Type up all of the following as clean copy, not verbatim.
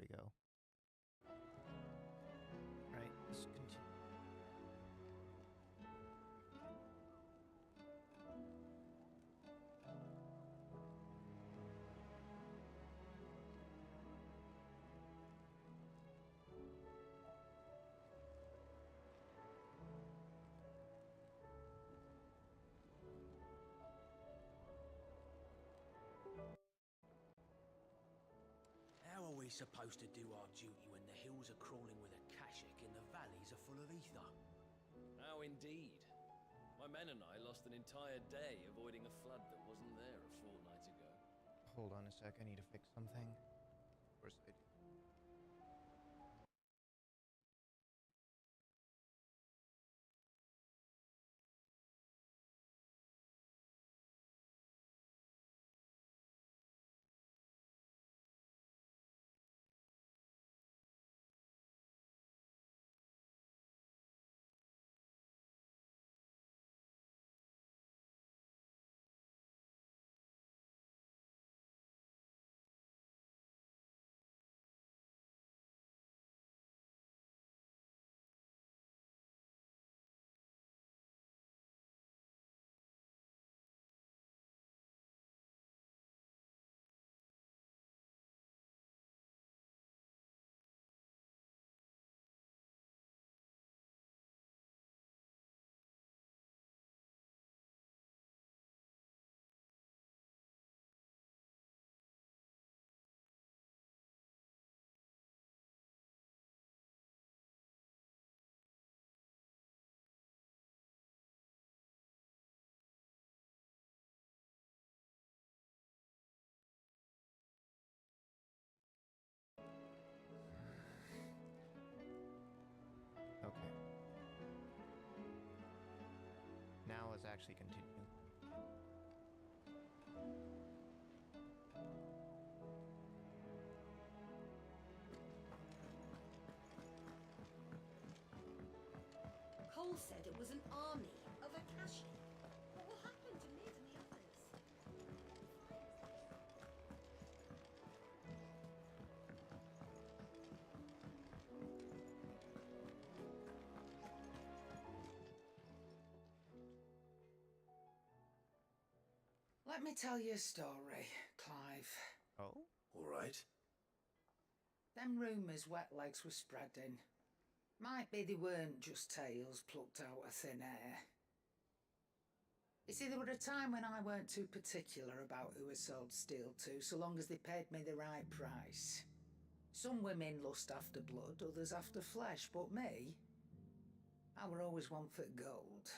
we go. Right, let's continue. How are we supposed to do our duty when the hills are crawling with a kashik and the valleys are full of ether? How indeed. My men and I lost an entire day avoiding a flood that wasn't there a fortnight ago. Hold on a sec, I need to fix something. Of course I do. Okay. Now let's actually continue. Cole said it was an army of Akashi. What will happen to Nid and the others? Let me tell you a story, Clive. Oh? All right. Them rumours wet legs were spreading. Might be they weren't just tales plucked out of thin air. You see, there were a time when I weren't too particular about who I sold steel to, so long as they paid me the right price. Some women lust after blood, others after flesh, but me, I were always one for gold.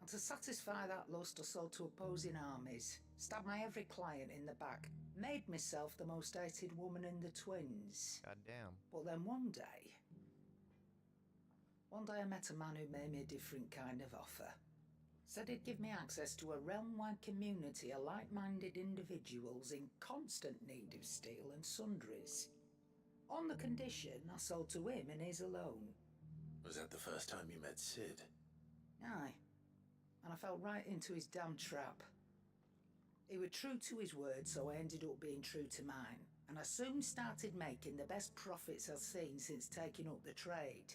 And to satisfy that lust, I sold to opposing armies, stabbed my every client in the back, made myself the most hated woman in the twins. Goddamn. But then one day I met a man who made me a different kind of offer. Said he'd give me access to a realm-wide community of like-minded individuals in constant need of steel and sundries. On the condition I sold to him and his alone. Was that the first time you met Sid? Aye. And I fell right into his damn trap. He was true to his word, so I ended up being true to mine. And I soon started making the best profits I've seen since taking up the trade.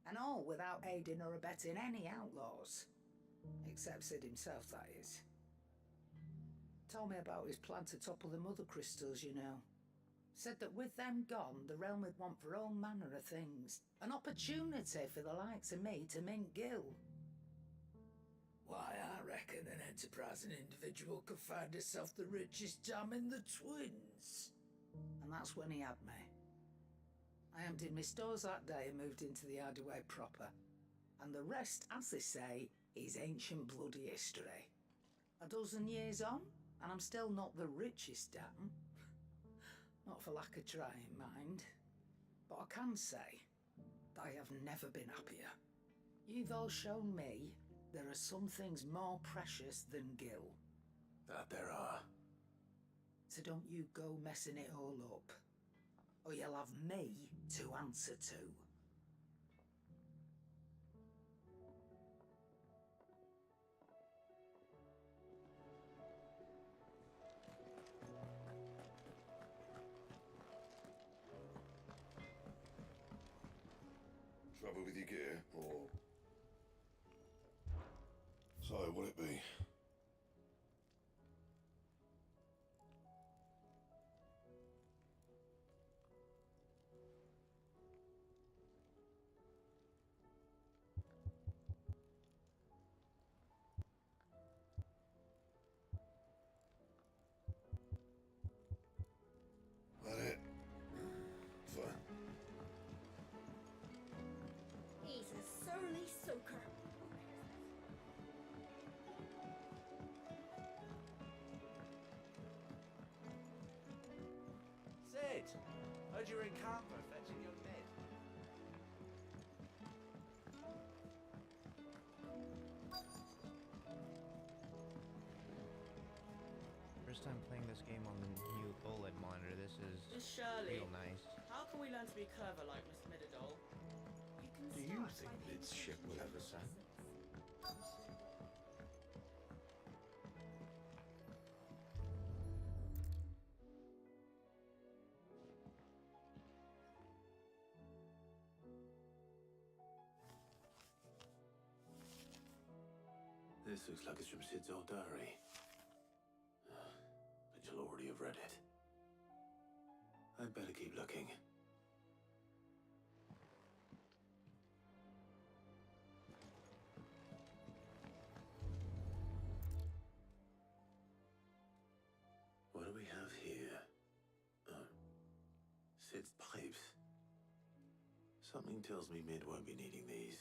And all without aiding or abetting any outlaws. Except Sid himself, that is. Told me about his plan to topple the mother crystals, you know. Said that with them gone, the realm would want for all manner of things. An opportunity for the likes of me to mint gil. Why, I reckon an enterprising individual could find herself the richest dam in the twins. And that's when he had me. I emptied my stores that day and moved into the Hardaway proper. And the rest, as they say, is ancient bloody history. A dozen years on, and I'm still not the richest dam. Not for lack of trying, mind. But I can say that I have never been happier. You've all shown me there are some things more precious than gil. That there are. So don't you go messing it all up, or you'll have me to answer to. Trouble with your gear, or... So, what'll it be? That it? Fine. He's a surly soaker. Sid, heard you were in Canberra fetching your Ned. First time playing this game on the new OLED monitor. This is Miss Shirley, real nice. how can we learn to be clever like Miss Middledole? You can Do you start think by Lid's paying ship will ever attention sail? to lessons. This looks like it's from Sid's old diary. But you'll already have read it. I'd better keep looking. What do we have here? Oh. Sid's pipes. Something tells me Mid won't be needing these.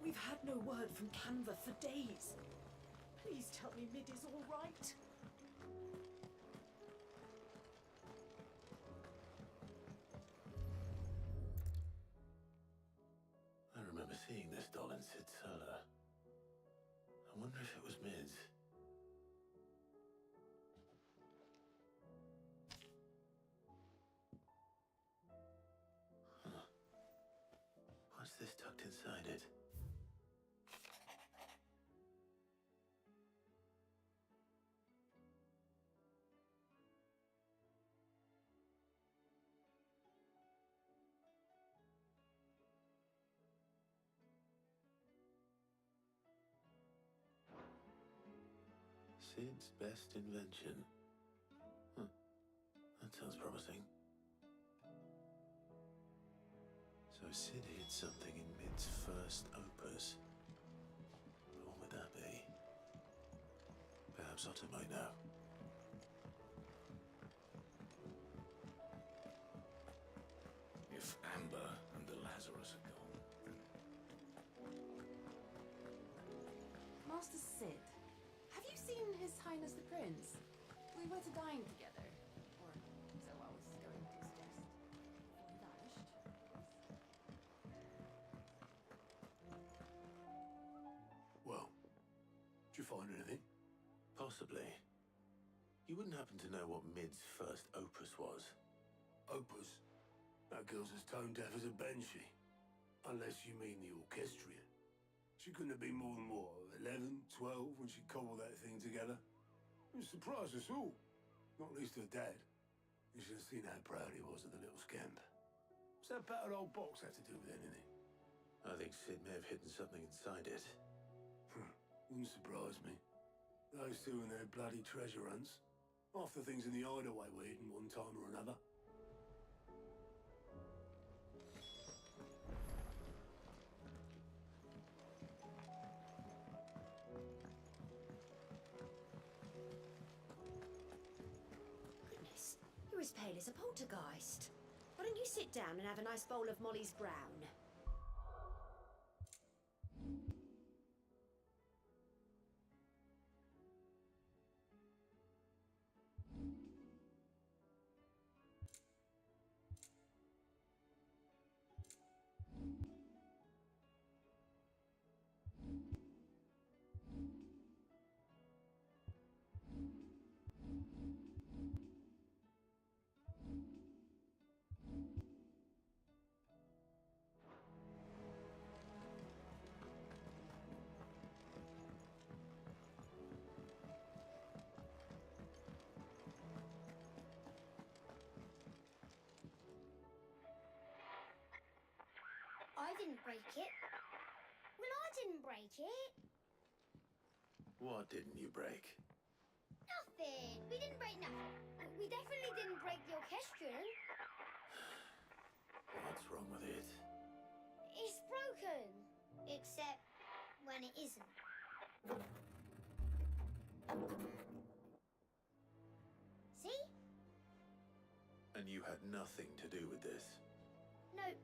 We've had no word from Canva for days. Please tell me Mid is all right. I remember seeing this doll in Sid's cellar. I wonder if it was Mid's. Huh. What's this tucked inside it? Sid's best invention. Huh. That sounds promising. So Sid hid something in Mid's first opus. But what would that be? Perhaps Otto might know. If Amber and the Lazarus are gone, then... Master Sid, have you seen His Highness the Prince? We were to dine together. Or so I was going to suggest. Before he vanished. Well, did you find anything? Possibly. You wouldn't happen to know what Mid's first opus was? Opus? That girl's as tone deaf as a banshee. Unless you mean the orchestrion. She couldn't have been more than, what, 11, 12 when she cobbled that thing together? It surprised us all. Not least her dad. You should have seen how proud he was of the little scamp. What's that battered old box have to do with anything? I think Sid may have hidden something inside it. Wouldn't surprise me. Those two and their bloody treasure hunts. Half the things in the hideaway were hidden one time or another. Goodness, you're as pale as a poltergeist. Why don't you sit down and have a nice bowl of Molly's Brown? didn't break it. Well, I didn't break it. What didn't you break? Nothing. We didn't break nothing. We definitely didn't break the orchestrion. What's wrong with it? It's broken. Except when it isn't. See? And you had nothing to do with this? Nope,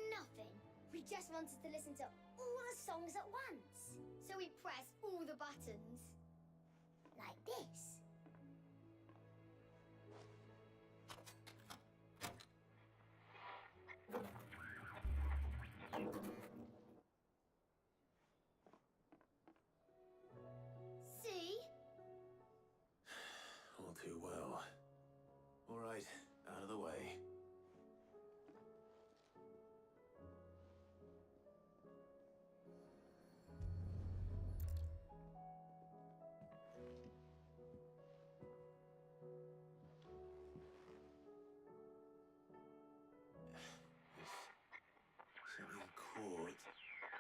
nothing. We just wanted to listen to all the songs at once. So we pressed all the buttons. Like this. See? All too well. All right, out of the way. There's something caught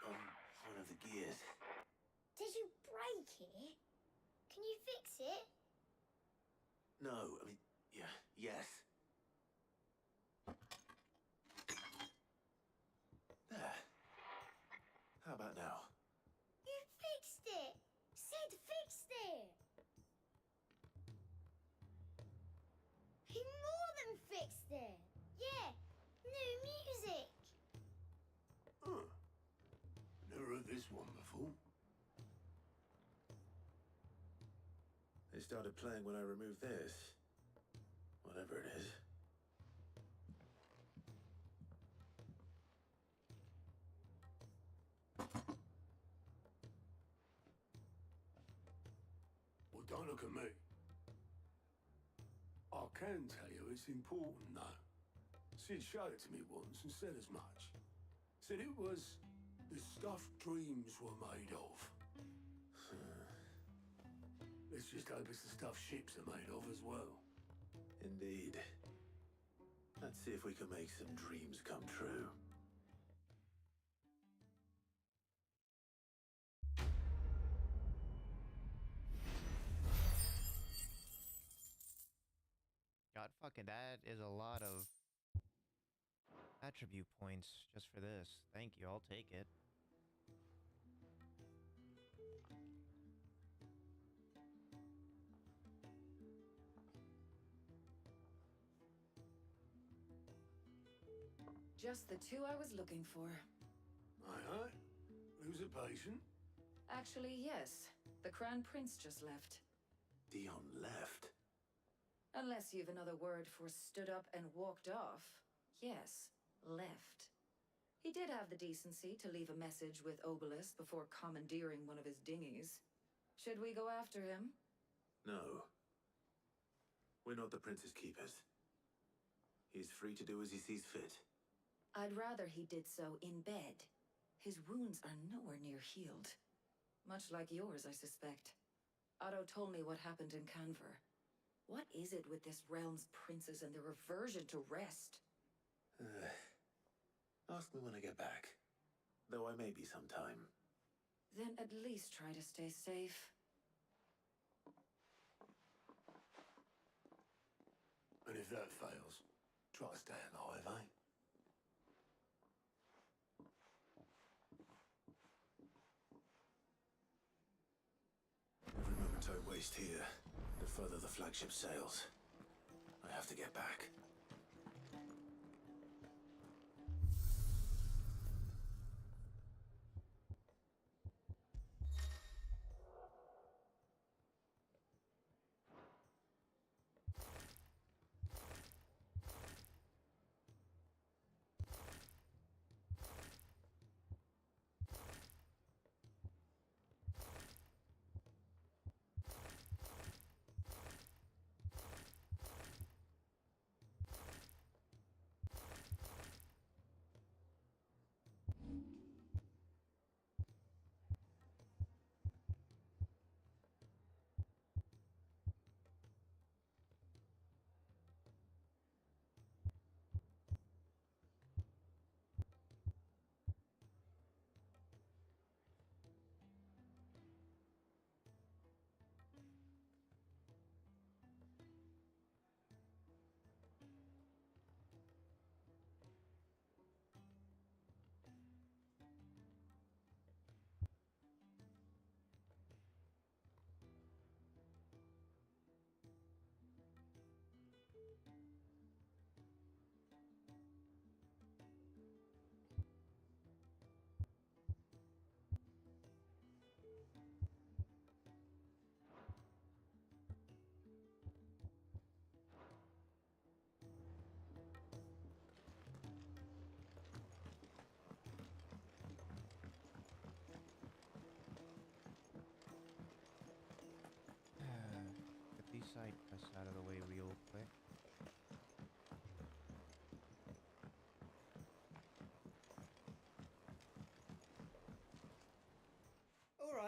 on one of the gears. Did you break it? Can you fix it? No, I mean, yeah, yes. There. How about now? You fixed it! Sid fixed it! He more than fixed it! Yeah, new music! Huh. Never heard this one before. They started playing when I removed this. Whatever it is. Well, don't look at me. I can tell you it's important, though. Sid showed it to me once and said as much. Said it was the stuff dreams were made of. Let's just hope it's the stuff ships are made of as well. Indeed. Let's see if we can make some dreams come true. God fucking, that is a lot of attribute points just for this. Thank you, I'll take it. Just the two I was looking for. Aye, aye. Who's a patient? Actually, yes. The Crown Prince just left. Dion left? Unless you've another word for stood up and walked off. Yes, left. He did have the decency to leave a message with Obelisk before commandeering one of his dinghies. Should we go after him? No. We're not the Prince's keepers. He's free to do as he sees fit. I'd rather he did so in bed. His wounds are nowhere near healed. Much like yours, I suspect. Otto told me what happened in Canver. What is it with this realm's princes and their aversion to rest? Ask me when I get back. Though I may be sometime. Then at least try to stay safe. And if that fails, try to stay alive, eh? Every moment I waste here, the further the flagship sails. I have to get back.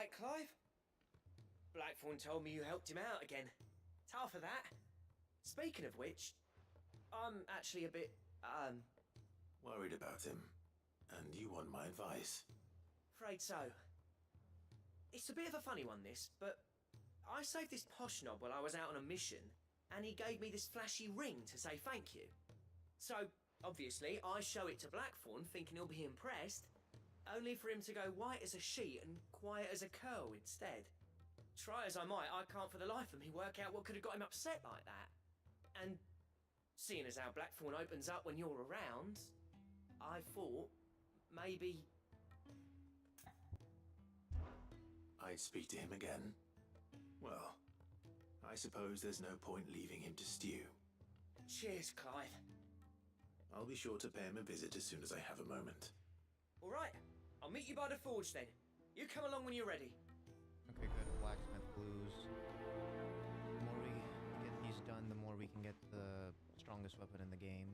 right, Clive? Blackthorn told me you helped him out again. Tough for that. Speaking of which, I'm actually a bit, Worried about him. And you want my advice? afraid so. It's a bit of a funny one, this, but I saved this posh knob while I was out on a mission, and he gave me this flashy ring to say thank you. So, obviously, I show it to Blackthorn, thinking he'll be impressed, only for him to go white as a sheet and quiet as a curl instead. Try as I might, I can't for the life of me work out what could have got him upset like that. And seeing as how Blackthorn opens up when you're around, I thought maybe I'd speak to him again. Well, I suppose there's no point leaving him to stew. Cheers, Clive. I'll be sure to pay him a visit as soon as I have a moment. All right, I'll meet you by the forge then. You come along when you're ready. Okay, good. Blacksmith blues. The more we get these done, the more we can get the strongest weapon in the game.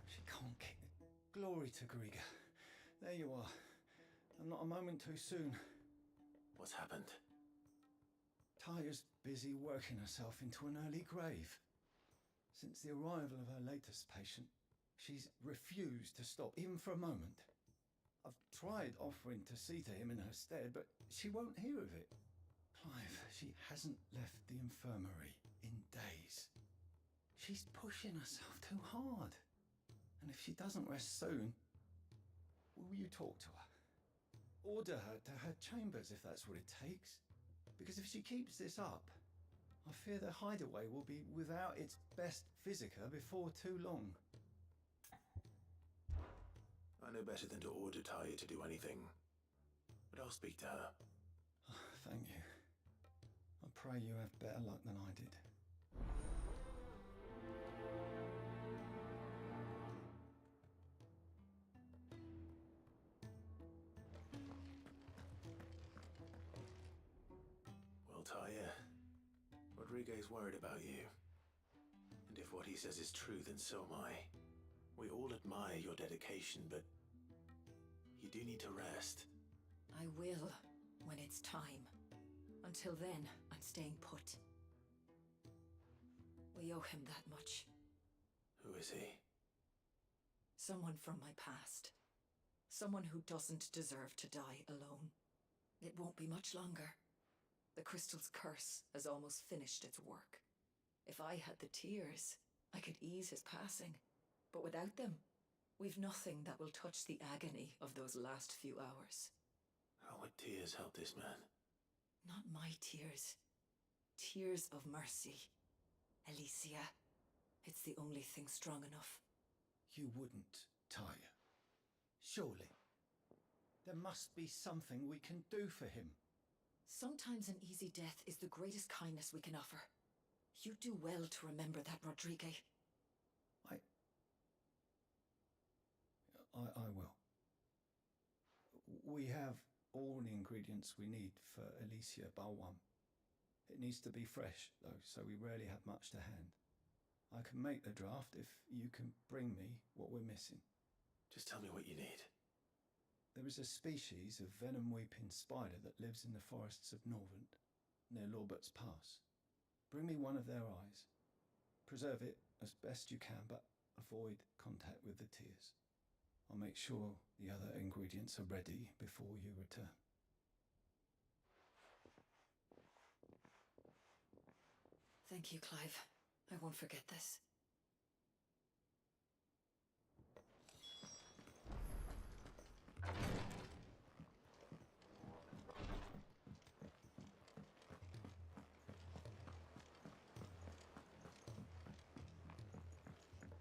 She can't kick. Glory to Griga. There you are. And not a moment too soon. What's happened? Taya's busy working herself into an early grave. Since the arrival of her latest patient, she's refused to stop, even for a moment. I've tried offering to see to him in her stead, but she won't hear of it. Clive, she hasn't left the infirmary in days. She's pushing herself too hard. And if she doesn't rest soon, will you talk to her? Order her to her chambers if that's what it takes. Because if she keeps this up, I fear the hideaway will be without its best physica before too long. I know better than to order Taya to do anything. But I'll speak to her. Thank you. I pray you have better luck than I did. Well, Taya, Rodriguez worried about you. And if what he says is true, then so am I. We all admire your dedication, but you do need to rest. I will, when it's time. Until then, I'm staying put. We owe him that much. Who is he? Someone from my past. Someone who doesn't deserve to die alone. It won't be much longer. The crystal's curse has almost finished its work. If I had the tears, I could ease his passing. But without them, we've nothing that will touch the agony of those last few hours. How would tears help this man? Not my tears. Tears of mercy. Alicia, it's the only thing strong enough. You wouldn't, Taya. Surely. There must be something we can do for him. Sometimes an easy death is the greatest kindness we can offer. You do well to remember that, Rodrigue. I will. We have all the ingredients we need for Alicia Balwam. It needs to be fresh, though, so we rarely have much to hand. I can make the draft if you can bring me what we're missing. Just tell me what you need. There is a species of venom-weeping spider that lives in the forests of Norvent, near Lorbert's Pass. Bring me one of their eyes. Preserve it as best you can, but avoid contact with the tears. I'll make sure the other ingredients are ready before you return. Thank you, Clive. I won't forget this.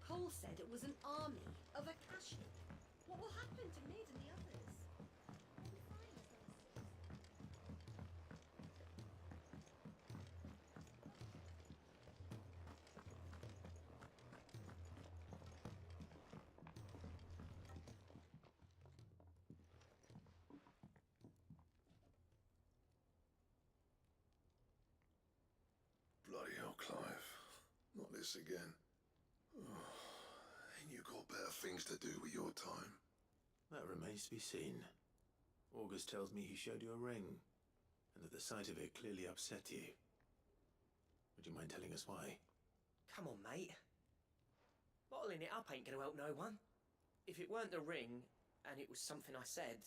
Cole said it was an army of Akashi. What will happen to Mid and the others? this again. Ain't you got better things to do with your time? That remains to be seen. August tells me he showed you a ring, and that the sight of it clearly upset you. Would you mind telling us why? Come on, mate. Bottling it up ain't gonna help no one. If it weren't the ring, and it was something I said,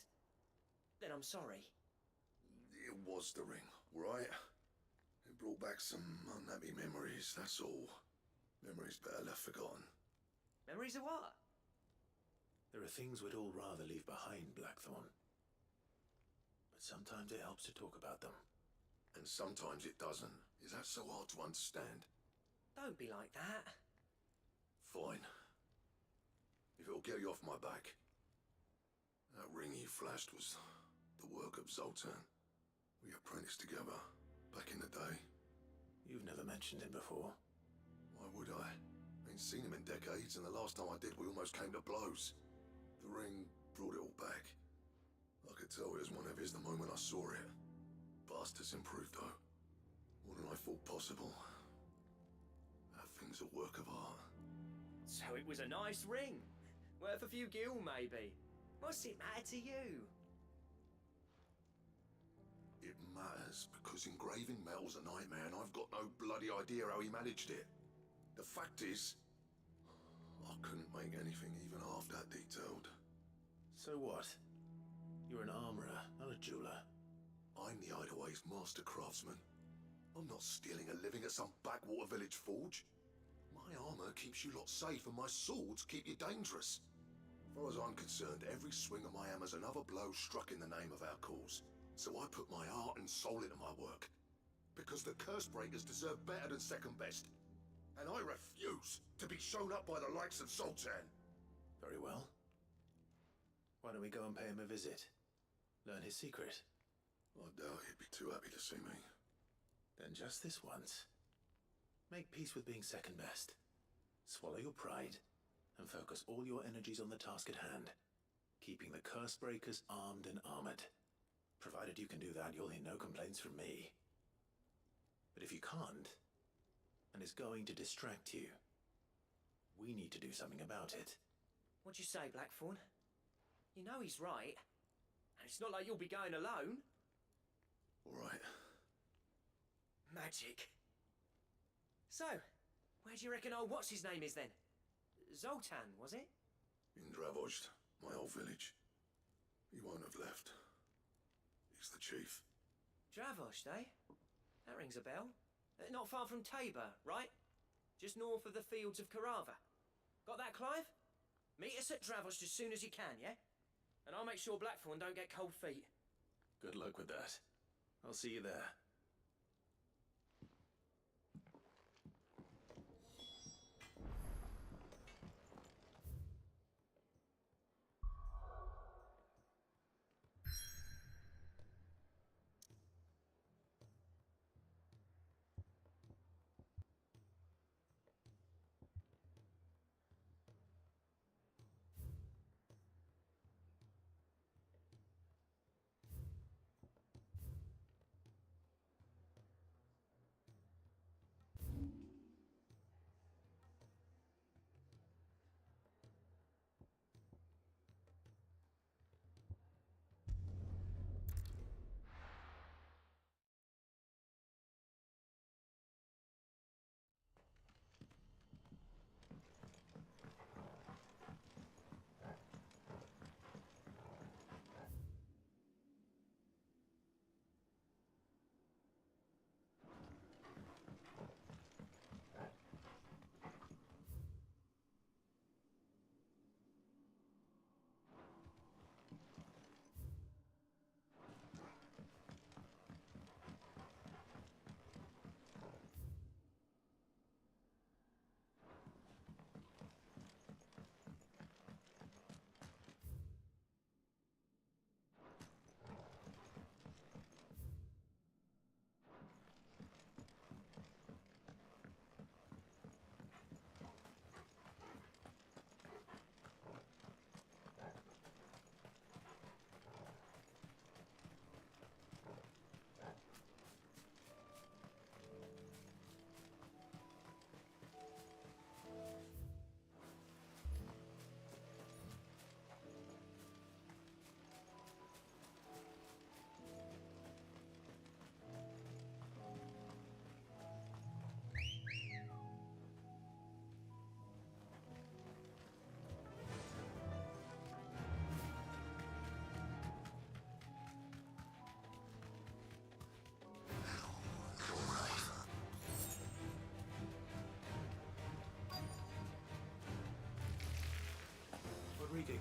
then I'm sorry. It was the ring, right? It brought back some unhappy memories, that's all. Memories better left forgotten. Memories of what? There are things we'd all rather leave behind, Blackthorn. But sometimes it helps to talk about them. And sometimes it doesn't. Is that so hard to understand? Don't be like that. Fine. If it'll get you off my back. That ring you flashed was the work of Zoltan. We apprenticed together, back in the day. You've never mentioned him before. Why would I? Ain't seen him in decades, and the last time I did, we almost came to blows. The ring brought it all back. I could tell it was one of his the moment I saw it. Bastard's improved, though. More than I thought possible. That thing's a work of art. So it was a nice ring. Worth a few gil, maybe. What's it matter to you? It matters, because engraving metal's a nightmare, and I've got no bloody idea how he managed it. The fact is, I couldn't make anything even half that detailed. So what? You're an armorer, not a jeweler. I'm the Hideaway's master craftsman. I'm not stealing a living at some backwater village forge. My armor keeps you lot safe, and my swords keep you dangerous. As far as I'm concerned, every swing of my hammer's another blow struck in the name of our cause. So I put my heart and soul into my work. Because the curse breakers deserve better than second best. And I refuse to be shown up by the likes of Zoltan. Very well. Why don't we go and pay him a visit? Learn his secret. I doubt he'd be too happy to see me. Then just this once. Make peace with being second best. Swallow your pride, and focus all your energies on the task at hand. Keeping the curse breakers armed and armored. Provided you can do that, you'll hear no complaints from me. But if you can't, and it's going to distract you, we need to do something about it. What'd you say, Blackthorn? You know he's right. And it's not like you'll be going alone. All right. Magic. So, where do you reckon old what's-his-name is then? Zoltan, was it? In Dravozd, my old village. He won't have left. He's the chief. Dravozd, eh? That rings a bell. Not far from Tabor, right? Just north of the fields of Carava. Got that, Clive? Meet us at Dravozd as soon as you can, yeah? And I'll make sure Blackthorn don't get cold feet. Good luck with that. I'll see you there.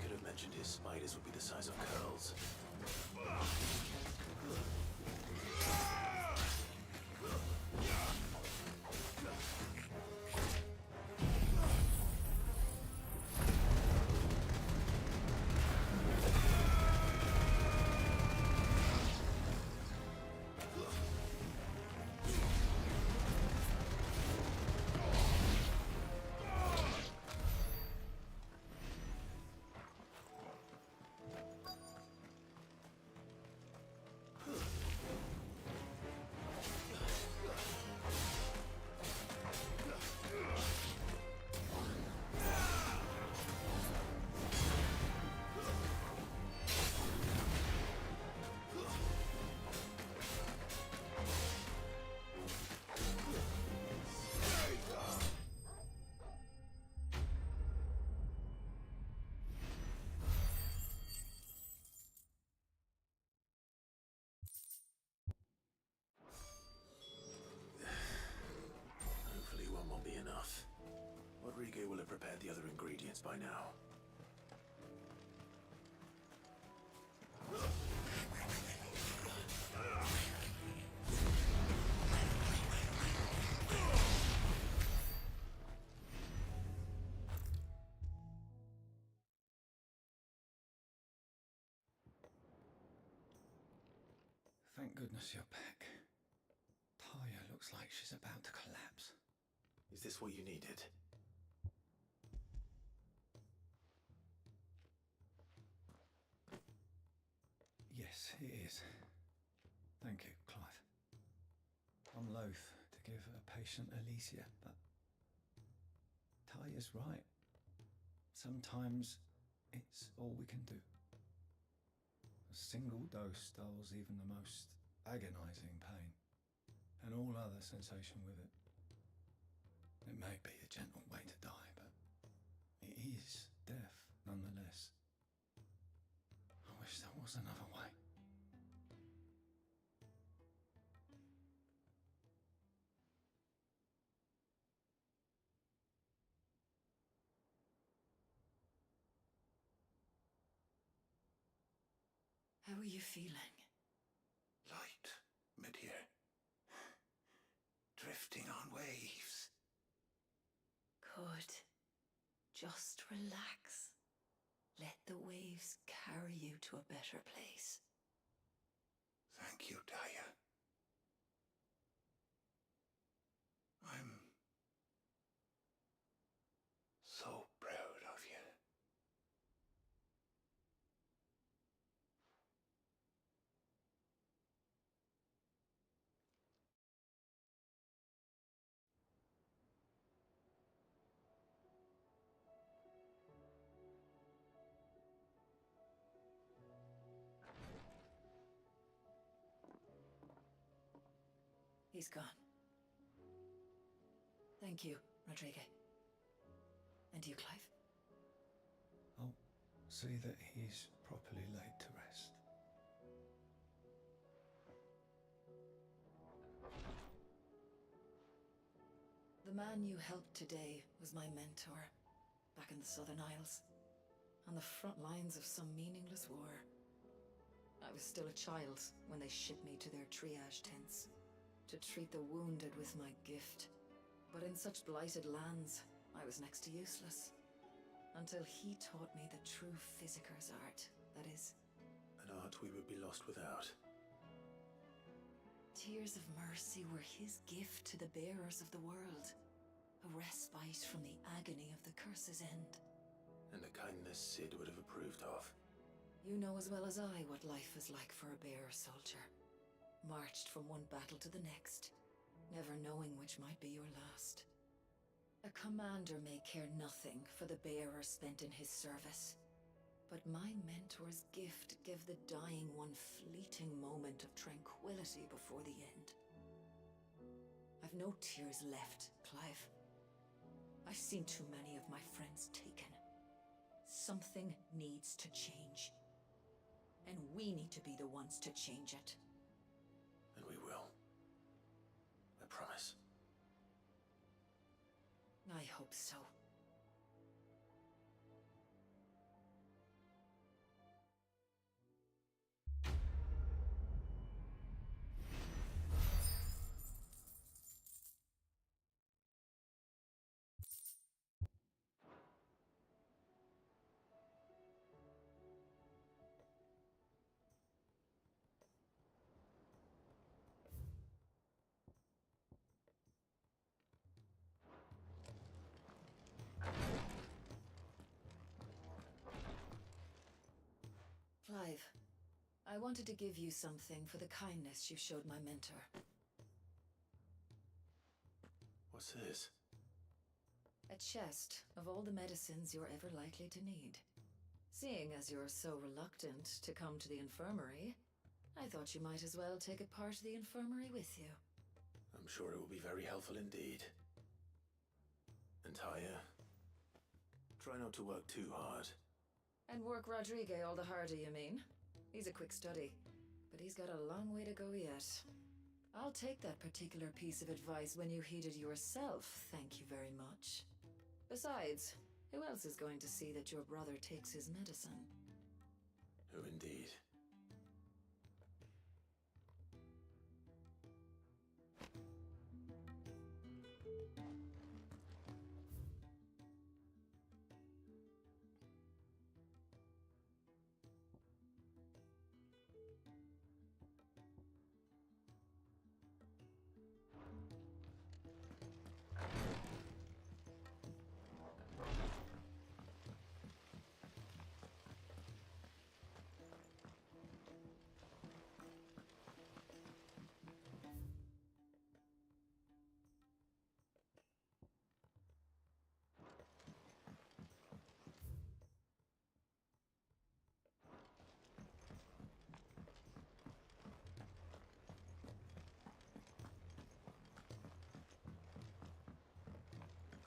could have mentioned his spiders would be the size of curls. Hopefully one won't be enough. Rodrigo will have prepared the other ingredients by now. Thank goodness you're back. Taya looks like she's about to collapse. Is this what you needed? Yes, it is. Thank you, Clive. I'm loath to give a patient Alicia, but Taya's right. Sometimes it's all we can do. A single dose dulls even the most agonizing pain, and all other sensation with it. It may be a gentle way to die, but it is death nonetheless. I wish there was another way. How are you feeling? Light, mid-here. Drifting on waves. Good. Just relax. Let the waves carry you to a better place. Thank you, Daya. I'm so proud of you. He's gone. Thank you, Rodrigo. And you, Clive? I'll see that he's properly laid to rest. The man you helped today was my mentor, back in the Southern Isles, on the front lines of some meaningless war. I was still a child when they shipped me to their triage tents, to treat the wounded with my gift. But in such blighted lands, I was next to useless. Until he taught me the true physicker's art, that is. An art we would be lost without. Tears of mercy were his gift to the bearers of the world. A respite from the agony of the curse's end. And a kindness Sid would have approved of. You know as well as I what life is like for a bearer soldier. Marched from one battle to the next, never knowing which might be your last. A commander may care nothing for the bearer spent in his service. But my mentor's gift gave the dying one fleeting moment of tranquility before the end. I've no tears left, Clive. I've seen too many of my friends taken. Something needs to change. And we need to be the ones to change it. And we will. I promise. I hope so. I wanted to give you something for the kindness you showed my mentor. What's this? A chest of all the medicines you're ever likely to need. Seeing as you're so reluctant to come to the infirmary, I thought you might as well take a part of the infirmary with you. I'm sure it will be very helpful indeed. And Taya, try not to work too hard. And work Rodrigue all the harder, you mean? He's a quick study, but he's got a long way to go yet. I'll take that particular piece of advice when you heed it yourself, thank you very much. Besides, who else is going to see that your brother takes his medicine? Who indeed?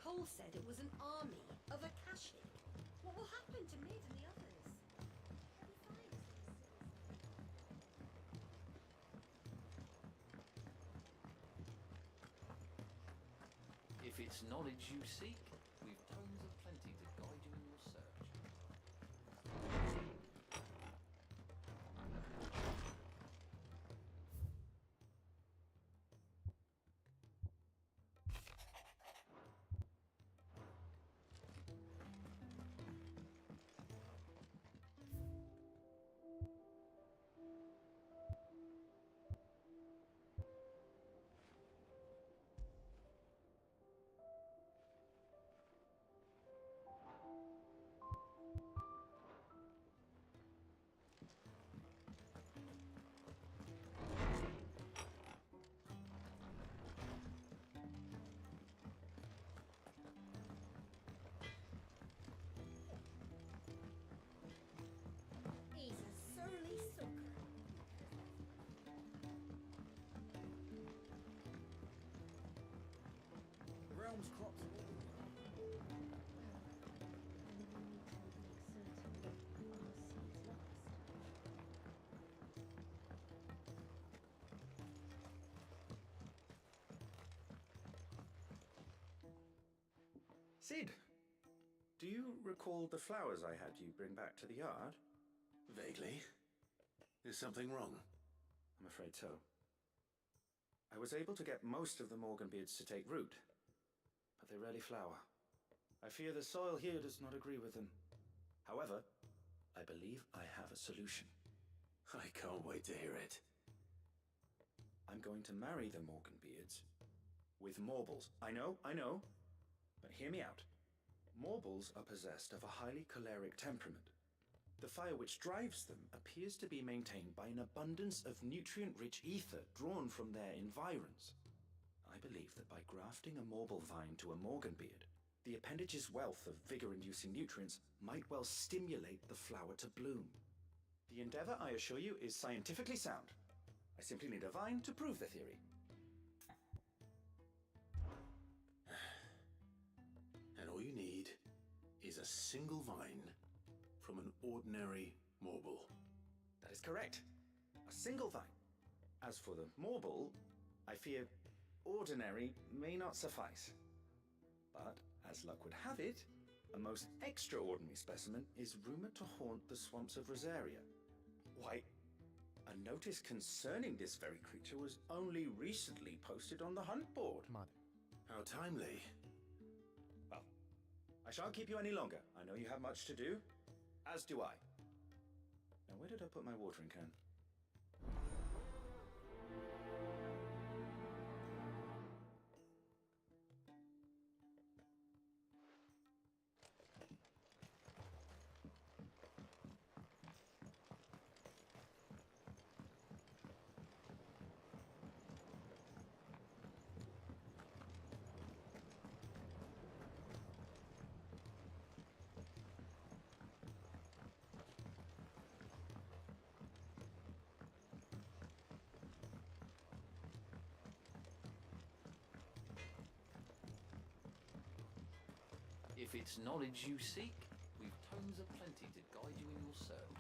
Cole said it was an army of Akashic. What will happen to Mid and the others? If it's knowledge you seek, we've tomes of plenty to guide you in your search. He's a surly sucker. The realm's crops. Sid, do you recall the flowers I had you bring back to the yard? Vaguely. Is something wrong? I'm afraid so. I was able to get most of the Morganbeards to take root, but they rarely flower. I fear the soil here does not agree with them. However, I believe I have a solution. I can't wait to hear it. I'm going to marry the Morganbeards with Morbles. I know, but hear me out. Morbles are possessed of a highly choleric temperament. The fire which drives them appears to be maintained by an abundance of nutrient-rich ether drawn from their environs. I believe that by grafting a Morble vine to a Morganbeard, the appendage's wealth of vigor-inducing nutrients might well stimulate the flower to bloom. The endeavor, I assure you, is scientifically sound. I simply need a vine to prove the theory. And all you need is a single vine from an ordinary Morble. That is correct. A single vine. As for the Morble, I fear ordinary may not suffice. But, as luck would have it, a most extraordinary specimen is rumored to haunt the swamps of Rosaria. Why, a notice concerning this very creature was only recently posted on the hunt board. Mother. How timely. Well, I shan't keep you any longer. I know you have much to do, as do I. Now, where did I put my watering can? If it's knowledge you seek, we've tomes aplenty to guide you in your search.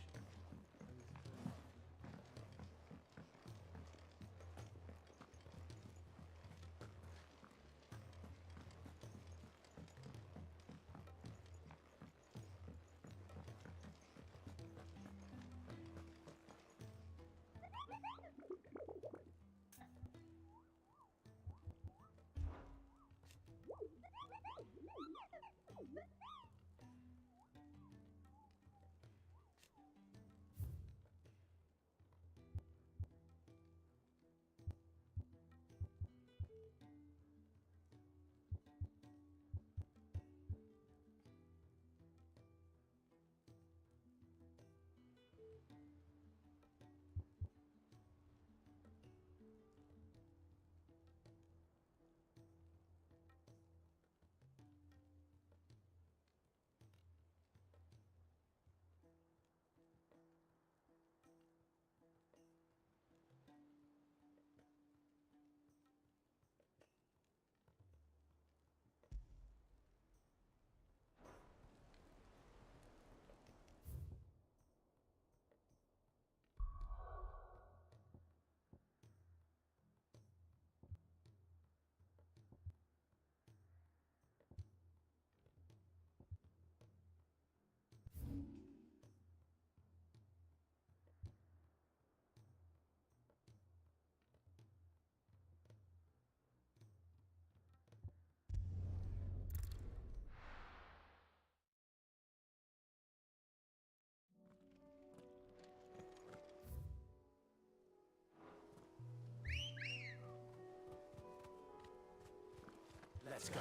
Let's go.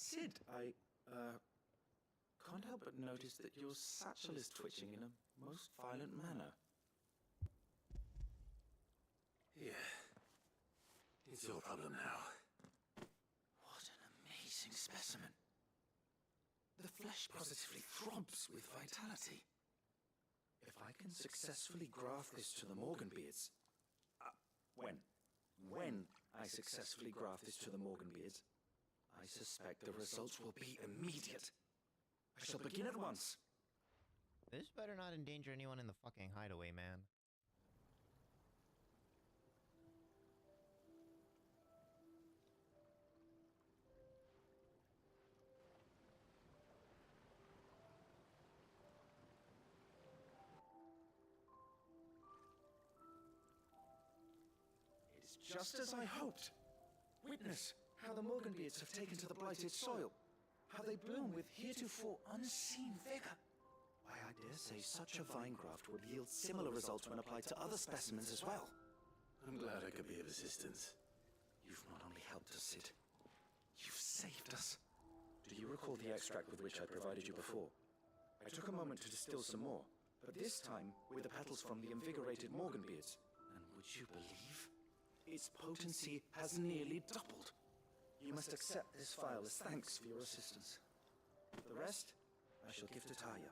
Sid, I, can't help but notice that your satchel is twitching in a most violent manner. Yeah. It's your problem now. What an amazing specimen. The flesh positively throbs with vitality. If I can successfully graft this to the Morganbeards... when I successfully graft this to the Morganbeards, I suspect the results will be immediate. I shall begin at once. This better not endanger anyone in the fucking hideaway, man. Just as I hoped. Witness how the Morganbeards have taken to the blighted soil. How they bloom with heretofore unseen vigor. Why, I dare say such a vine graft would yield similar results when applied to other specimens as well. I'm glad I could be of assistance. You've not only helped us, Sid. You've saved us. Do you recall the extract with which I provided you before? I took a moment to distill some more, but this time with the petals from the invigorated Morganbeards. And would you believe? Its potency has nearly doubled. You must accept this file as thanks for your assistance. The rest, I shall give to Taya.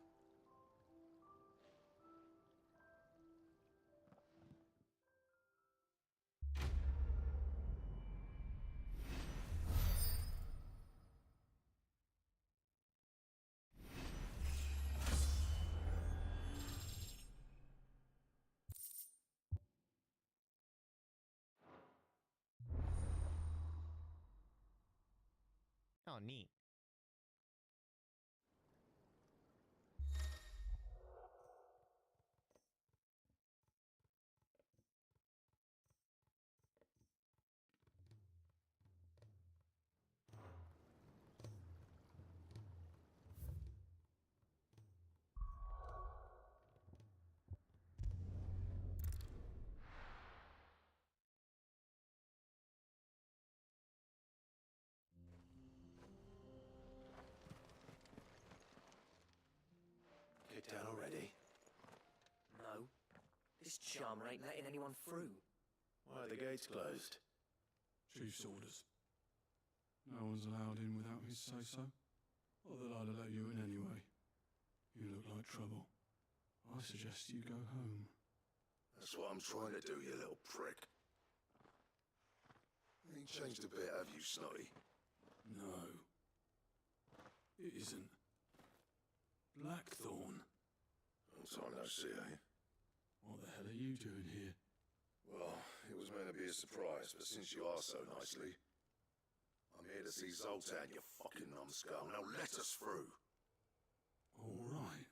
Oh, neat. Kicked out already? No. This charmer ain't letting anyone through. Why are the gates closed? Chief's orders. No one's allowed in without his say-so. Or they'll either let you in anyway. You look like trouble. I suggest you go home. That's what I'm trying to do, you little prick. Ain't changed a bit, have you, Snotty? No. It isn't. Blackthorn. Long time no see, eh? What the hell are you doing here? Well, it was meant to be a surprise, but since you asked so nicely, I'm here to see Zoltan, you fucking numbskull. Now let us through. All right.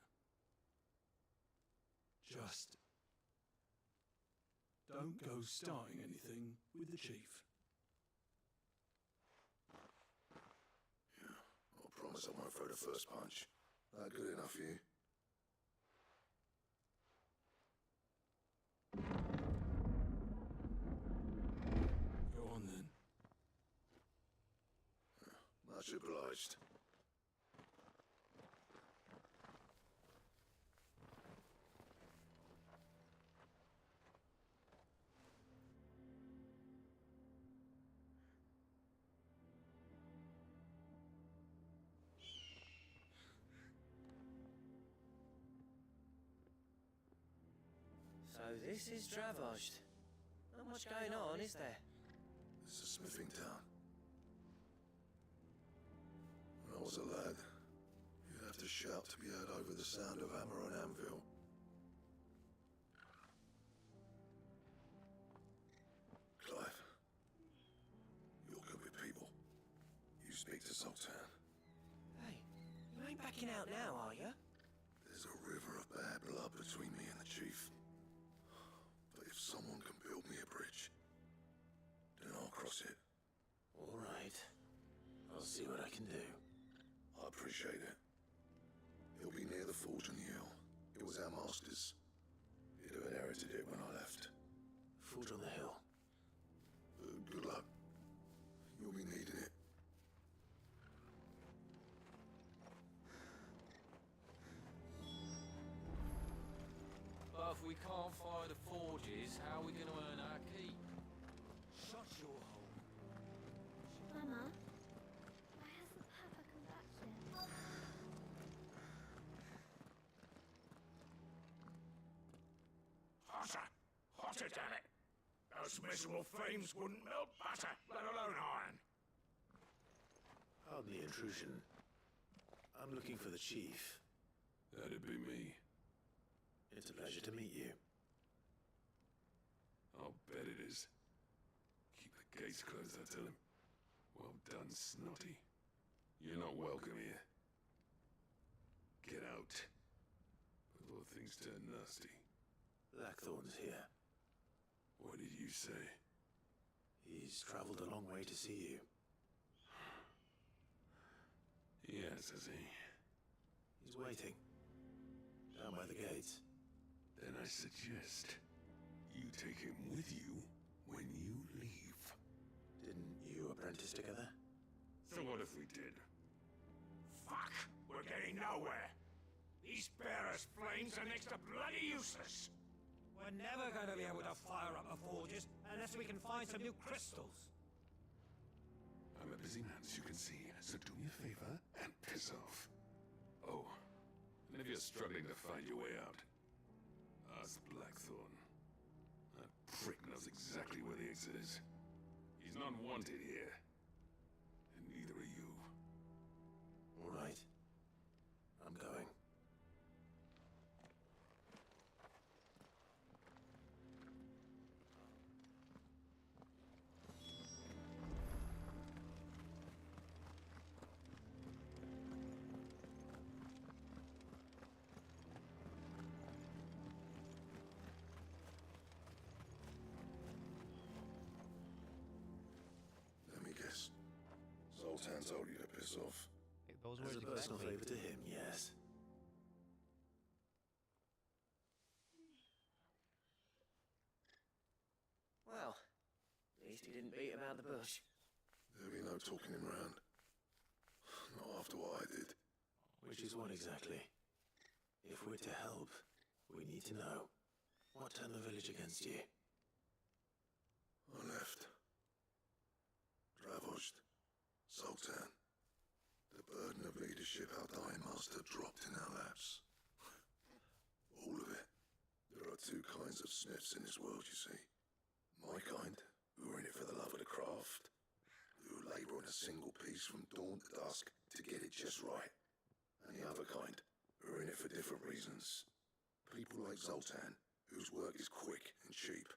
Just don't go starting anything with the chief. Yeah, I promise I won't throw the first punch. That good enough for you? Go on then. Much obliged. So this is Dravosht. Not much going on, is there? It's a smithing town. When I was a lad, you'd have to shout to be heard over the sound of hammer and anvil. Clive, you're good with people. You speak to Zoltan. Hey, you ain't backing out now, are you? There's a river of bad blood between me and the chief. But if someone can build me a bridge, then I'll cross it. All right. I'll see what I can do. I appreciate it. It'll be near the forge on the hill. It was our master's. He'd have inherited it when I left. Forge on the hill. Good luck. You'll be needing it. if we can't fire the forges, how are we going to earn our keep? Shut your hole. Mama, why hasn't Papa come back yet? Hotter! Hotter, damn it! Those miserable flames wouldn't melt butter, let alone iron. Pardon the intrusion. I'm looking for the chief. That'd be me. It's a pleasure to meet you. I'll bet it is. Keep the gates closed, I tell him. Well done, Snotty. You're not welcome here. Get out. Before things turn nasty. Blackthorn's here. What did you say? He's traveled a long way to see you. Yes, has he? He's waiting. Down by the gates. Then I suggest you take him with you when you leave. Didn't you apprentice together? So what if we did? Fuck! We're getting nowhere. These bearers' flames are next to bloody useless. We're never going to be able to fire up the forges unless we can find some new crystals. I'm a busy man, as you can see, so do me a favor and piss off. Oh, and if you're struggling to find your way out, ask Blackthorn. That prick knows exactly where the exit is. He's not wanted here. And neither are you. All right. I'm going. Let me guess. Zoltan told you to piss off. Hey, those As words a personal exactly. favor to him, yes. Well, at least he didn't beat about the bush. There'll be no talking him round. Not after what I did. Which is what exactly? If we're to help, we need to know. What turned the village against you? I left. Dravoshed. Zoltan. The burden of leadership our dying master dropped in our laps. All of it. There are two kinds of smiths in this world, you see. My kind, who are in it for the love of the craft, who labour on a single piece from dawn to dusk to get it just right. And the other kind, who are in it for different reasons. People like Zoltan, whose work is quick and cheap.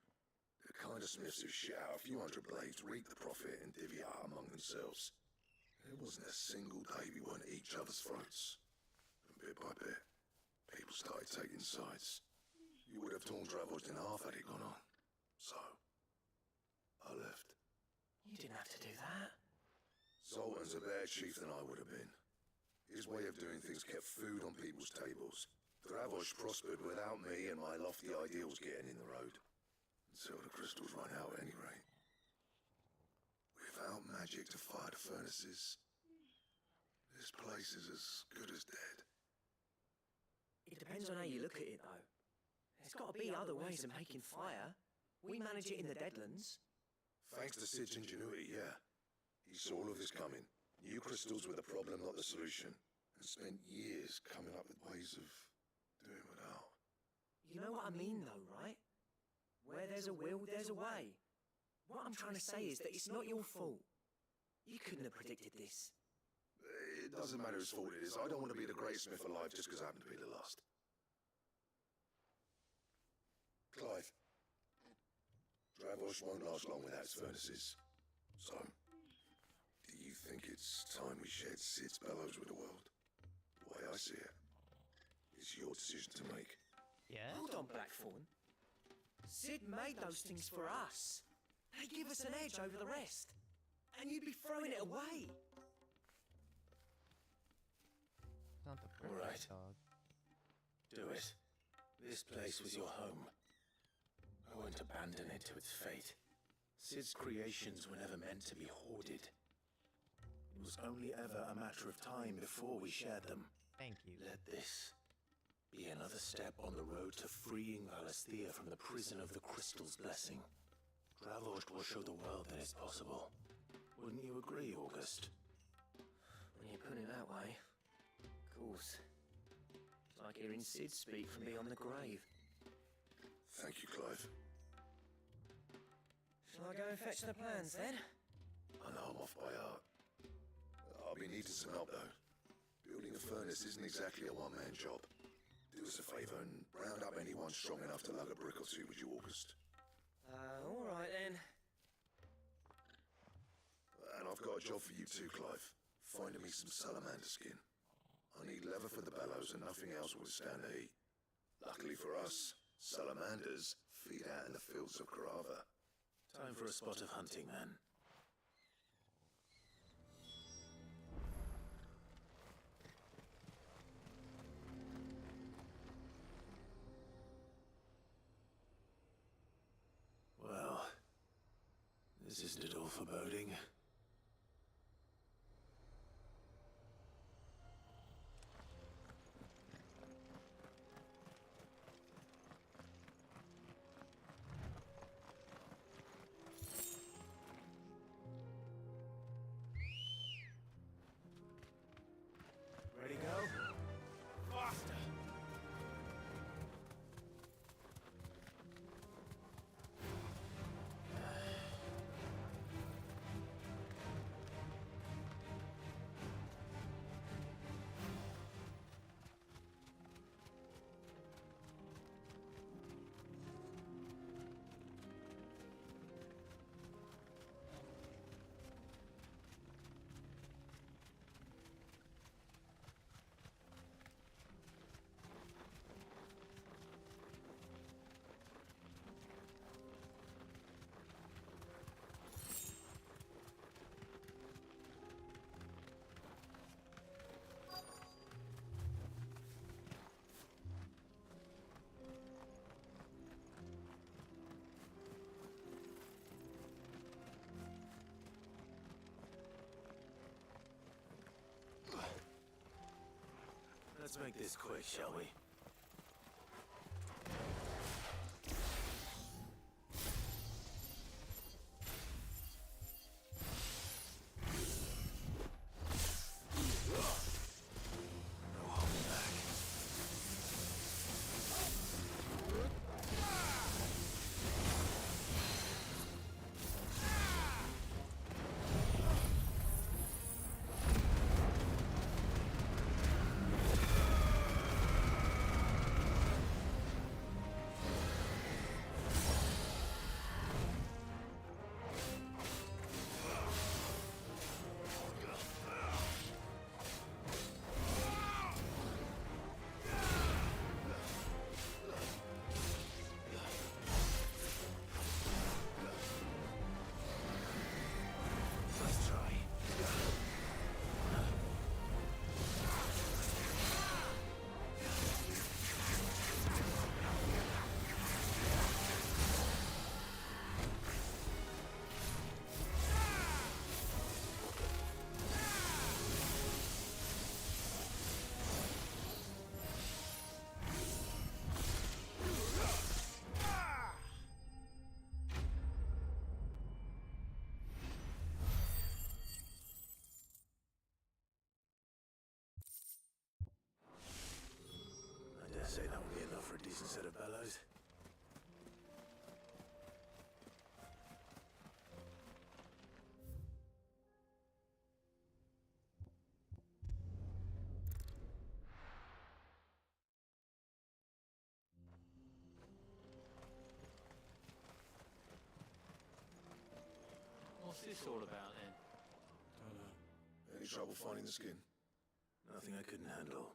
The kind of smiths who shit out a few hundred blades, reap the profit, and divvy it out among themselves. There wasn't a single day we weren't at each other's throats. And bit by bit, people started taking sides. You would have torn Dravoshed in half had it gone on. So, I left. You didn't have to do that. Zoltan's a better chief than I would have been. His way of doing things kept food on people's tables. Dravoshed prospered without me and my lofty ideals getting in the road. Until the crystals run out at any rate. Without magic to fire the furnaces, this place is as good as dead. It depends on how you look at it, though. There's got to be other ways of making fire. We manage it in the Deadlands. Thanks to Sid's ingenuity, yeah. He saw all of this coming. Knew crystals were the problem, not the solution. And spent years coming up with ways of doing without. You know what I mean, though, right? Where there's a will, there's a way. What I'm trying to say is that it's not your fault. You couldn't have predicted this. It doesn't matter whose fault it is. I don't want to be the greatest smith alive just because I happen to be the last. Clive. Dravoshed won't last long without his furnaces. So, do you think it's time we shared Sid's bellows with the world? The way I see it, it's your decision to make. Yeah? Hold on, Blackthorn. Sid made those things for us. They give us an edge over the rest. And you'd be throwing it away. It's not the All perfect right. dog. Do it. This place was your home. I won't abandon it to its fate. Sid's creations were never meant to be hoarded. It was only ever a matter of time before we shared them. Thank you. Let this be another step on the road to freeing Valisthea from the prison of the Crystal's blessing. Dravost will show the world that it's possible. Wouldn't you agree, August? When you put it that way, of course. It's like hearing Sid speak from beyond the grave. Thank you, Clive. Shall I go and fetch the plans then? I know I'm off by heart. I'll be needing some help, though. Building a furnace isn't exactly a one-man job. Do us a favour and round up anyone strong enough to lug a brick or two with you, August. All right then. And I've got a job for you too, Clive. Finding me some salamander skin. I need leather for the bellows and nothing else will stand the heat. Luckily for us, salamanders feed out in the fields of Carava. Time for a spot of hunting, then. Well, this isn't at all foreboding. Ready, go? Faster! Let's make this quick, shall we? No holding back. Let's try. I dare say that will be enough for a decent set of bellows. What's this all about then? Don't know. Any trouble finding the skin? Nothing I couldn't handle.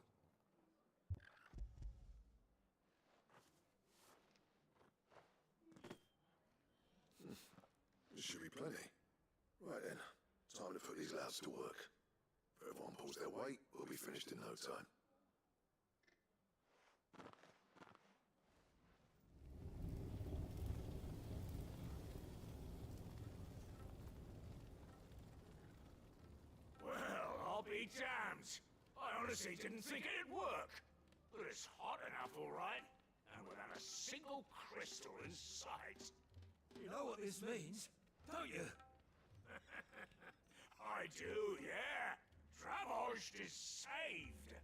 There should be plenty. Right then, time to put these lads to work. If everyone pulls their weight, we'll be finished in no time. Well, I'll be damned. I honestly didn't think it'd work. But it's hot and mouth all right, and without a single crystal in sight. You know what this means, don't you? I do, yeah. Travost is saved.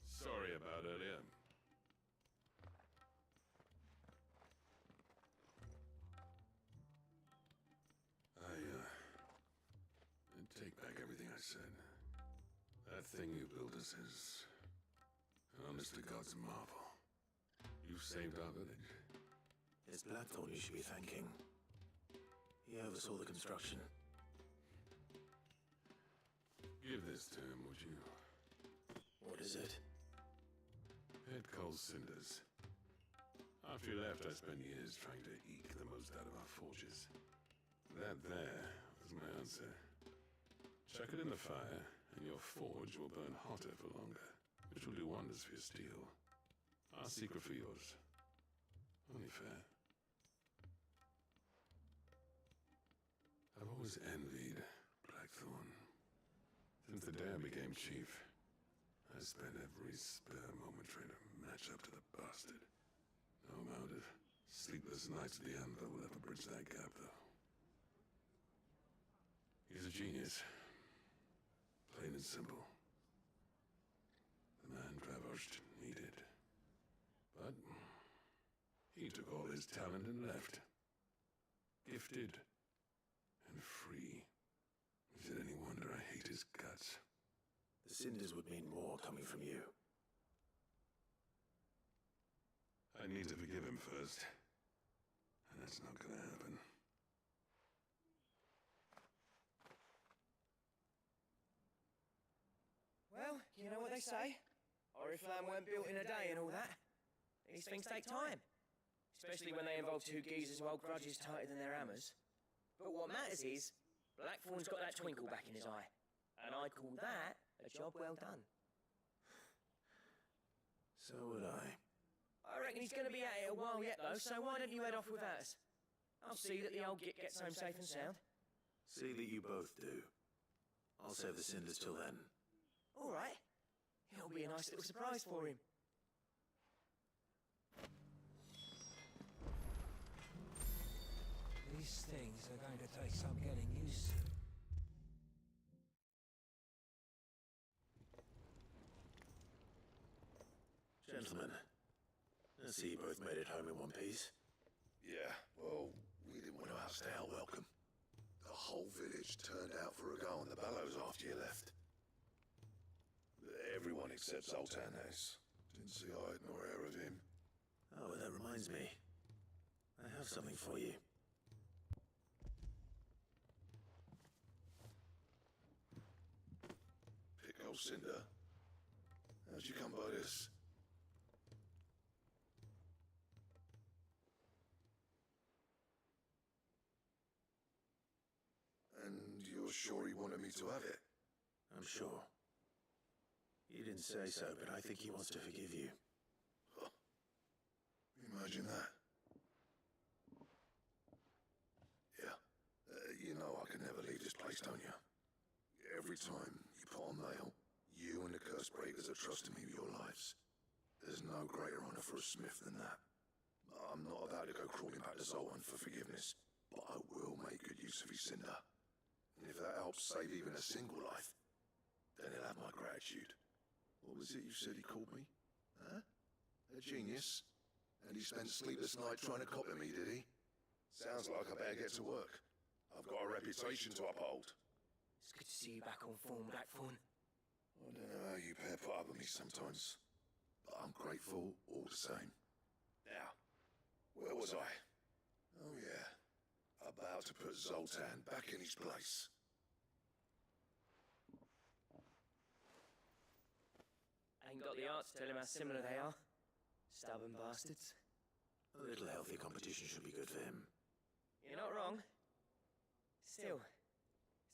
Sorry about earlier. I take back everything I said. That thing you built us is an honest-to-God's marvel. You've saved our village. It's Blackthorn you should be thanking. He oversaw the construction. Give this to him, would you? What is it? Head coal cinders. After you left, I spent years trying to eke the most out of our forges. That there was my answer. Chuck it in the fire, and your forge will burn hotter for longer, which will do wonders for your steel. Our secret for yours. Only fair. I've always envied Blackthorn. Since the day I became chief, I spent every spare moment trying to match up to the bastard. No amount of sleepless nights at the Anvil will ever bridge that gap, though. He's a genius. Plain and simple. The man Travost needed. But he took all his talent and left. Gifted and free. Is it any wonder I hate his guts? The cinders would mean more coming from you. I need to forgive him first. And that's not gonna happen. Well, you know what they say. Oriflamme weren't built in a day and all that. These things take time. Especially when they involve two geezers who hold grudges tighter than their hammers. But what matters is, Blackthorn's got that twinkle back in his eye. And I'd call that a job well done. So would I. I reckon he's going to be at it a while yet, though, so why don't you head off without us? I'll see that the old git gets home safe and sound. See that you both do. I'll save the cinders till then. All right. It'll be a nice little surprise for him. These things are going to take some getting used to. Gentlemen, I see you both made it home in one piece. Yeah, well, we didn't want to outstay our welcome. The whole village turned out for a go on the bellows after you left. Everyone except Zoltan has. Didn't see hide nor hair of him. Oh, that reminds me. I have something for you. Pickle Cinder. How'd you come by this? And you're sure he wanted me to have it? I'm sure. You didn't say so, but I think he wants to forgive you. Huh. Imagine that. Yeah. You know I can never leave this place, don't you? Every time you put on mail, you and the curse breakers are trusting me with your lives. There's no greater honor for a smith than that. I'm not about to go crawling back to Zoltan for forgiveness, but I will make good use of his cinder. And if that helps save even a single life, then he'll have my gratitude. What was it you said he called me? Huh? A genius? And he spent sleepless nights trying to copy me, did he? Sounds like I better get to work. I've got a reputation to uphold. It's good to see you back on form, Blackthorn. I don't know how you pair put up with me sometimes, but I'm grateful all the same. Now, where was I? Oh yeah, about to put Zoltan back in his place. Ain't got the art to tell him how similar they are. Stubborn bastards. A little healthy competition should be good for him. You're not wrong. Still,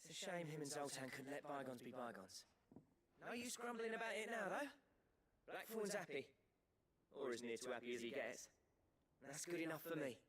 it's a shame him and Zoltan couldn't let bygones be bygones. No use grumbling about it now, though. Blackthorn's happy. Or as near to happy as he gets. That's good enough for me.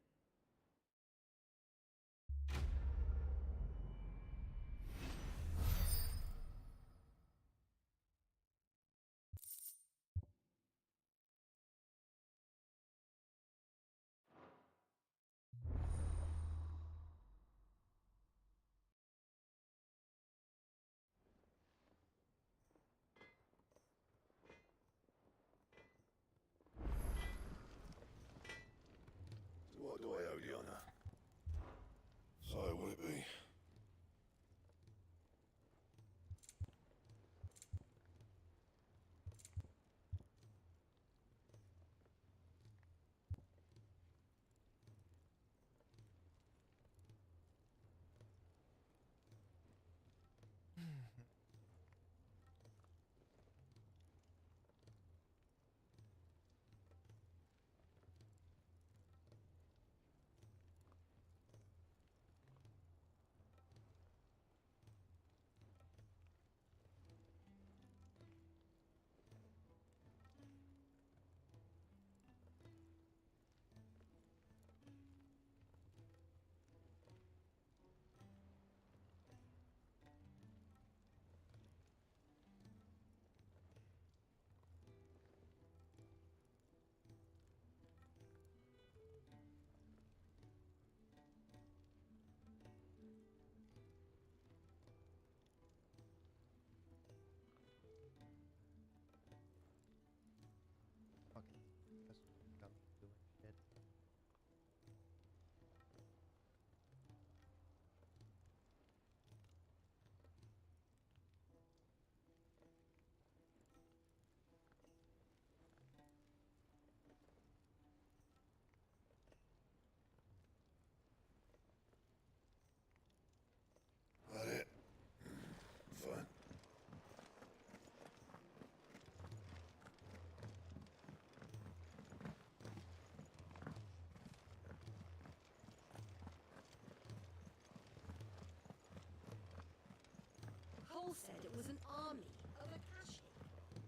Cole said it was an army of Akashic.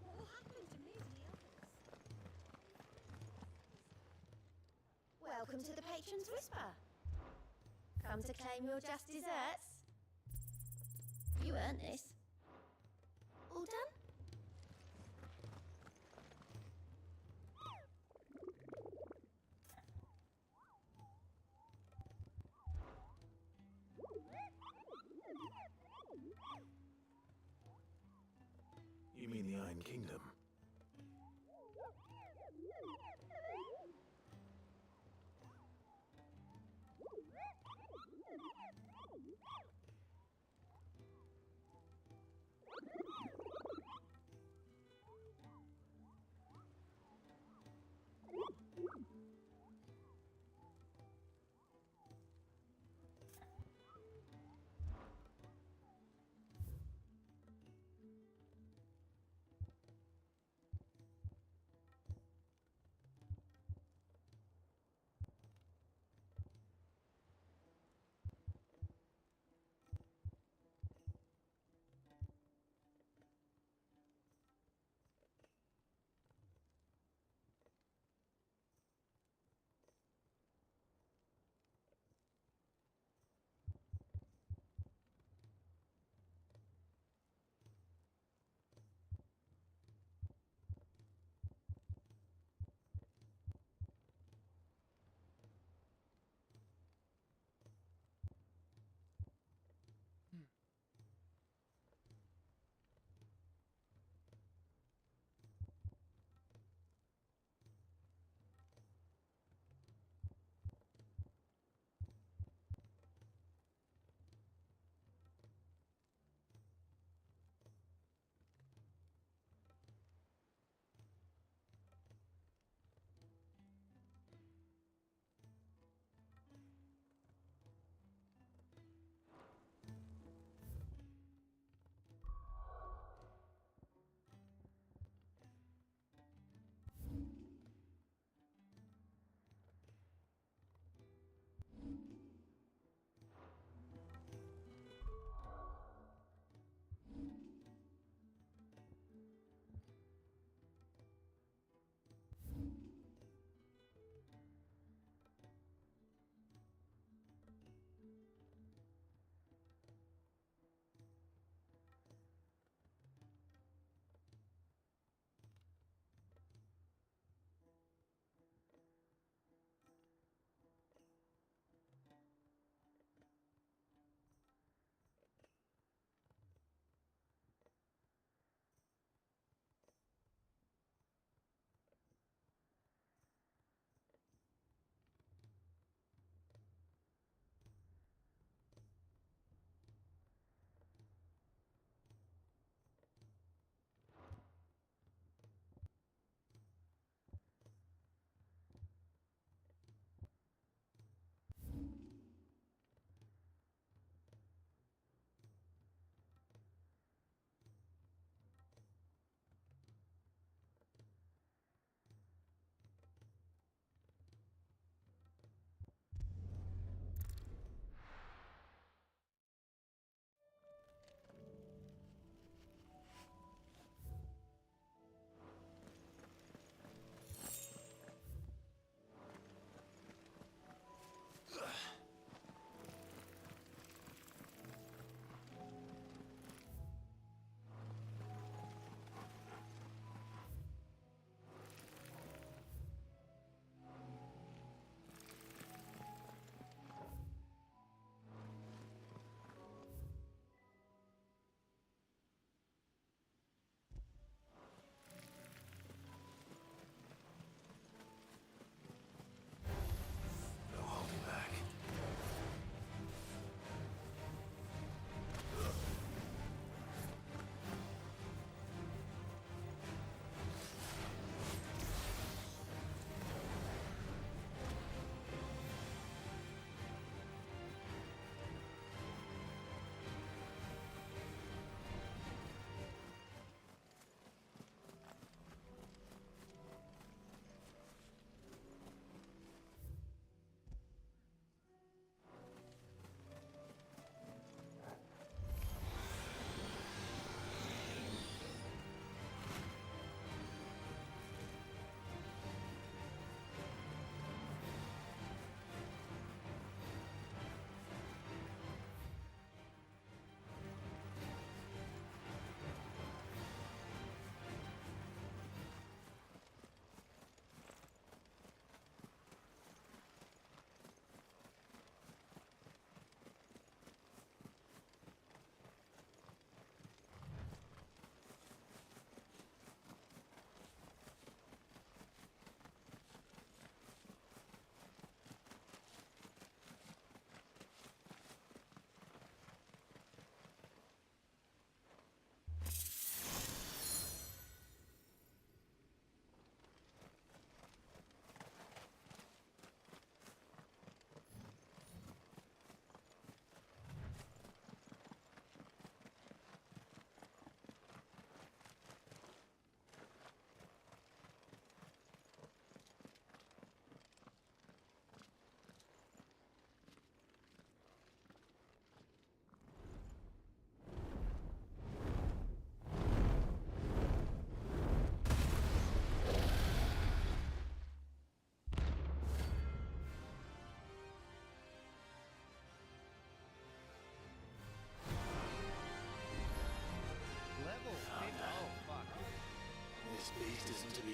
What will happen to Mid and the others? Welcome to the Patron's Whisper. Come to claim your just desserts? You earned this. All done? You mean the Iron Kingdom?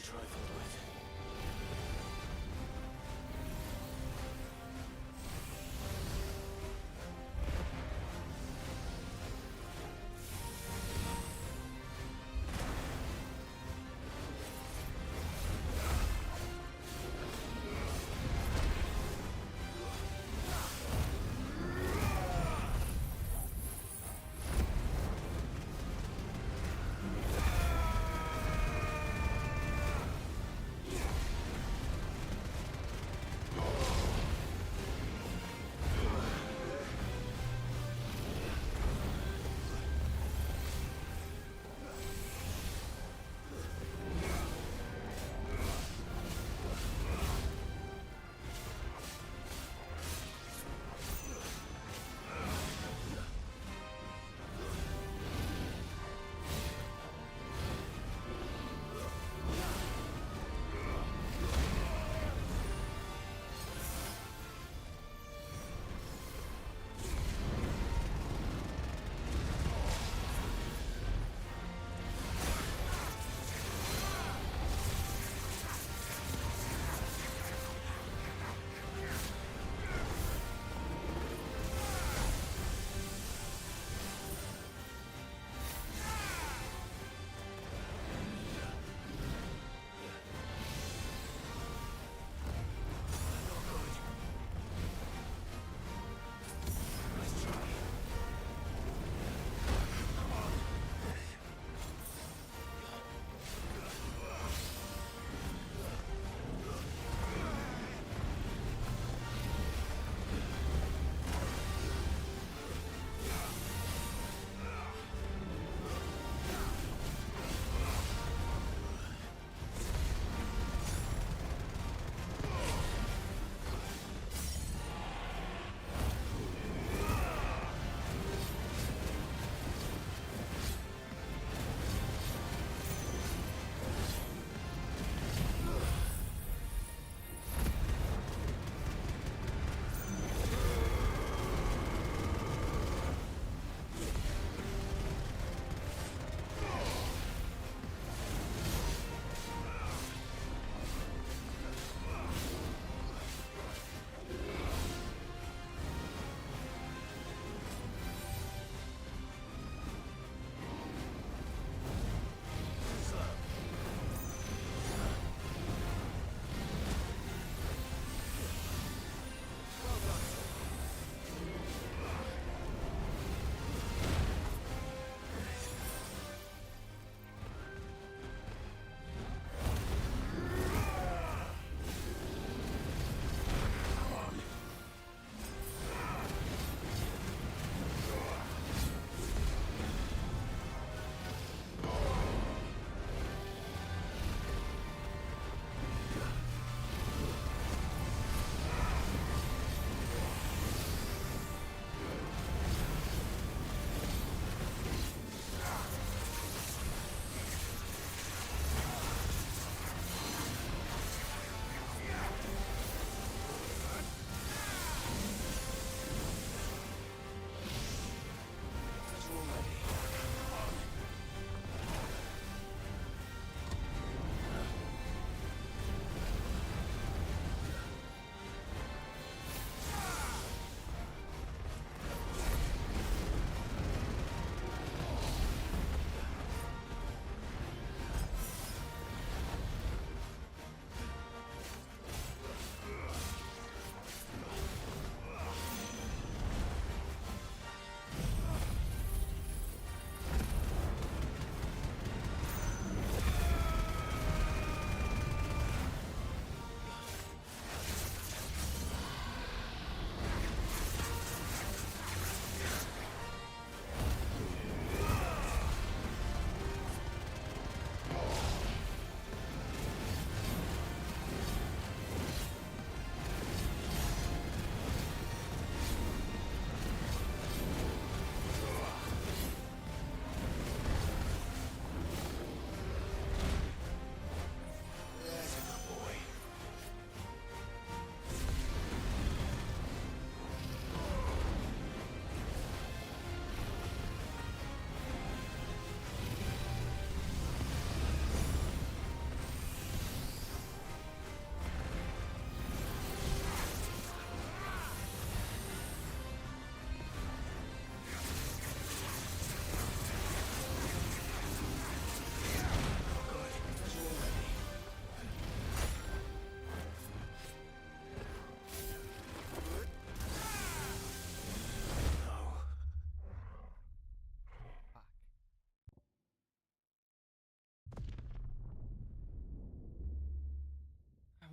trifle, right?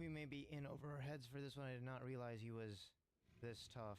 we may be in over our heads for this one. I did not realize he was this tough.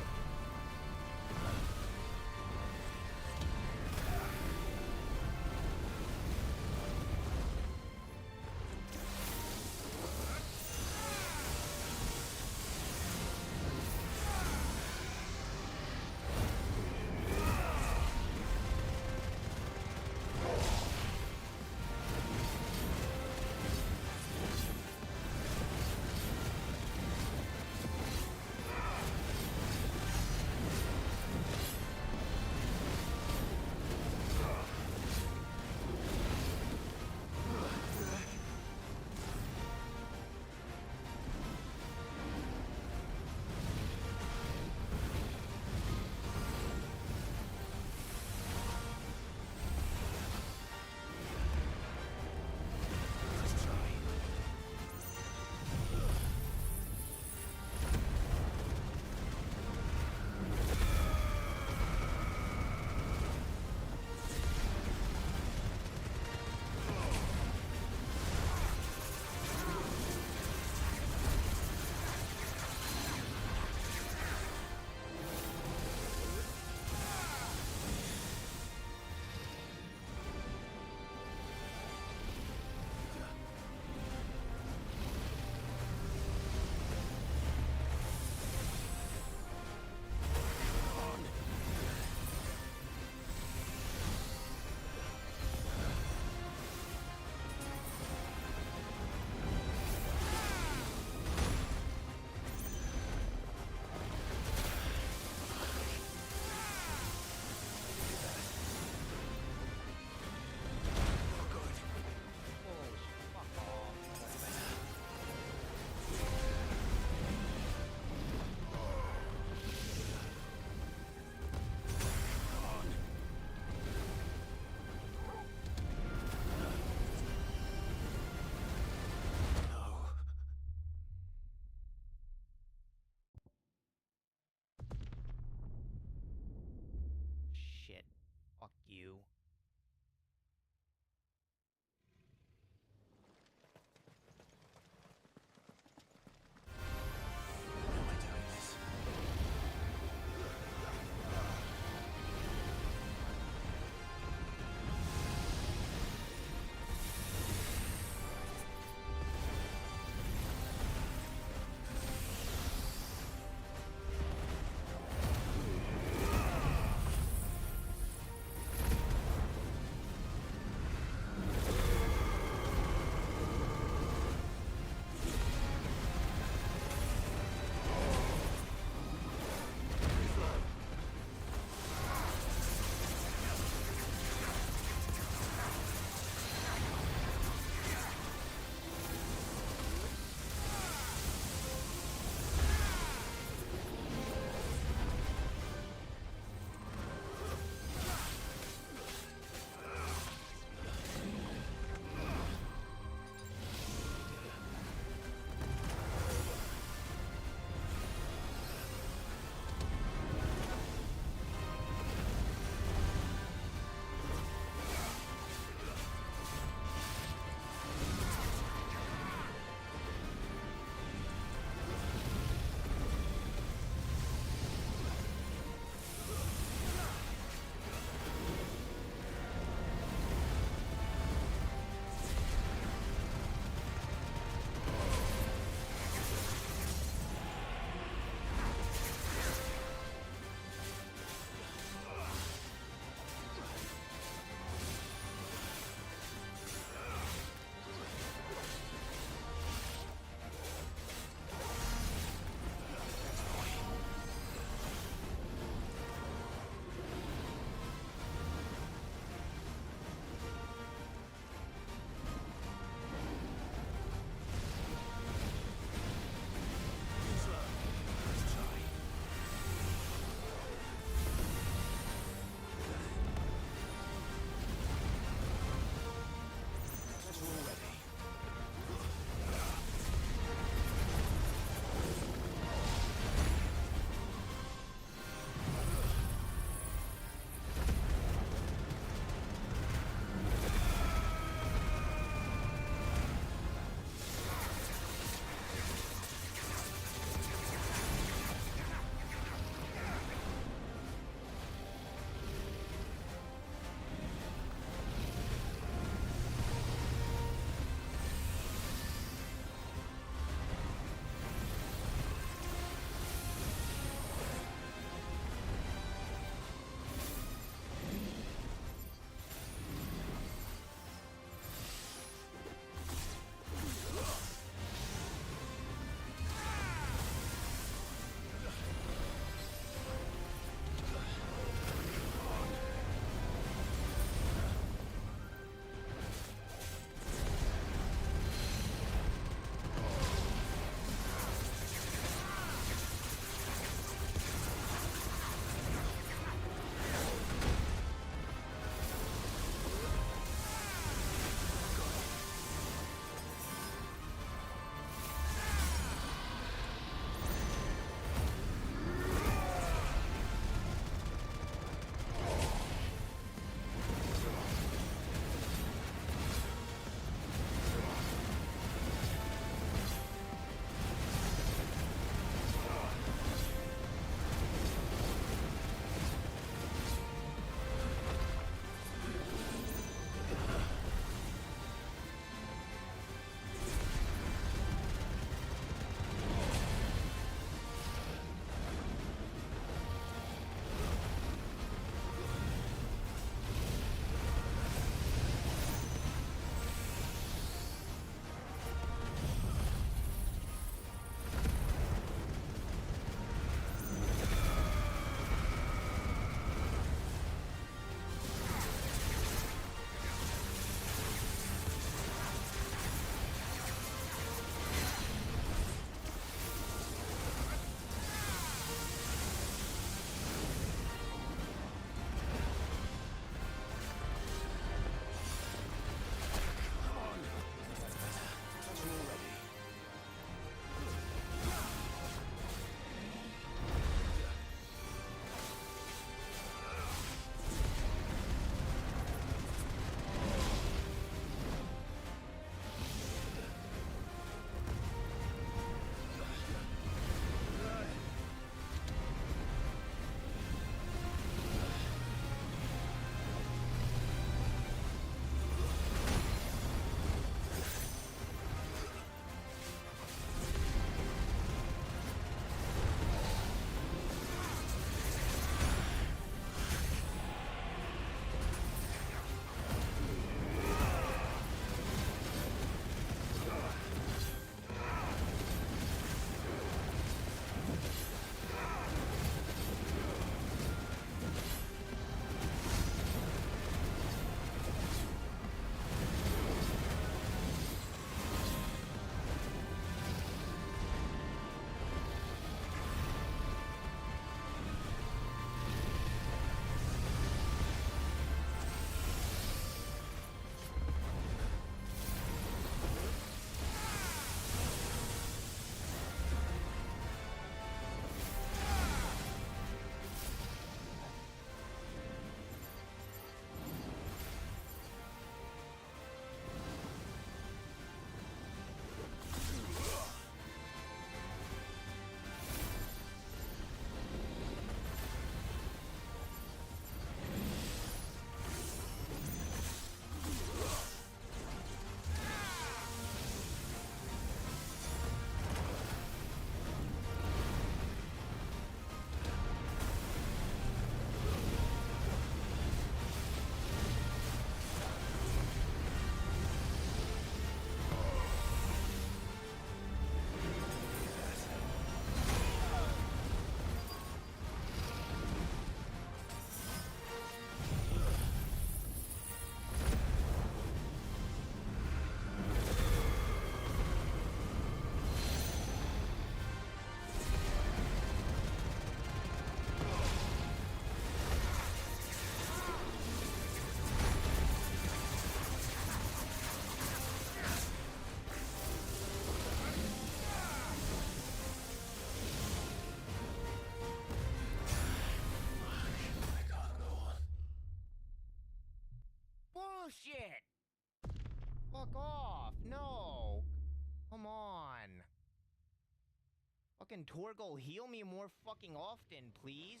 Fucking Torgal, heal me more fucking often, please.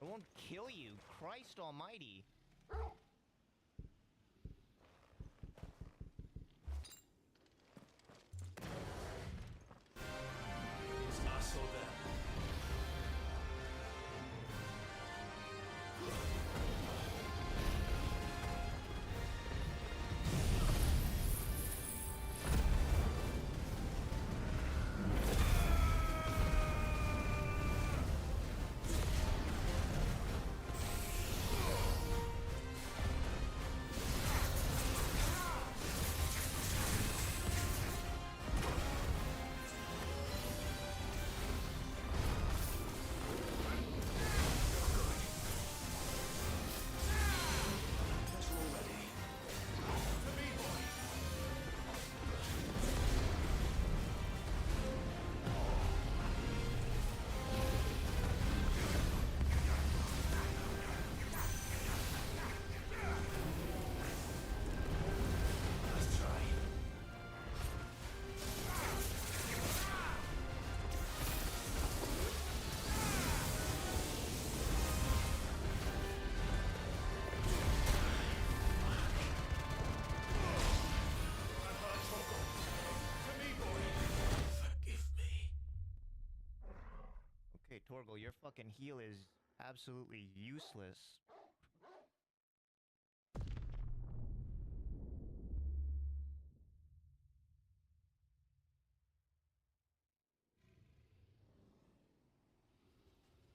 I won't kill you. Christ almighty. It's us or them. Okay, Torgal, your fucking heal is absolutely useless.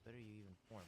Better you even form.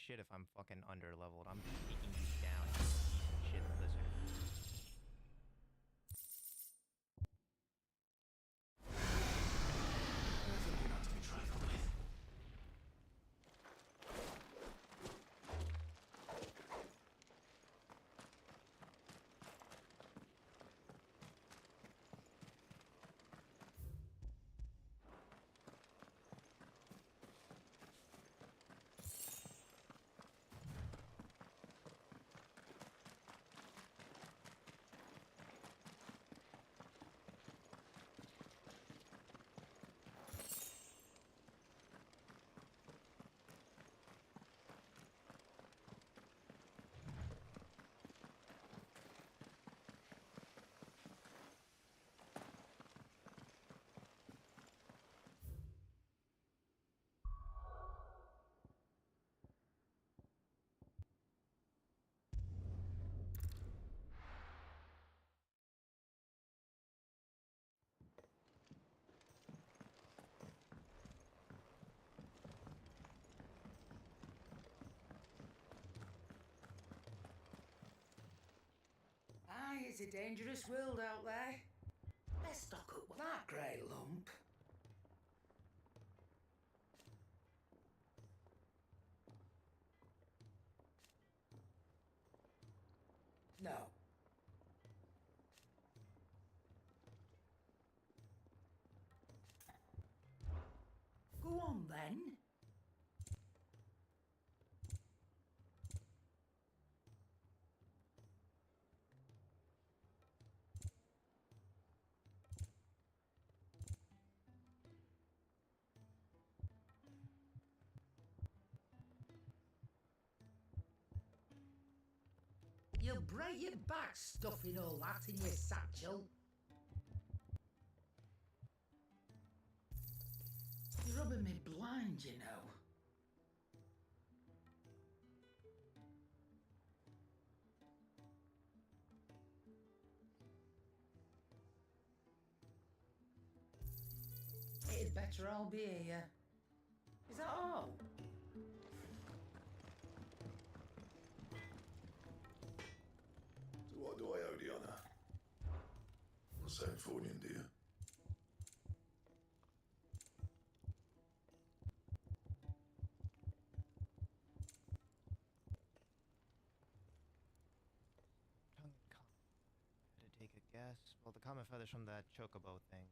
shit if I'm fucking under leveled. I'm taking you down, you piece of shit lizard. Not to be trifled with. Aye, it's a dangerous world out there. Let's stock up with that grey lump. No. Go on then. You'll break your back stuffing all that in your satchel. You're rubbing me blind, you know. It'd better all be here. Is that all? So what do I owe the honour? What's that for you, dear? Tongue and comet. Had to take a guess. Well, the comet feathers from that chocobo thing.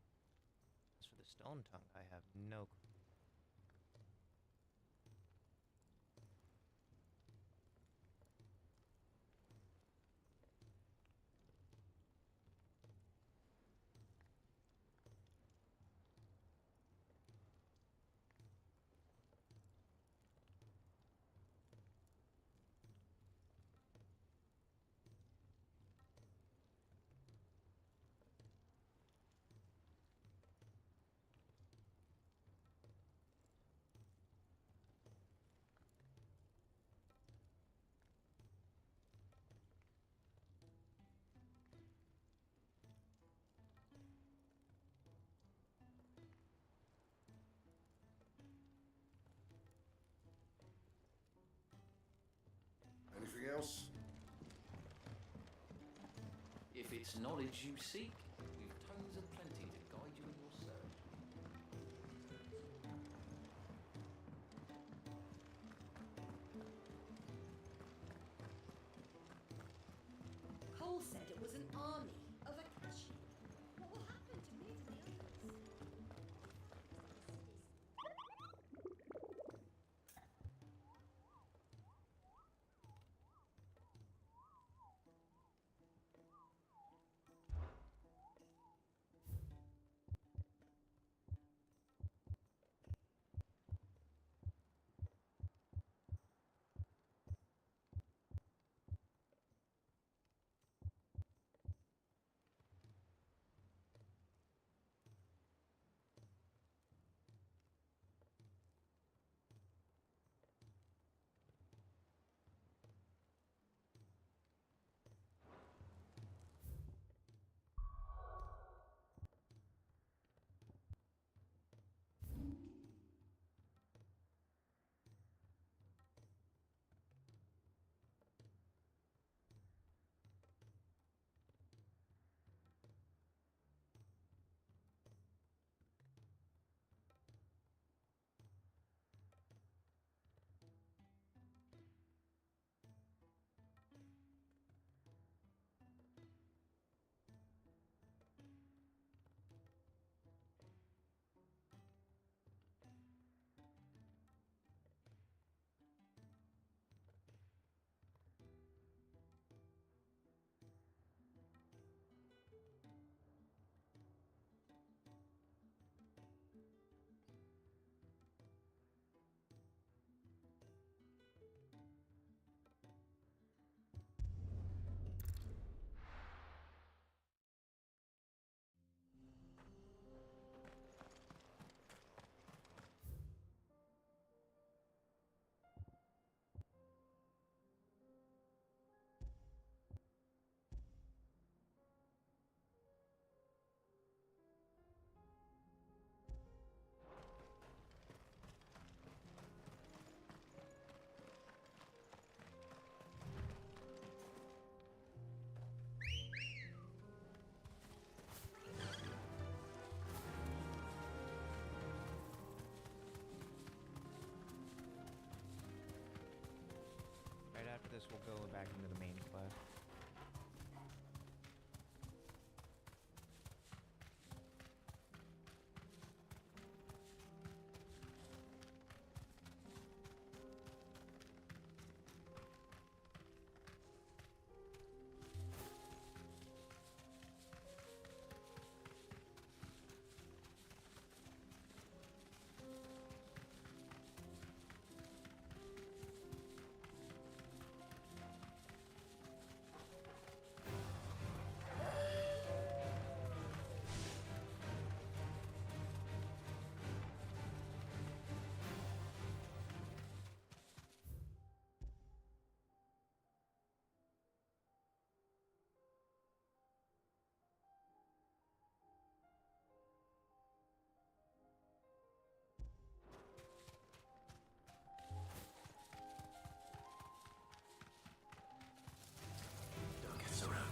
As for the stone tongue, I have no clue. Anything else? If it's knowledge you seek, we've tomes of plenty to guide you in your search. Cole said it was an army of Akashi. What will happen to Mid and the others? this, we'll go back into the main quest. Don't get surrounded.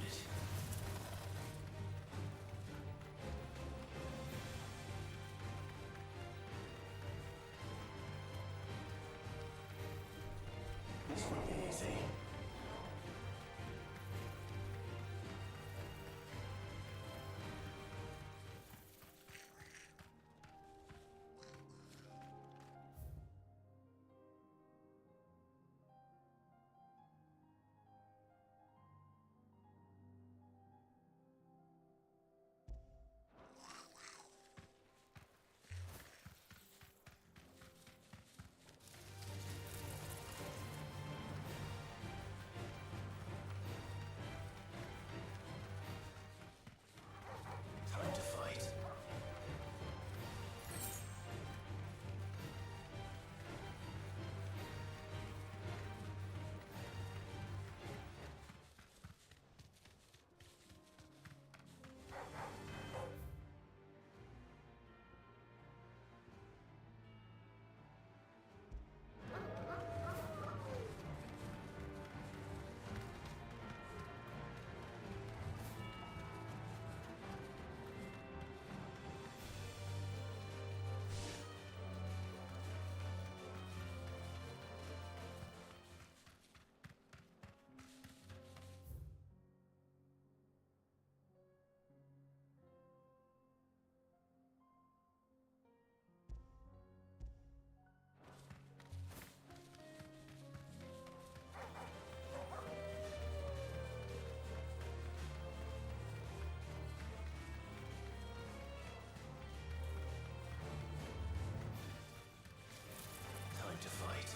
This won't be easy. Time to fight. Time to fight.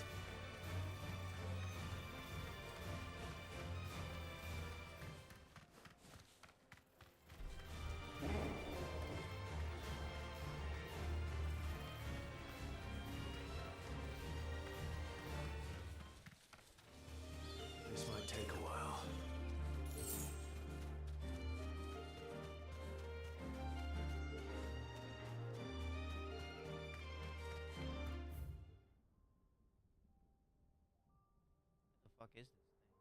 This might take a while. What the fuck is this thing?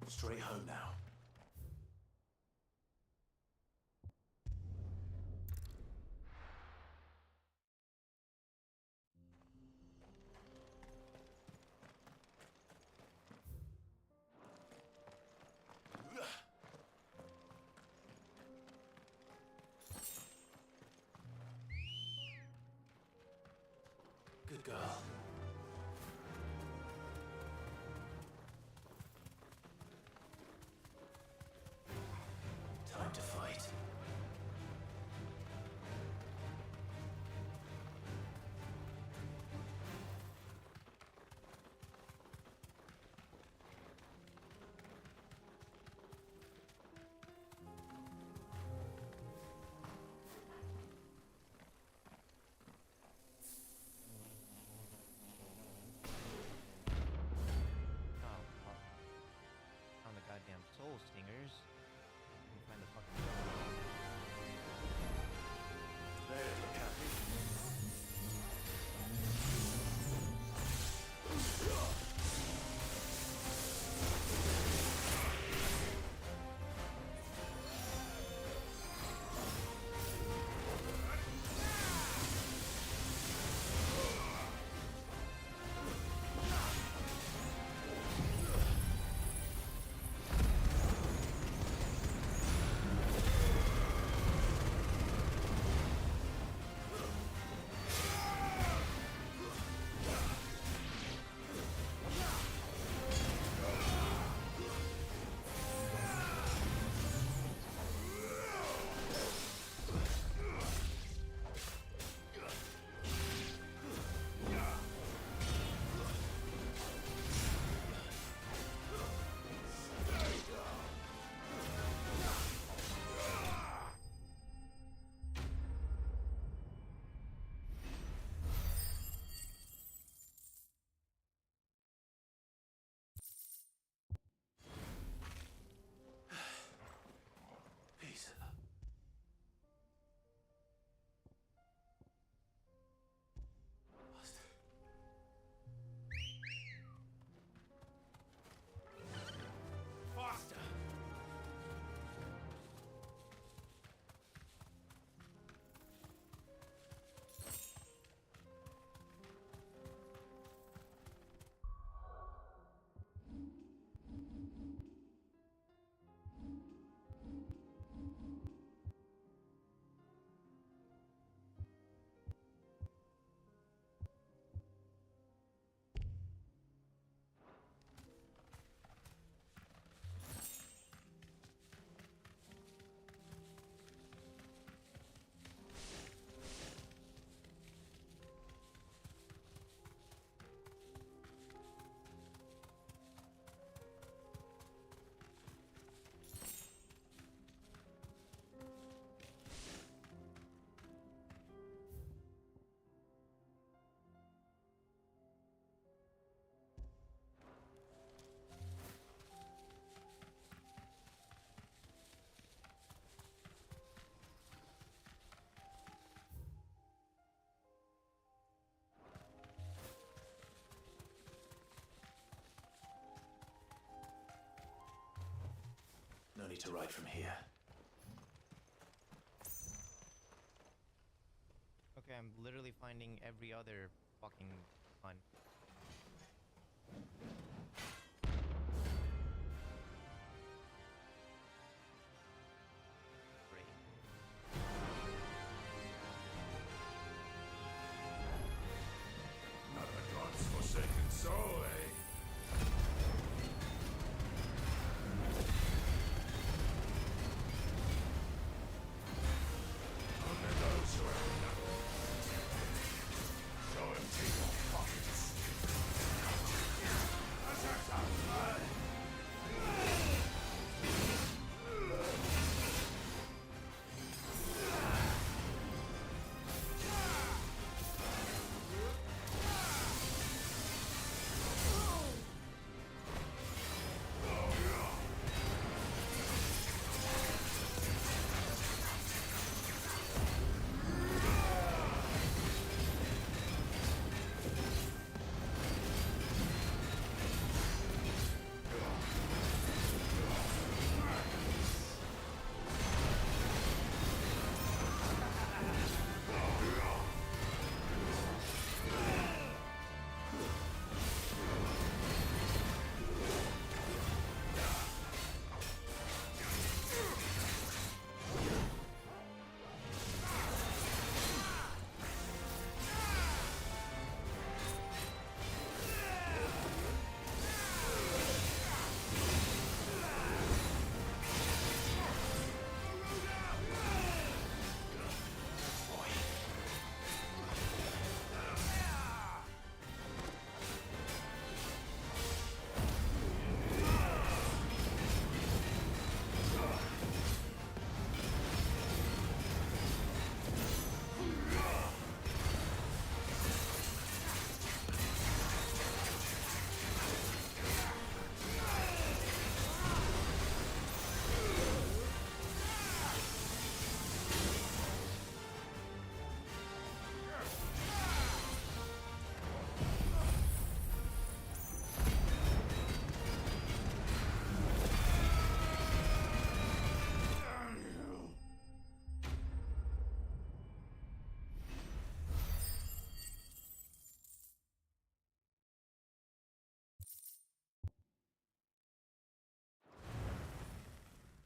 Straight home now. Good girl. Time to fight. journey to ride from here. Okay, I'm literally finding every other fucking one. Not a god's forsaken soul, eh? Only those who have enough. Show him to your pockets.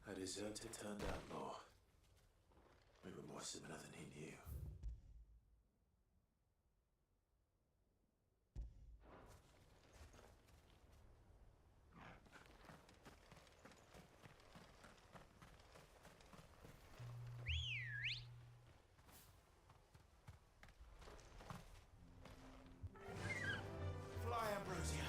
I deserved it turned out, Law. We were more similar than he knew. Fly, Ambrosia.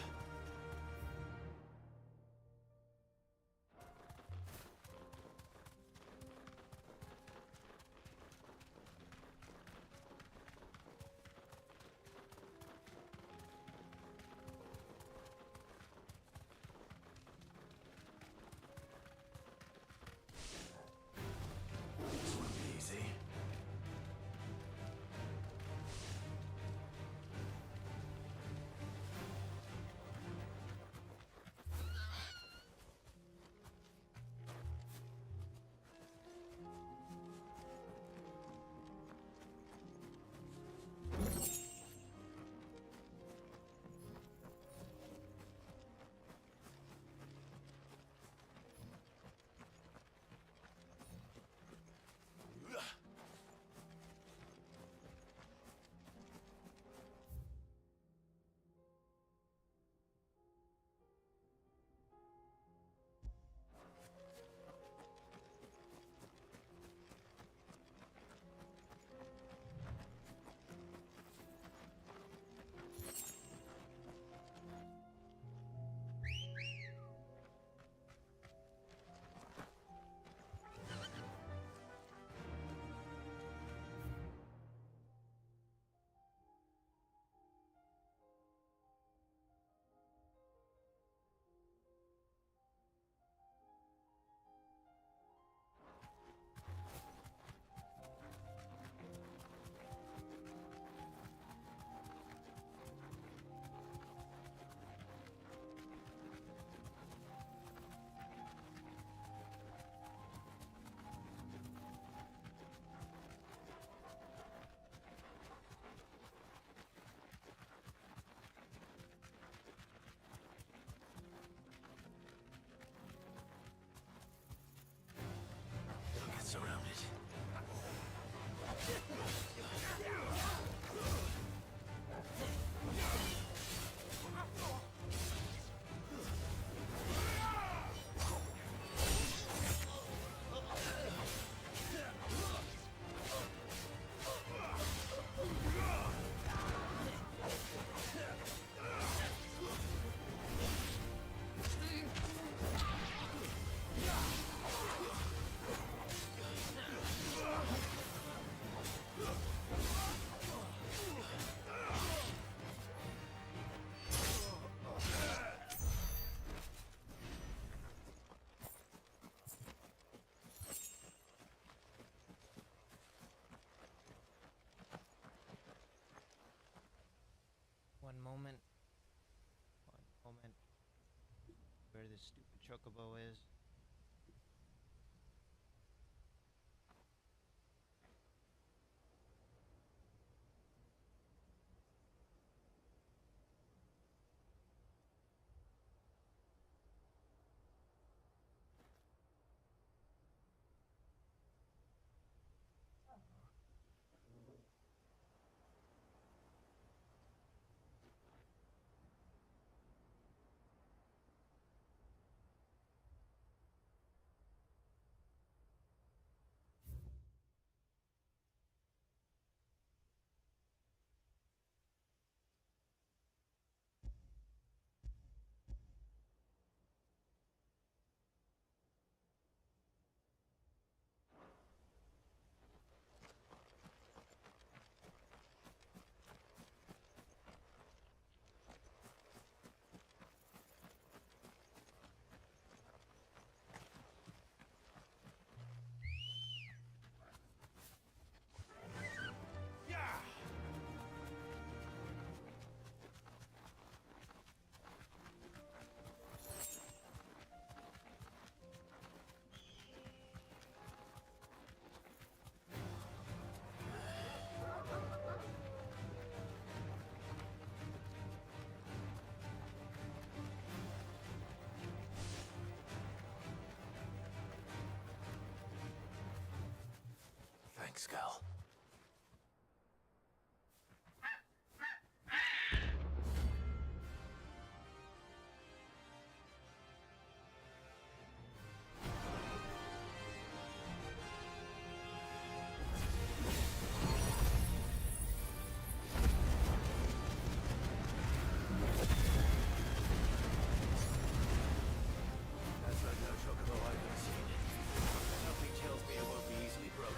moment. Where this stupid chocobo is. Thanks, Gal. That's like no chocobo I've ever seen. Something tells me it won't be easily broken.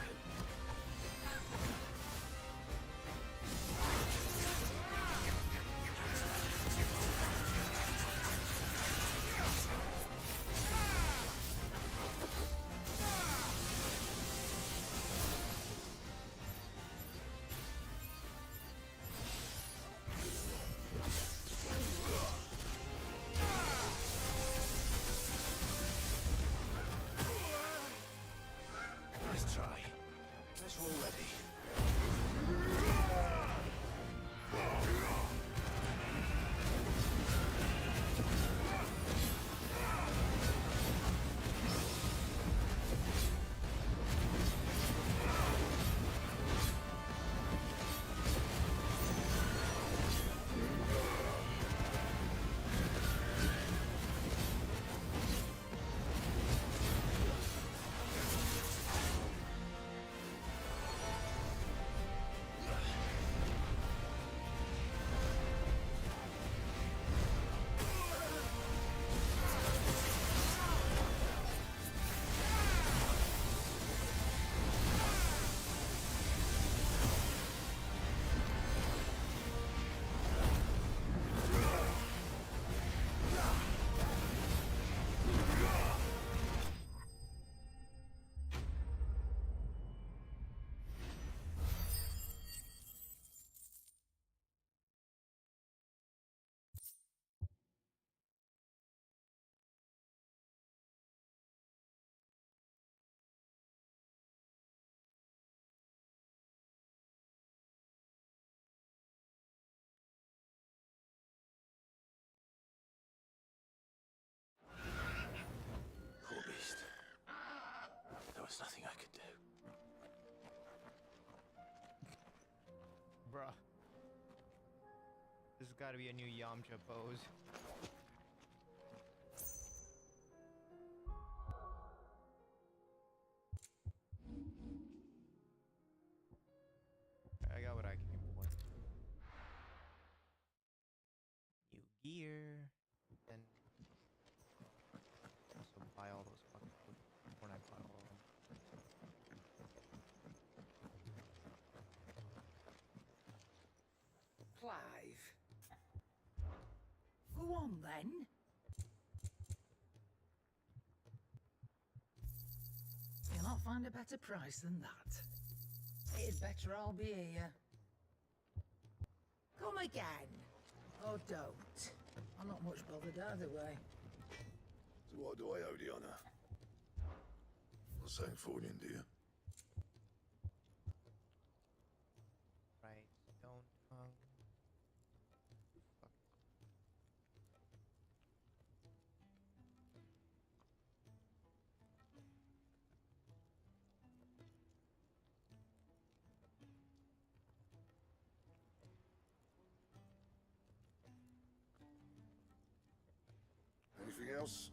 Nice try. Let's roll ready. Poor beast. There was nothing I could do. Bruh. This has got to be a new Yamcha pose. I got what I came for. New gear. And also buy all those fucking before I bought all of them. Clive. Go on then. You'll not find a better price than that. It'd better I'll be here. Come again. Or don't. I'm not much bothered either way. So what do I owe the honour? Not saying fortune, do you? Right, stone tongue. Fuck. Anything else?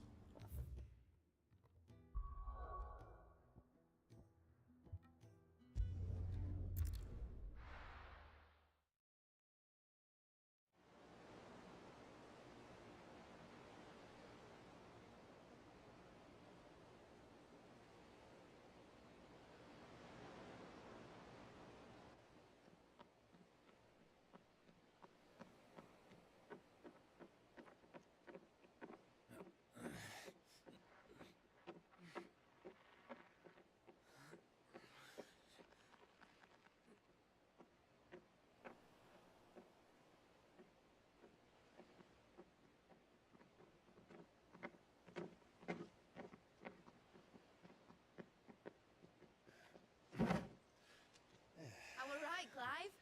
I'm alright, Clive.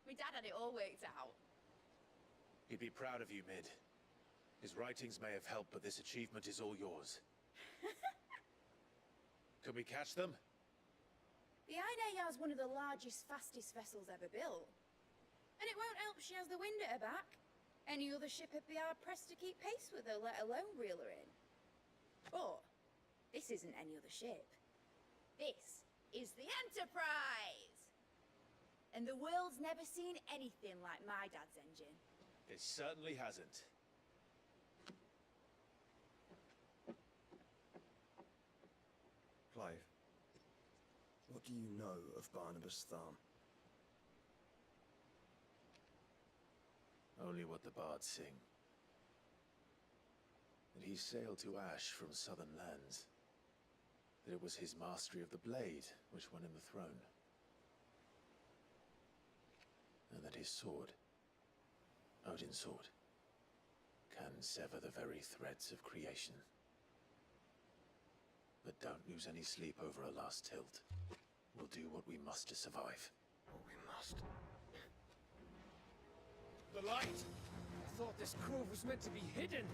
My dad had it all worked out. He'd be proud of you, Mid. His writings may have helped, but this achievement is all yours. Can we catch them? The Aine has one of the largest, fastest vessels ever built. And it won't help she has the wind at her back. Any other ship would be hard-pressed to keep pace with her, let alone reel her in. But this isn't any other ship. This is the Enterprise! And the world's never seen anything like my dad's engine. It certainly hasn't. Clive, what do you know of Barnabas Tharm? Only what the bards sing. That he sailed to Ash from southern lands. That it was his mastery of the blade which won him the throne. And that his sword, Odin's sword, can sever the very threads of creation. But don't lose any sleep over a last tilt. We'll do what we must to survive. What we must. The light! I thought this cove was meant to be hidden.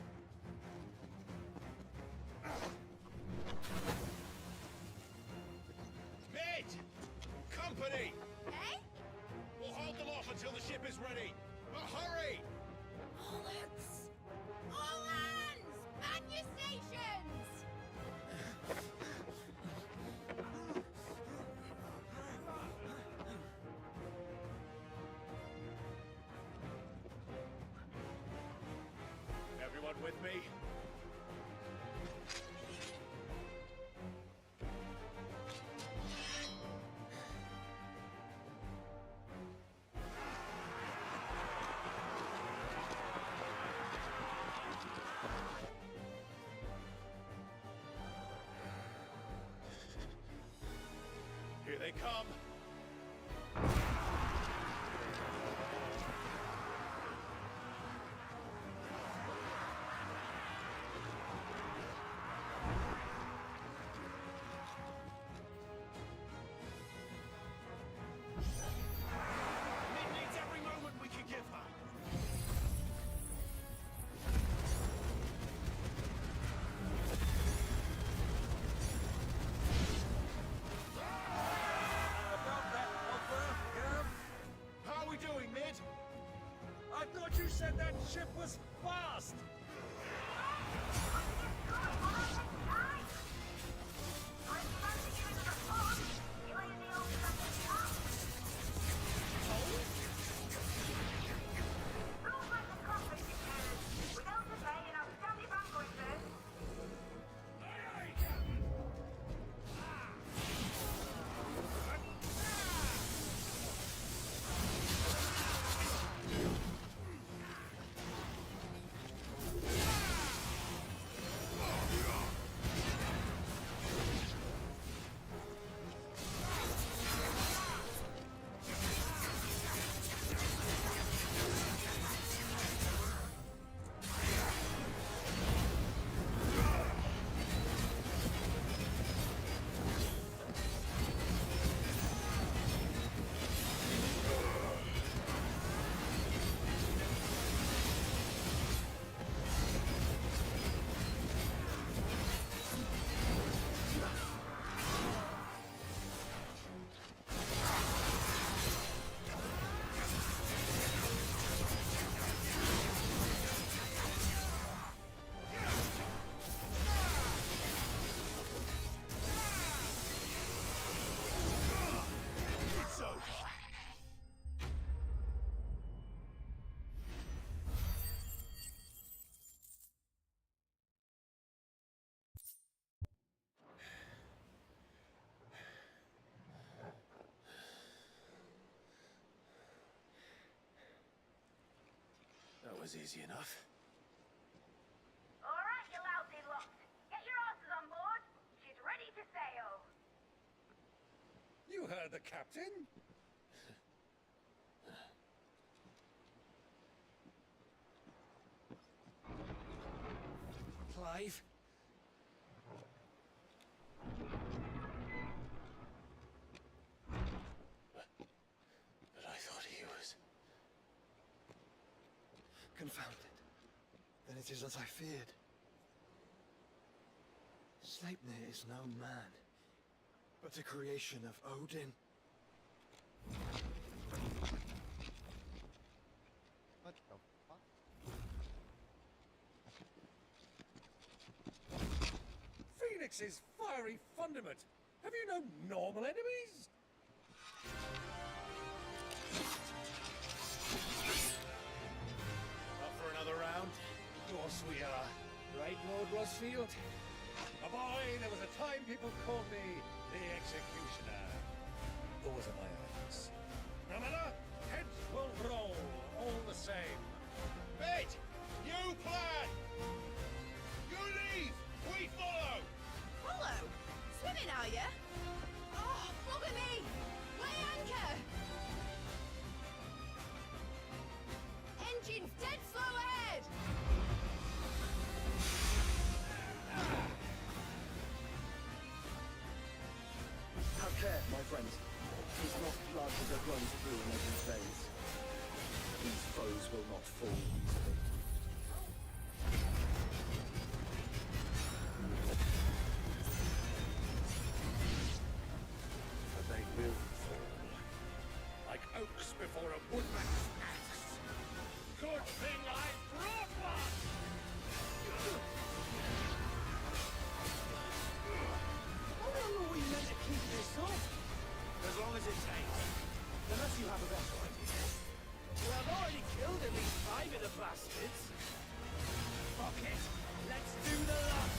Mid! Company! Eh? We'll hold them off until the ship is ready. But hurry! All hands! All hands! Man your stations! Everyone with me? Here they come! Mid needs every moment we can give her! How are we doing, Mid? I thought you said that ship was fast! was easy enough. All right, you lousy lot. Get your asses on board. She's ready to sail. You heard the captain? Clive? But I thought he was... Confounded. Then it is as I feared. Sleipnir is no man, but a creation of Odin. What the fuck? Phoenix's fiery fundament. Have you no normal enemies? Up for another round? Of course we are. Right, Lord Rosfield? A boy, there was a time people called me the Executioner. Those are my eyes. No matter, heads will roll all the same. Bed! You plan! You leave! We follow! Follow? Swimming, are you? Oh, bugger me! Weigh anchor! Engine's dead slow ahead! Have care, my friends. His lost blood has grown through in every veins. These foes will not fall easily. But they will fall. Like oaks before a woodman's axe. Good thing I brought one! How long are we meant to keep this up? As long as it takes. Unless you have a better idea. Well, I've already killed at least 5 of the bastards. Fuck it. Let's do the lot.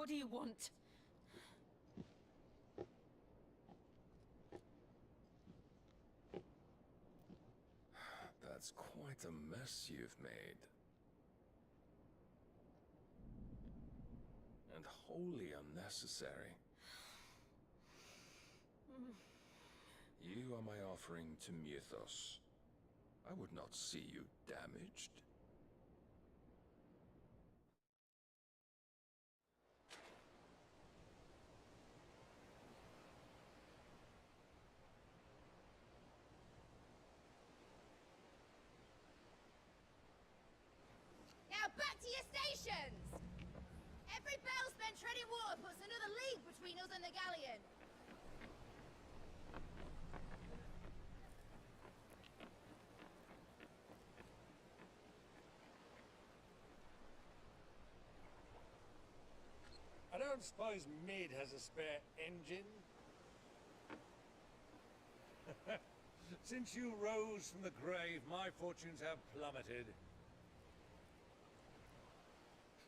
What do you want? That's quite a mess you've made. And wholly unnecessary. You are my offering to Mythos. I would not see you damaged. Now back to your stations! Every bell spent treading water puts another league between us and the galleon. I don't suppose Mid has a spare engine? Since you rose from the grave, my fortunes have plummeted.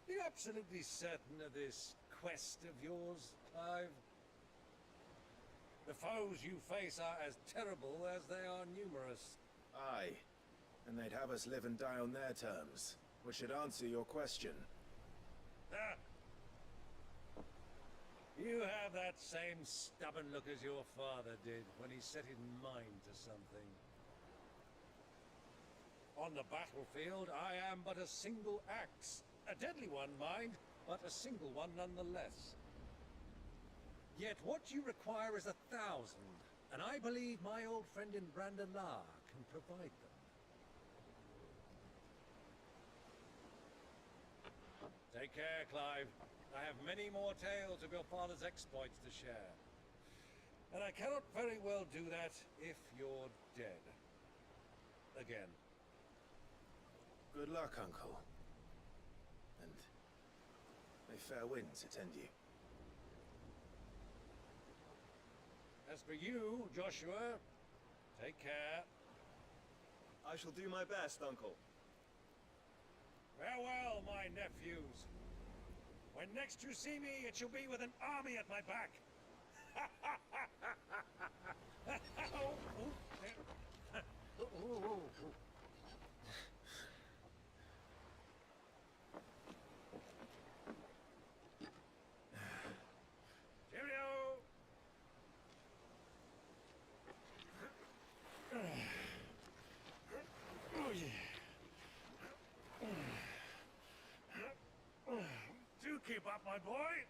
Are you absolutely certain of this quest of yours, Clive? The foes you face are as terrible as they are numerous. Aye. And they'd have us live and die on their terms, which should answer your question. Ah. You have that same stubborn look as your father did when he set his mind to something. On the battlefield, I am but a single axe. A deadly one, mind, but a single one nonetheless. Yet what you require is 1,000, and I believe my old friend in Brandalar can provide them. Take care, Clive. I have many more tales of your father's exploits to share. And I cannot very well do that if you're dead. Again. Good luck, Uncle. And may fair winds attend you. As for you, Joshua, take care. I shall do my best, Uncle. Farewell, my nephews. When next you see me, it shall be with an army at my back. Cheerio! Oh, yeah. Do keep up, my boy.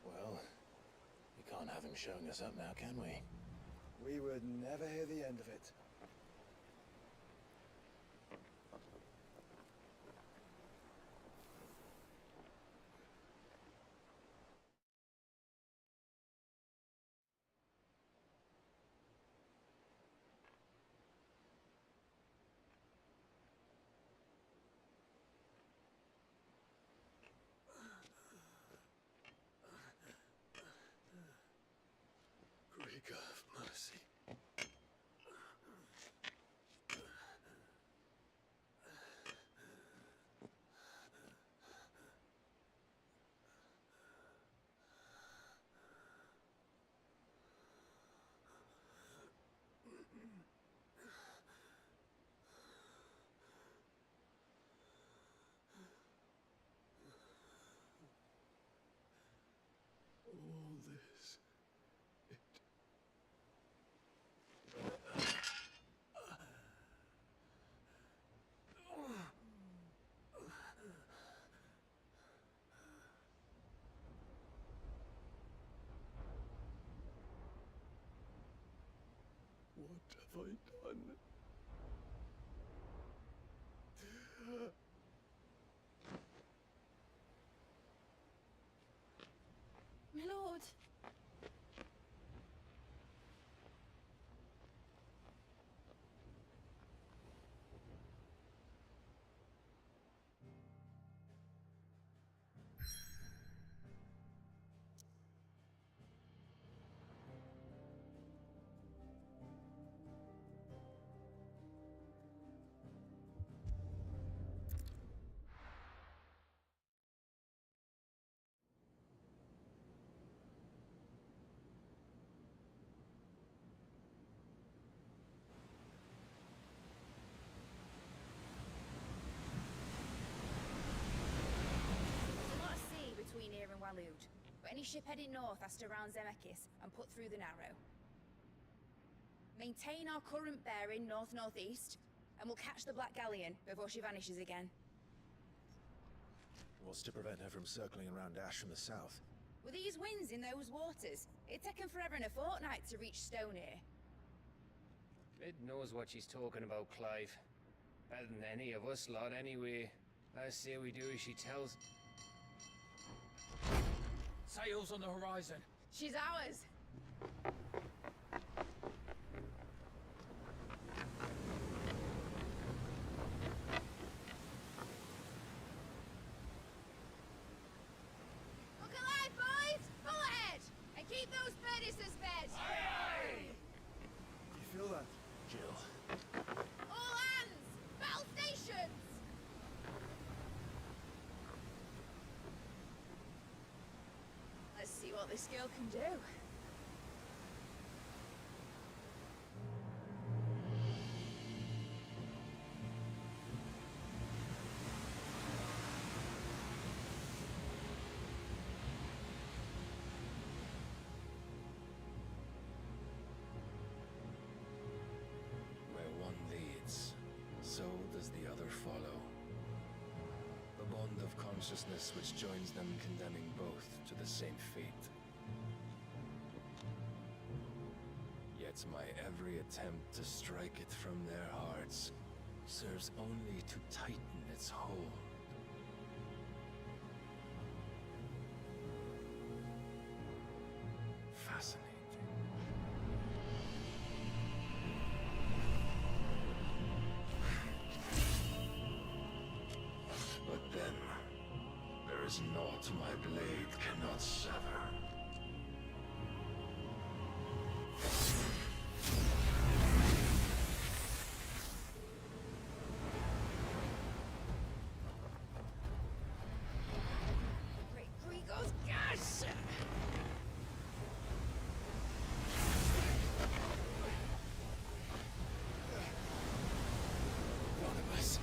Well, we can't have him showing us up now, can we? We would never hear the end of it. Greek of mercy. All this, what have I done? My lord. Any ship heading north has to round Zemeckis and put through the Narrow. Maintain our current bearing north-northeast, and we'll catch the Black Galleon before she vanishes again. What's to prevent her from circling around Ash from the south? With these winds in those waters, it'd take 'em forever and a fortnight to reach Stone here. Mid knows what she's talking about, Clive. Better than any of us lot, anyway. I say we do as she tells. Sails on the horizon. She's ours. Look alive, boys! Pull ahead! And keep those birdies suspended! Aye, You feel that, Jill? All hands! Battle stations! Let's see what this girl can do. Where one leads, so does the other follow. The bond of consciousness which joins them condemning both to the same fate. Yet my every attempt to strike it from their hearts serves only to tighten its hold. Fascinating. But then, there is naught my blade cannot sever. Great Grigos, gosh! One of us.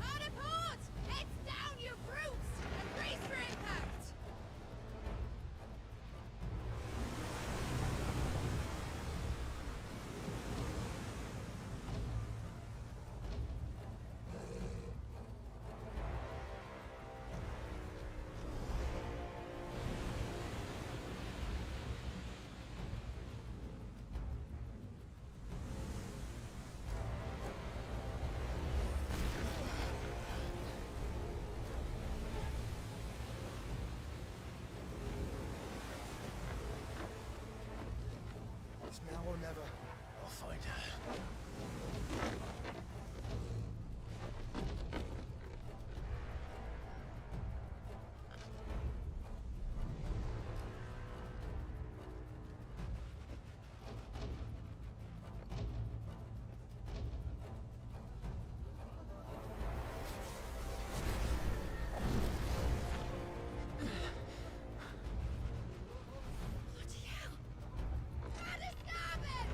Out of port! Heads down, you brutes! And brace for impact! It's now or never. I'll find her. Bloody hell! Out of starboard!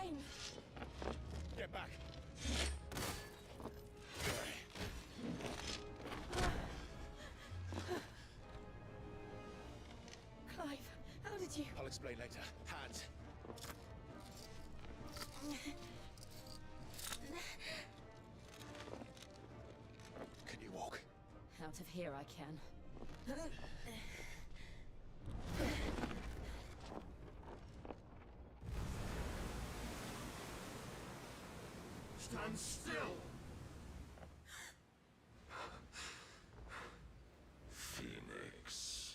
fine. Get back. Clive, how did you... I'll explain later. Hands. Can you walk? Out of here I can. Stand still! Phoenix.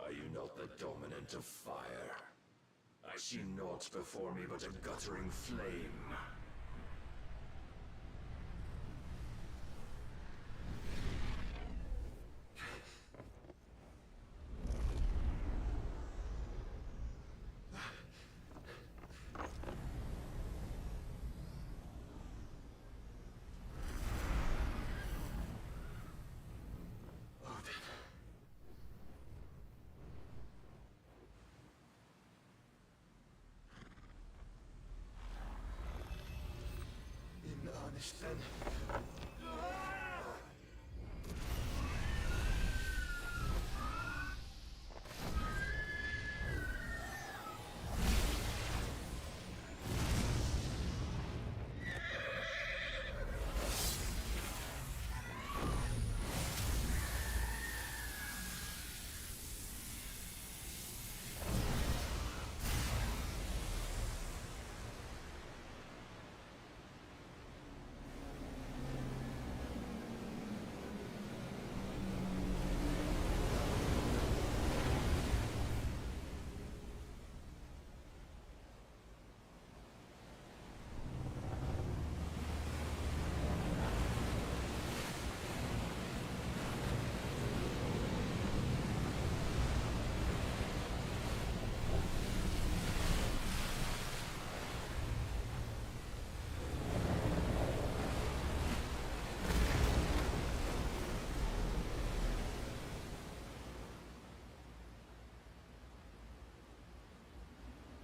Are you not the dominant of fire? I see naught before me but a guttering flame. In earnest then.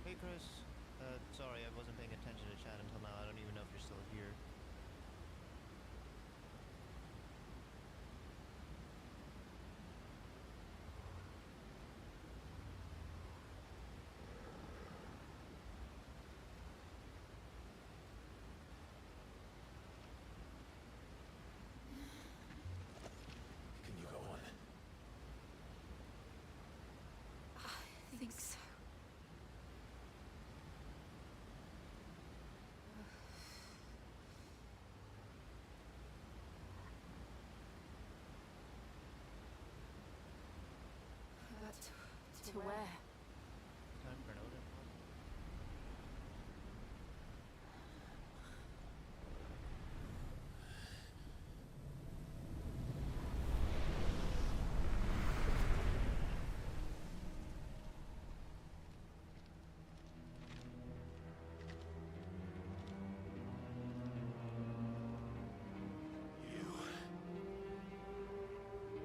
Hey, Chris. Sorry, I wasn't paying attention to chat until now. I don't even know if you're still here. Can you go on? I think so. To where? Time for an Odin.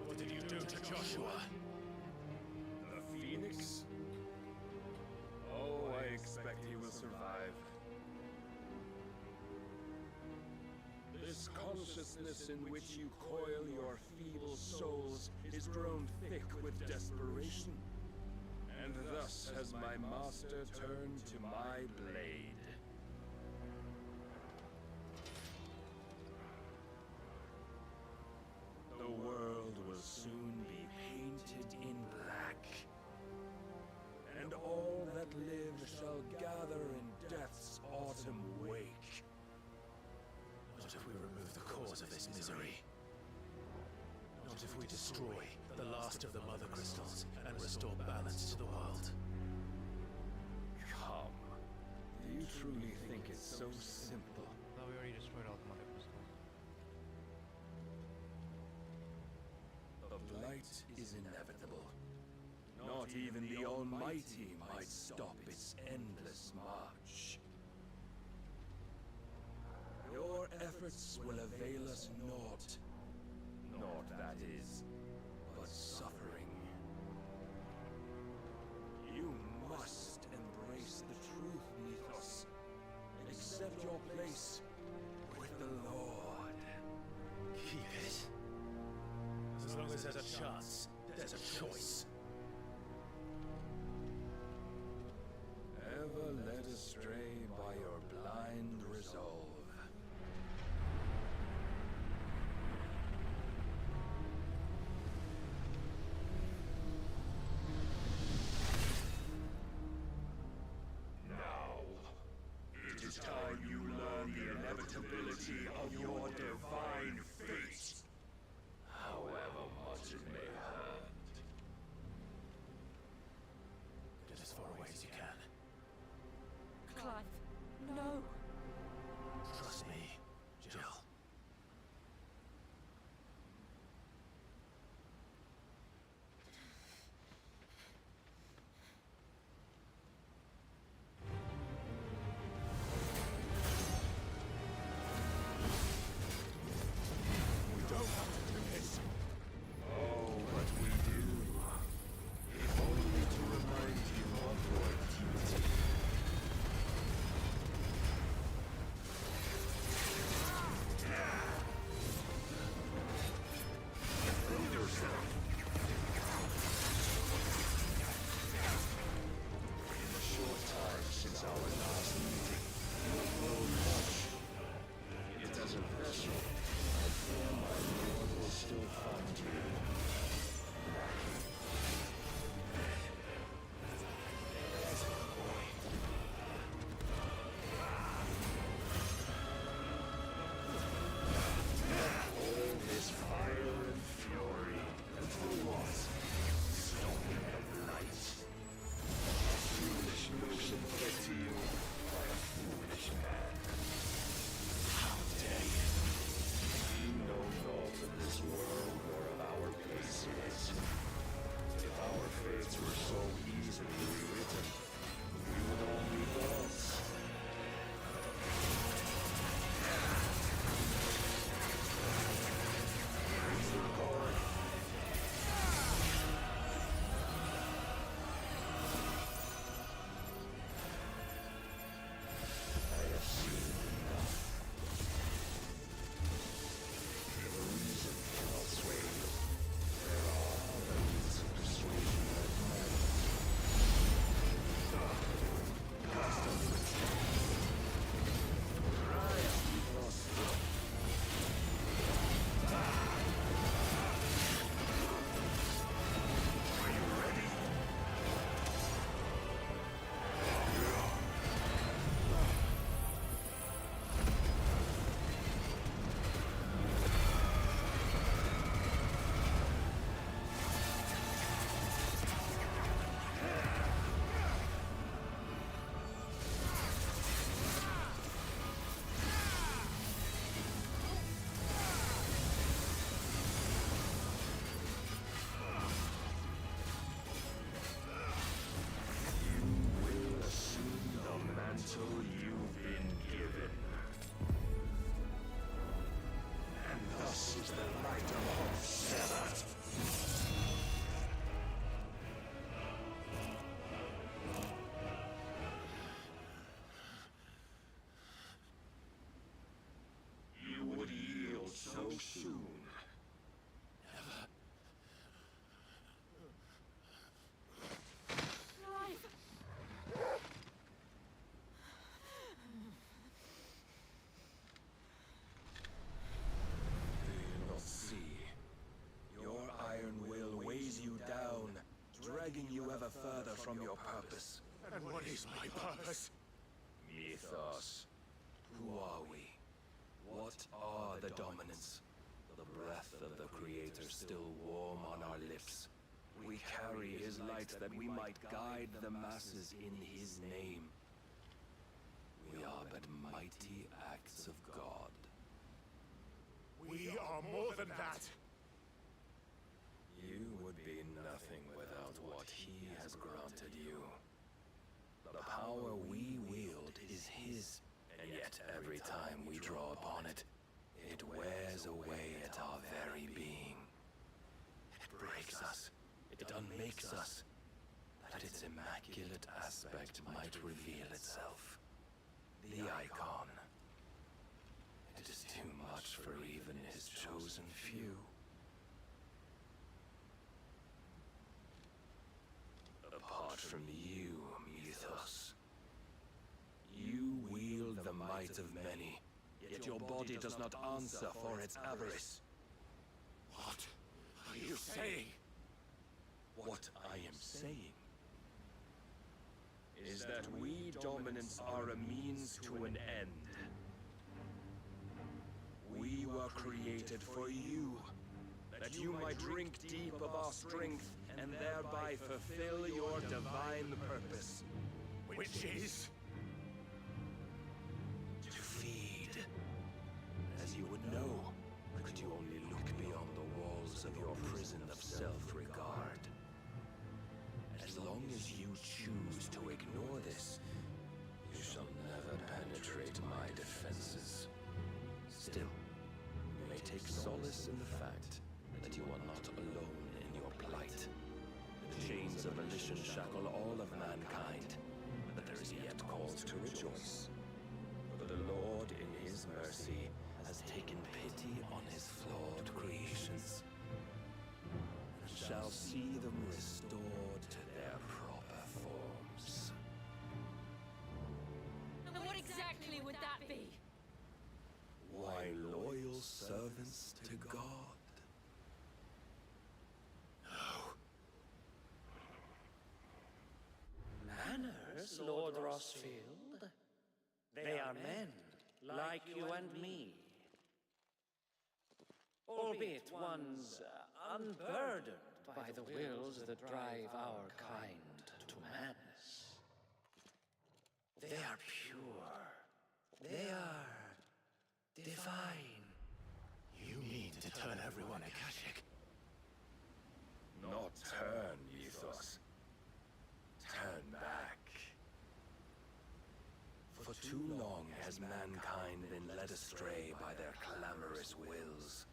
What did you do to Joshua? The Phoenix? Oh, I expect he will survive. This consciousness in which you coil your feeble souls is grown thick with desperation. And thus has my master turned to my blade. The world will soon be painted in black. And all that live shall gather in death's autumn wake. What if we remove the cause of this misery? Not if we destroy the last of the Mother Crystals and restore balance to the world? Come. Do you truly think it's so simple? Thought we already destroyed all the mother crystals. The blight is inevitable. Not even the Almighty might stop its endless march. Your efforts will avail us naught. Naught, that is, but suffering. You must embrace the truth, Mythos. always has a chance. There's a choice. Ever led astray by your blind resolve. Now, it is time you learn the inevitability of your divine fate. However much it may hurt. Get as far away as you can. Clive, no. Trust me, Jill. We don't have to do this. Oh, but we do. If only to remind you of your duty. Prove yourself. In the short time since our last meeting, you have grown much. Yet as a vessel, I fear my lord will still find you. All this fire and fury, and for what? Stopping of light. Foolish notion fed to you by a foolish man. How dare you? You know naught of this world or of our place in it. If our fates were so easily rewritten, we would all be gods. Praise the Lord. I have seen enough. If a reason cannot sway you, there are other means of persuasion that matter. Rise, you lost. Are you ready? You will assume the mantle you've been given. And thus is the light of hope severed. You would yield so soon. Do you not see? Your iron will weighs you down, dragging you ever further from your purpose. And what is my purpose? Mythos. Who are we? What are the dominants? The breath of the Creator still warm on our lips. We carry his light that we might guide the masses in his name. We are but mighty acts of God. We are more than that. You would be nothing without what he has granted you. The power we wield is his, and yet every time we draw upon it, it wears away at our very being. It breaks us, it unmakes us, that its immaculate aspect might reveal itself. The icon. It is too much for even his chosen few. apart from you, Mythos. You wield the might of many, yet your body does not answer for its avarice. What are you saying? What I am saying is that we dominants are a means to an end. We were created for you, that you might drink deep of our strength and thereby fulfill your divine purpose. Which is? To feed. As you would know, could you only look beyond the walls of your prison of self-regard. As long as you choose to ignore this, you shall never penetrate my defenses. Still, you may take solace in the fact that you are not alone in your plight. The chains of volition shackle all of mankind, but there is yet cause to rejoice. For the Lord, in his mercy, has taken pity on his flawed creations, and shall see them restored to their proper forms. And what exactly would that be? Why, loyal servants to God. Manners, Lord Rossfield? They are men, like you and me. Albeit one's unburdened by the wills that drive our kind to madness. They are pure. They are divine. You mean to turn everyone Akashic? Not turn, Ethos. Turn back. For too long has mankind been led astray by their clamorous wills.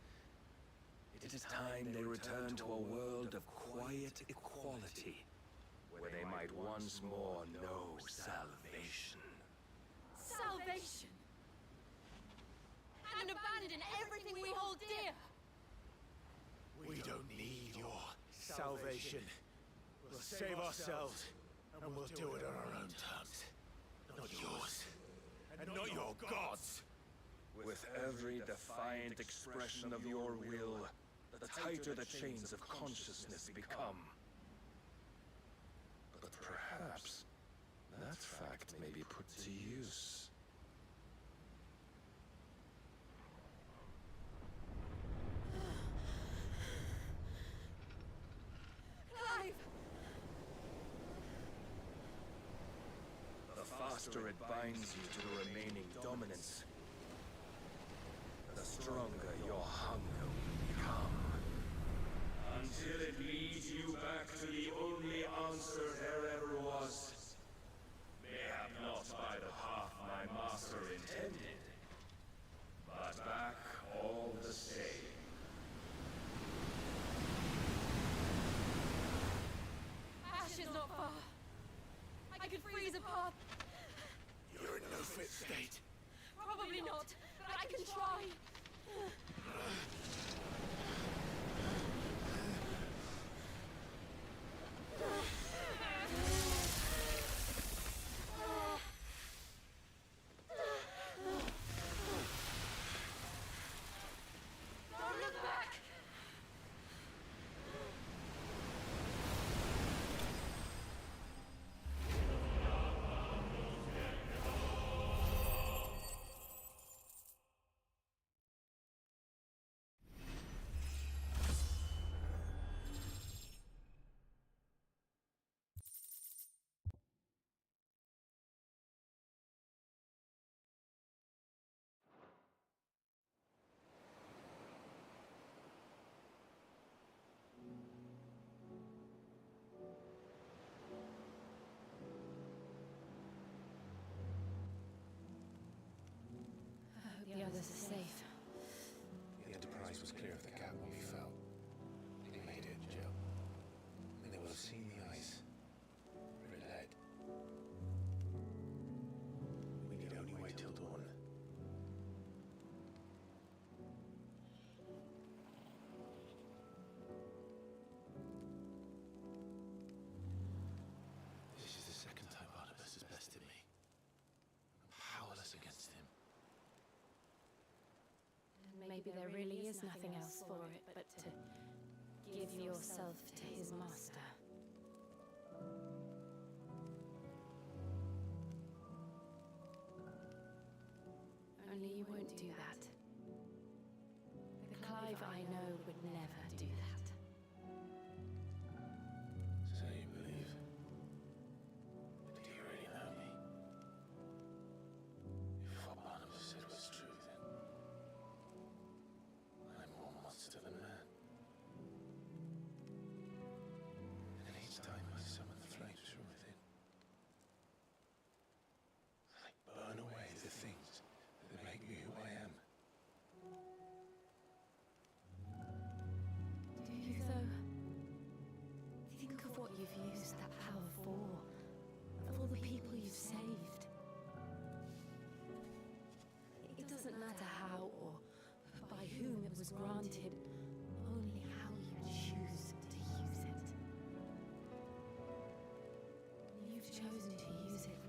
It is time they return to a world of quiet equality, where they might once more know salvation. Salvation! And abandon everything we hold dear! We don't need your salvation. We'll save ourselves, and we'll do it on our own terms. Not yours, and not your gods. With every defiant expression of your will, the tighter the chains of consciousness become. But perhaps that fact may be put to use. Clive! The faster it binds you to the remaining dominance, the stronger your hunger will become. Until it leads you back to the only answer there ever was. Mayhap not by the path my master intended, but back all the same. Ash is not far. I could freeze a path. You're in no fit state. Probably not, but I can try. Don't look back! maybe there really is nothing else for it but to give yourself to his master. Only you won't do that. The Clive I know would never do that. So you believe? But do you really know me? If what Barnabas said was true, then I'm more monster than man. And each time I summon the flames from within, I burn away the things that make me who I am. Do you, though? Think of what you've used that power for. Of all the people you've saved. It doesn't matter how or by whom it was granted, only how you choose to use it. You've chosen to use it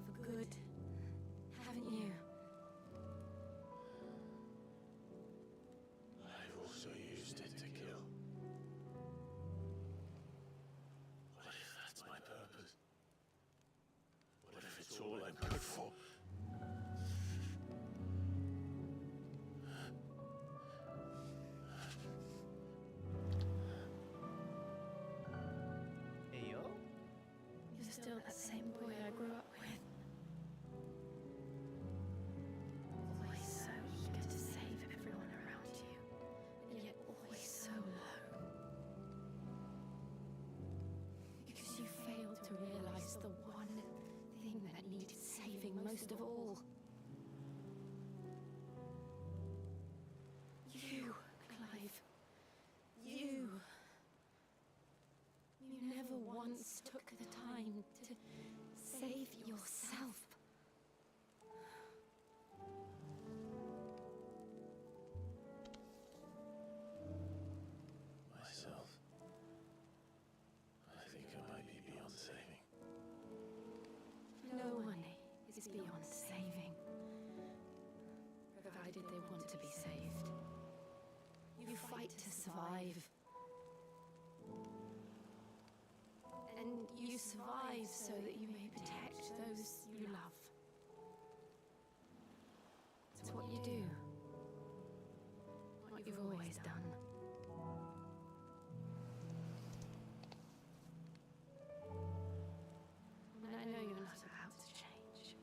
for good, haven't you? I've also used it to kill. What if that's my purpose? What if it's all I'm good for? Hey, yo? You're still that same boy I grew up with. Always so eager to save everyone around you, and yet always so low. Because you failed to realize the one thing that needed saving most of all. You, Clive. You. You never once took the time to save yourself. Myself. I think I might be beyond saving. No one is beyond saving, provided they want to be saved. You fight to survive. And you survive so that you may protect those you love. It's what you do. What you've always done. And I know you're not about to change.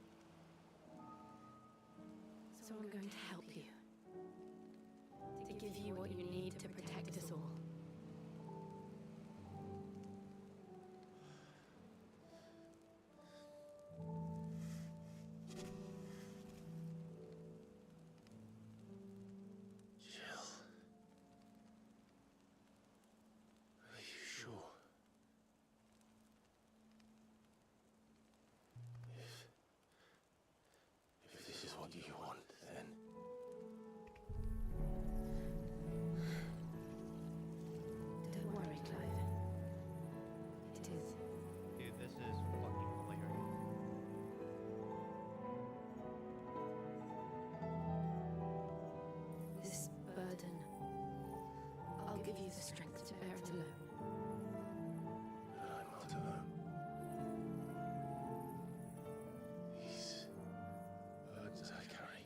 So I'm going to help you. To give you what you need to protect us all. Jill. Are you sure? If this is what you want, then Don't worry, Clive. It is. Dude, this is fucking hilarious. This burden, I'll give you the strength to bear it alone. but I'm not alone. These burdens I carry,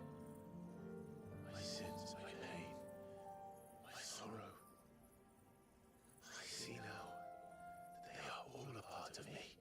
my sins, my pain, my sorrow. I see now that they are all a part of me.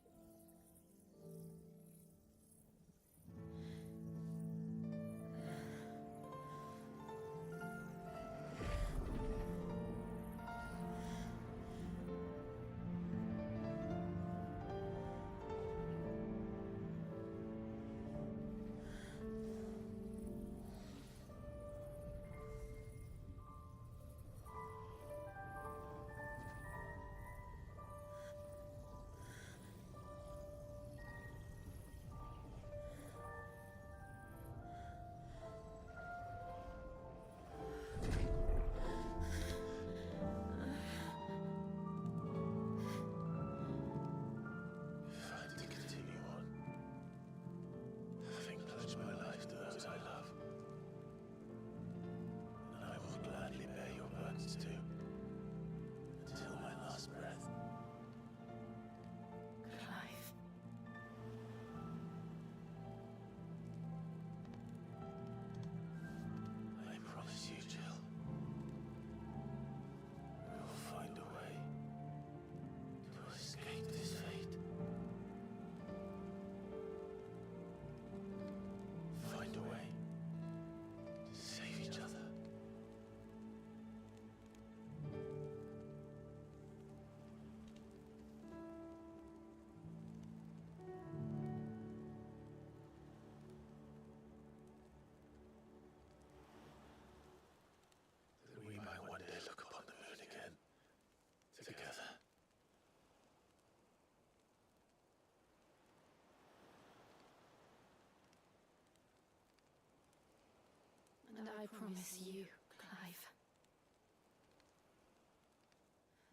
promise you, Clive,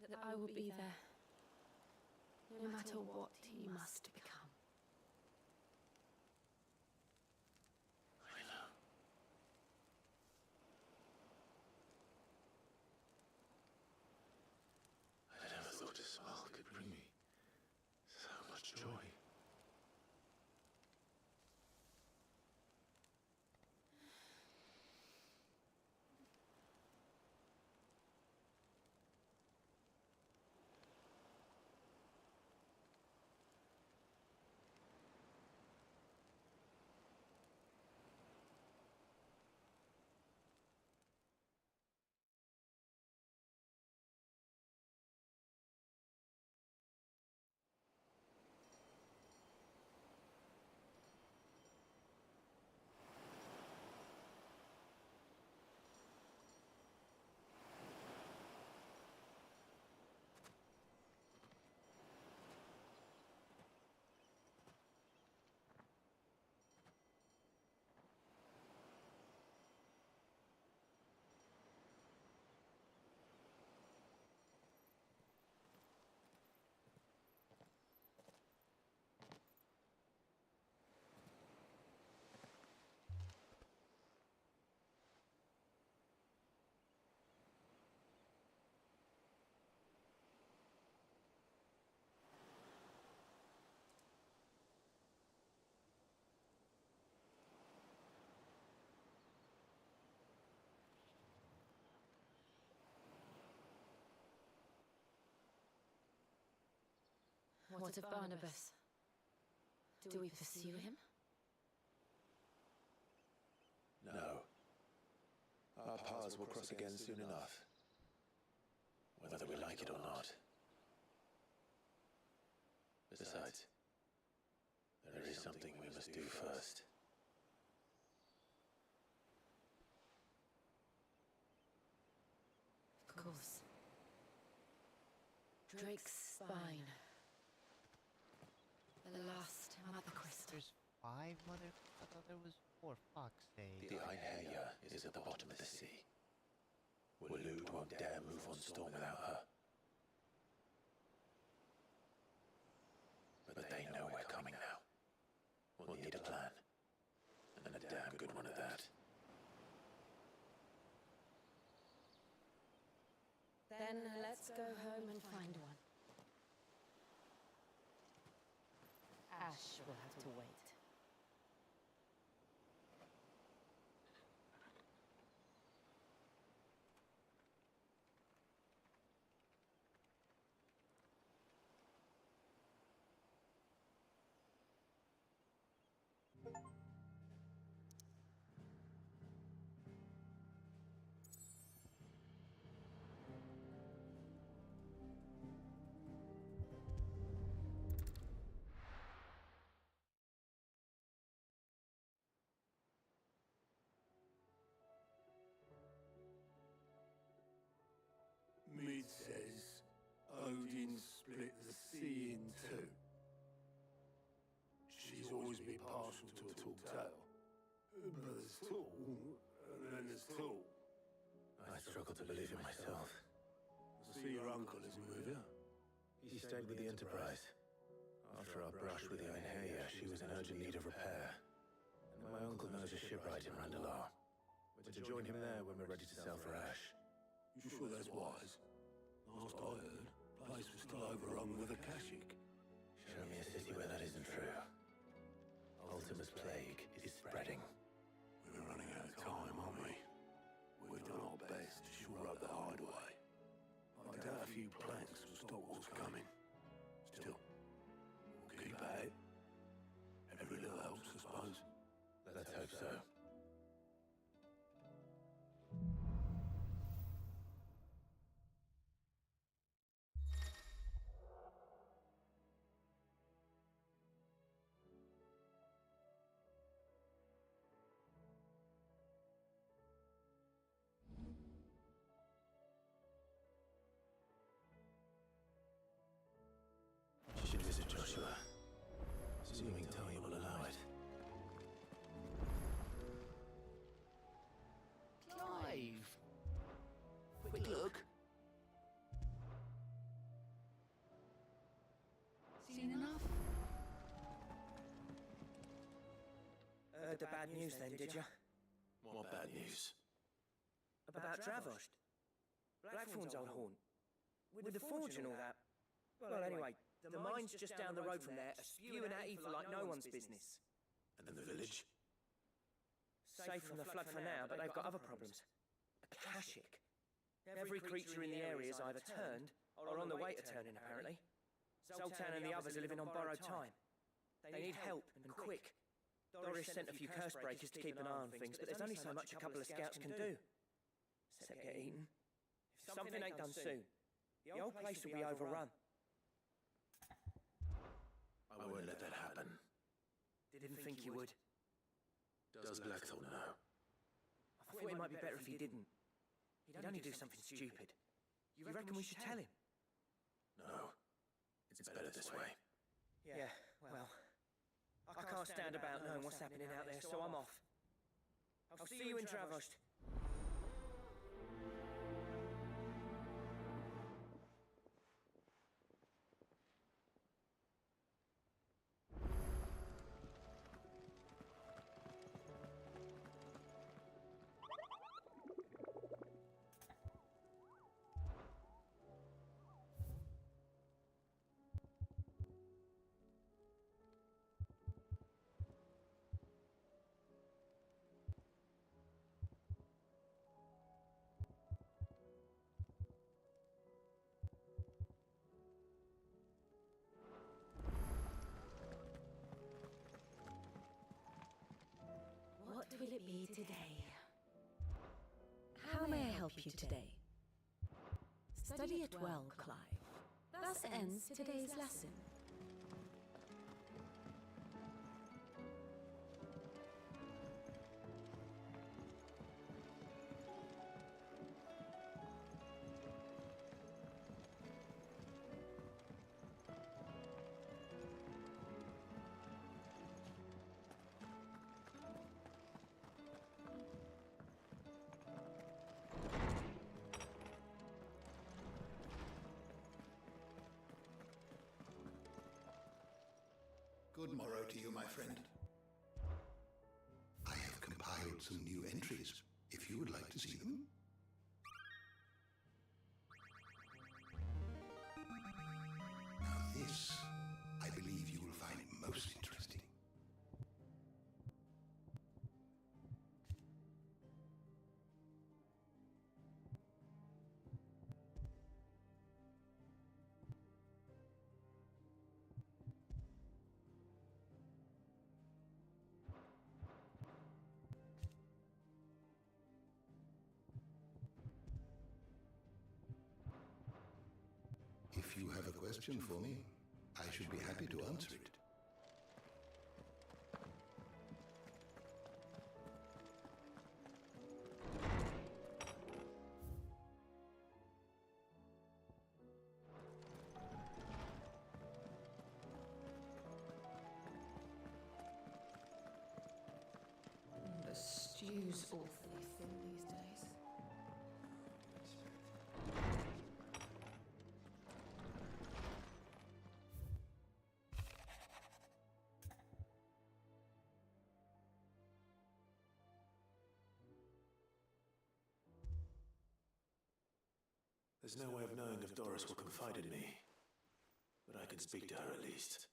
that I will be there, no matter what he must become. I know. I never thought a smile could bring me so much joy. What of Barnabas? Do we pursue him? No. Our paths will cross again soon enough. Whether we like it or not. Besides, there is something we must do first. Of course. Drake's spine. The last Mother Crystal. There's 5 mother... I thought there was 4. Fuck's sake. The Einherja is at the bottom of the sea. Waloed won't dare move on storm without her. But they know we're coming now. We'll need a plan. And a damn good one at that. Then let's go home and find one. Ash will have to wait. Mid says Odin split the sea in two. She's always been partial to a tall tale. But there's tall, and then there's tall. I struggle to believe it myself. I see your uncle isn't with you. He stayed with the Enterprise. After our brush with the Einherja, she was in urgent need of repair. And my uncle knows a shipwright in Randalar. We're to join him there when we're ready to sail for Ash. You sure that's wise? Last I heard, the place was still overrun with a Kashyyyk. Show me a city where that isn't true. Ultima's plague is spreading. We're running out of time, aren't we? We've done our best to shore up the hideaway. I doubt a few planks will stop what's coming. Still, we'll keep at it. Every little helps, I suppose. Let's hope so. heard the bad news then, did you? What bad news? About Dravost. Blackthorn's old haunt. With the forge and all that. Well, anyway, the mine's just down the road from there, spewing out ether like no one's business. And the village? Safe from the flood for now, but they've got other problems. A Kashik. Every creature in the area is either turned, or on the way to turning, apparently. Zoltan and the others are living on borrowed time. They need help, and quick. Doris sent a few curse breakers to keep an eye on things, but there's only so much a couple of scouts can do. Except get eaten. If something ain't done soon, the whole place will be overrun. I won't let that happen. Didn't think you would. Does Blackthorn know? I thought it might be better if he didn't. He'd only do something stupid. You reckon we should tell him? No. It's better this way. Yeah, well, I can't stand about knowing what's happening out there, so I'm off. I'll see you in Dravost. What will it be today? How may I help you today? Study it well, Clive. Thus ends today's lesson. Good morrow to you, my friend. I have compiled some new entries, if you would like to see them. Now this, I believe you will find most interesting. If you have a question for me, I should be happy to answer it. The stew's awfully thin these days. There's no way of knowing if Doris will confide in me, but I can speak to her at least.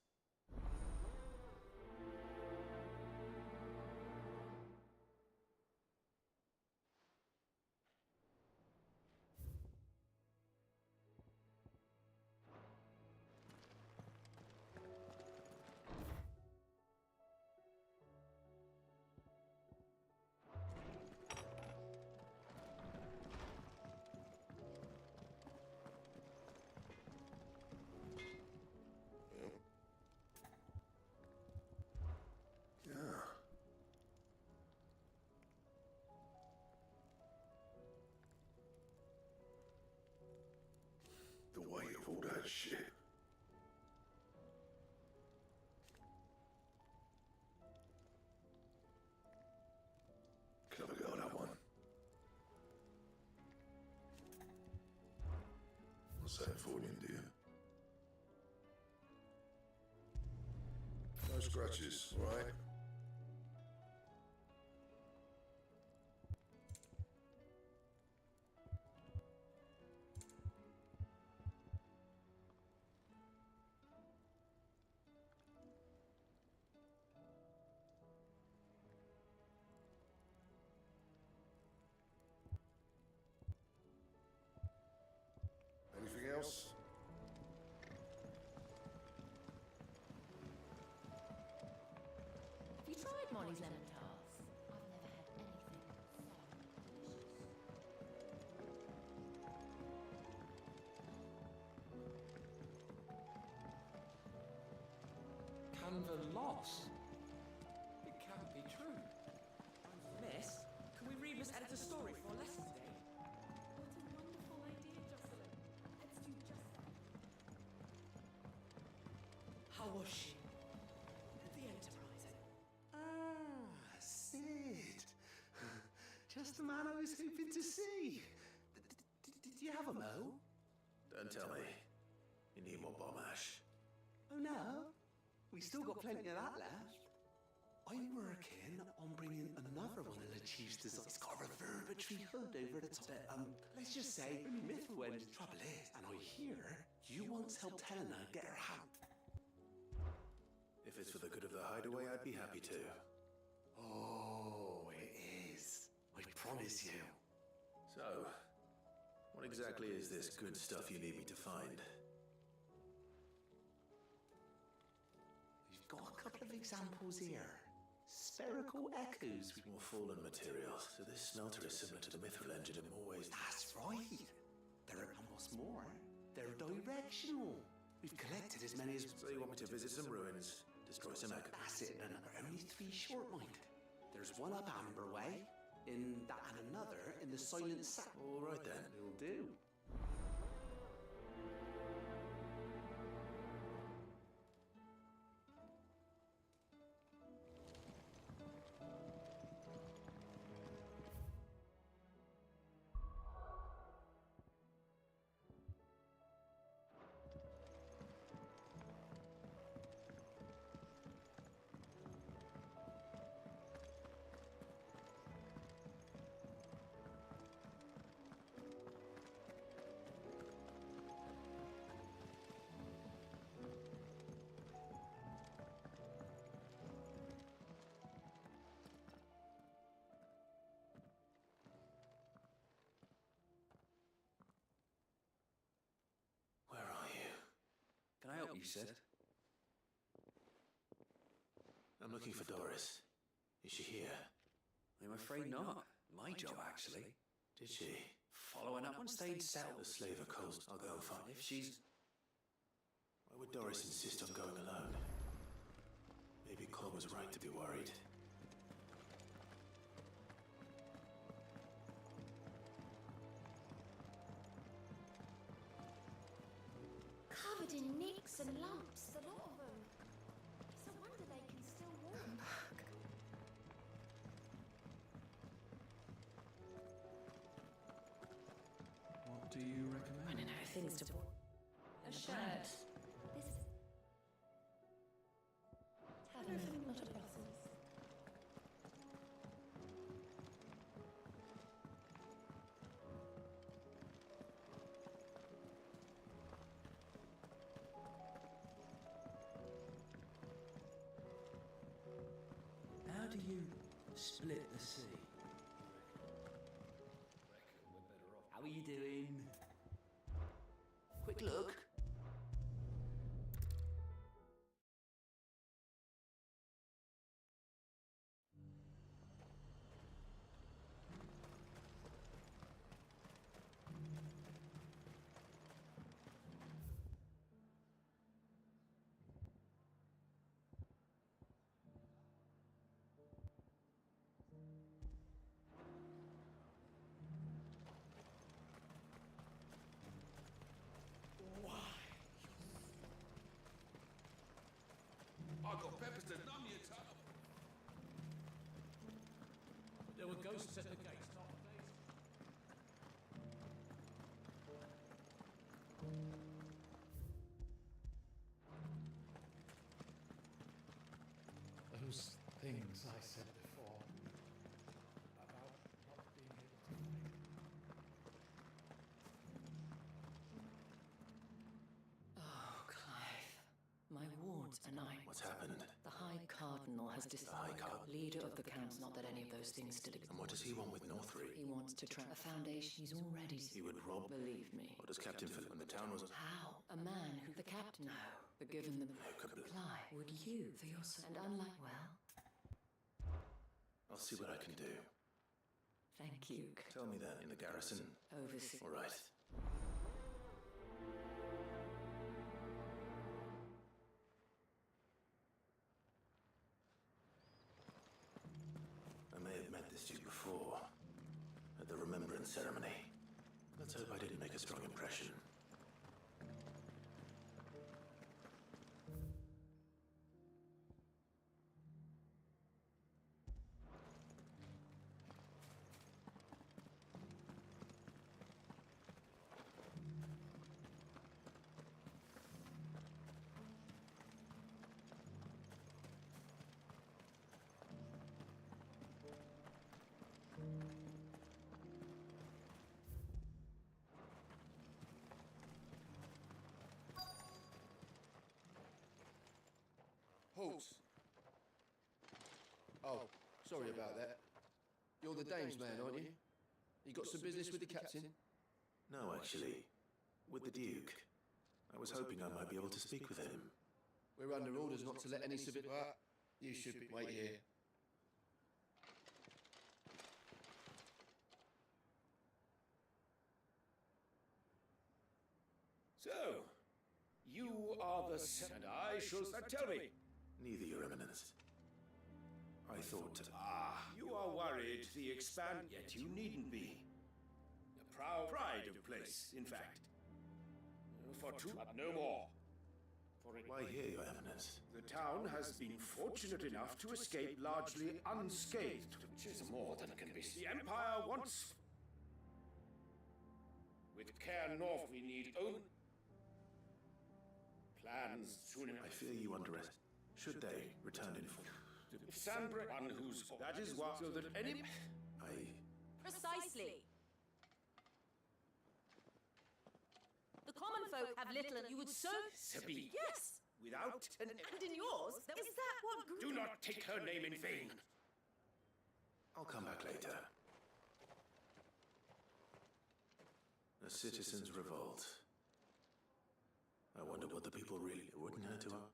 The weight of all that shit. Clever girl, that one. What's that for you, dear? No scratches, right? on his lemon tarts. I've never had anything so delicious. Canva lost? It can't be true. Miss, can we read Miss Editor's story for our lesson today? What a wonderful idea, Jocelyn. Let's do just that. How was she? The Enterprise. Ah, Sid. Just the man I was hoping to see. Did you have a mo? Don't tell me. You need more bomb ash. Oh no, we still got plenty of that left. I'm working on bringing another one of the chief's designs. It's got a reverberatory hood over the top. Let's just say, Mythwend, the trouble is, and I hear you once helped Helena get her hat. If it's for the good of the hideaway, I'd be happy to. Oh, it is. I promise you. So, what exactly is this good stuff you need me to find? We've got a couple of examples here. Spherical echoes. More fallen materials, so this smelter is similar to the Mithril engine in more ways. That's right. And what's more, they're directional. We've collected as many as... So you want me to visit some ruins, destroy some echoes? That's it, and we're only 3 short, mind. There's one up Amber Way, and another in the Silent Sack. All right then. Will do. Can I help you, Sid? I'm looking for Doris. Is she here? I'm afraid not. My job, actually. Did she? Following up on stayed settled. The slave of coast. I'll go and find her. If she's... Why would Doris insist on going alone? Maybe Cole was right to be worried. Covered in nicks and lumps, a lot of them. It's a wonder they can still walk. What do you recommend? I don't know, things to boil. A shirt. This... Tavern, not a Brussels. How do you split the sea? How are you doing? Quick look. I got peppers to numb your tongue. There were ghosts at the gates, not blazing. Those things I said before about not being able to fight. Oh, Clive. My wards and I... What's happened? The High Cardinal has decided. High Cardinal? Leader of the Council, not that any of those things still exist. And what does he want with Northry? He wants to track a foundation he's already... He would rob? Believe me. What does Captain Philip when the town was... How? A man who the captain... No. But given the... Clive. Would you, for yourself... And unlike... Well... I'll see what I can do. Thank you. Tell me that in the garrison. Overseer. All right. I may have met this dude before, at the Remembrance Ceremony. Let's hope I didn't make a strong impression. Horse. Oh, sorry about that. You're the dame's man, aren't you? You got some business with the captain? No, actually. With the Duke. I was hoping I might be able to speak with him. We're under orders not to let any civil... You should wait here. So, you are the... And I shall... Tell me. Neither, Your Eminence. I thought... You are worried the expand... Yet you needn't be. A proud pride of place, in fact. For two... But no more. For it... Why here, Your Eminence? The town has been fortunate enough to escape largely unscathed, which is more than can be... The Empire wants... With care north, we need own... plans soon enough. I fear you underestimate. Should they return in full? Sandra, one who's... That is what... So that any... Precisely. The common folk have little and you would so... Sabine. Yes! Without... And in yours, is that what... Do not take her name in vain. I'll come back later. A citizen's revolt. I wonder what the people really wouldn't hurt to us.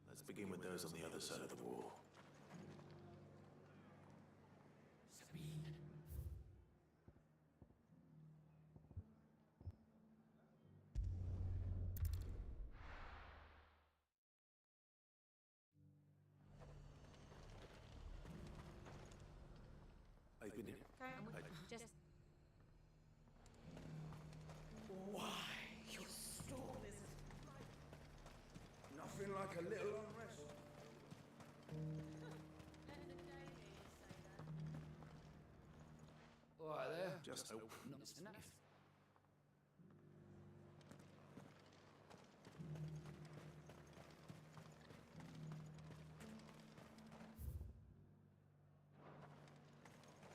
Let's begin with those on the other side of the wall. Sabine. I've been here. Just... Why? Your storm is... Nothing like a little unrest. All right there. Just hope. Not enough.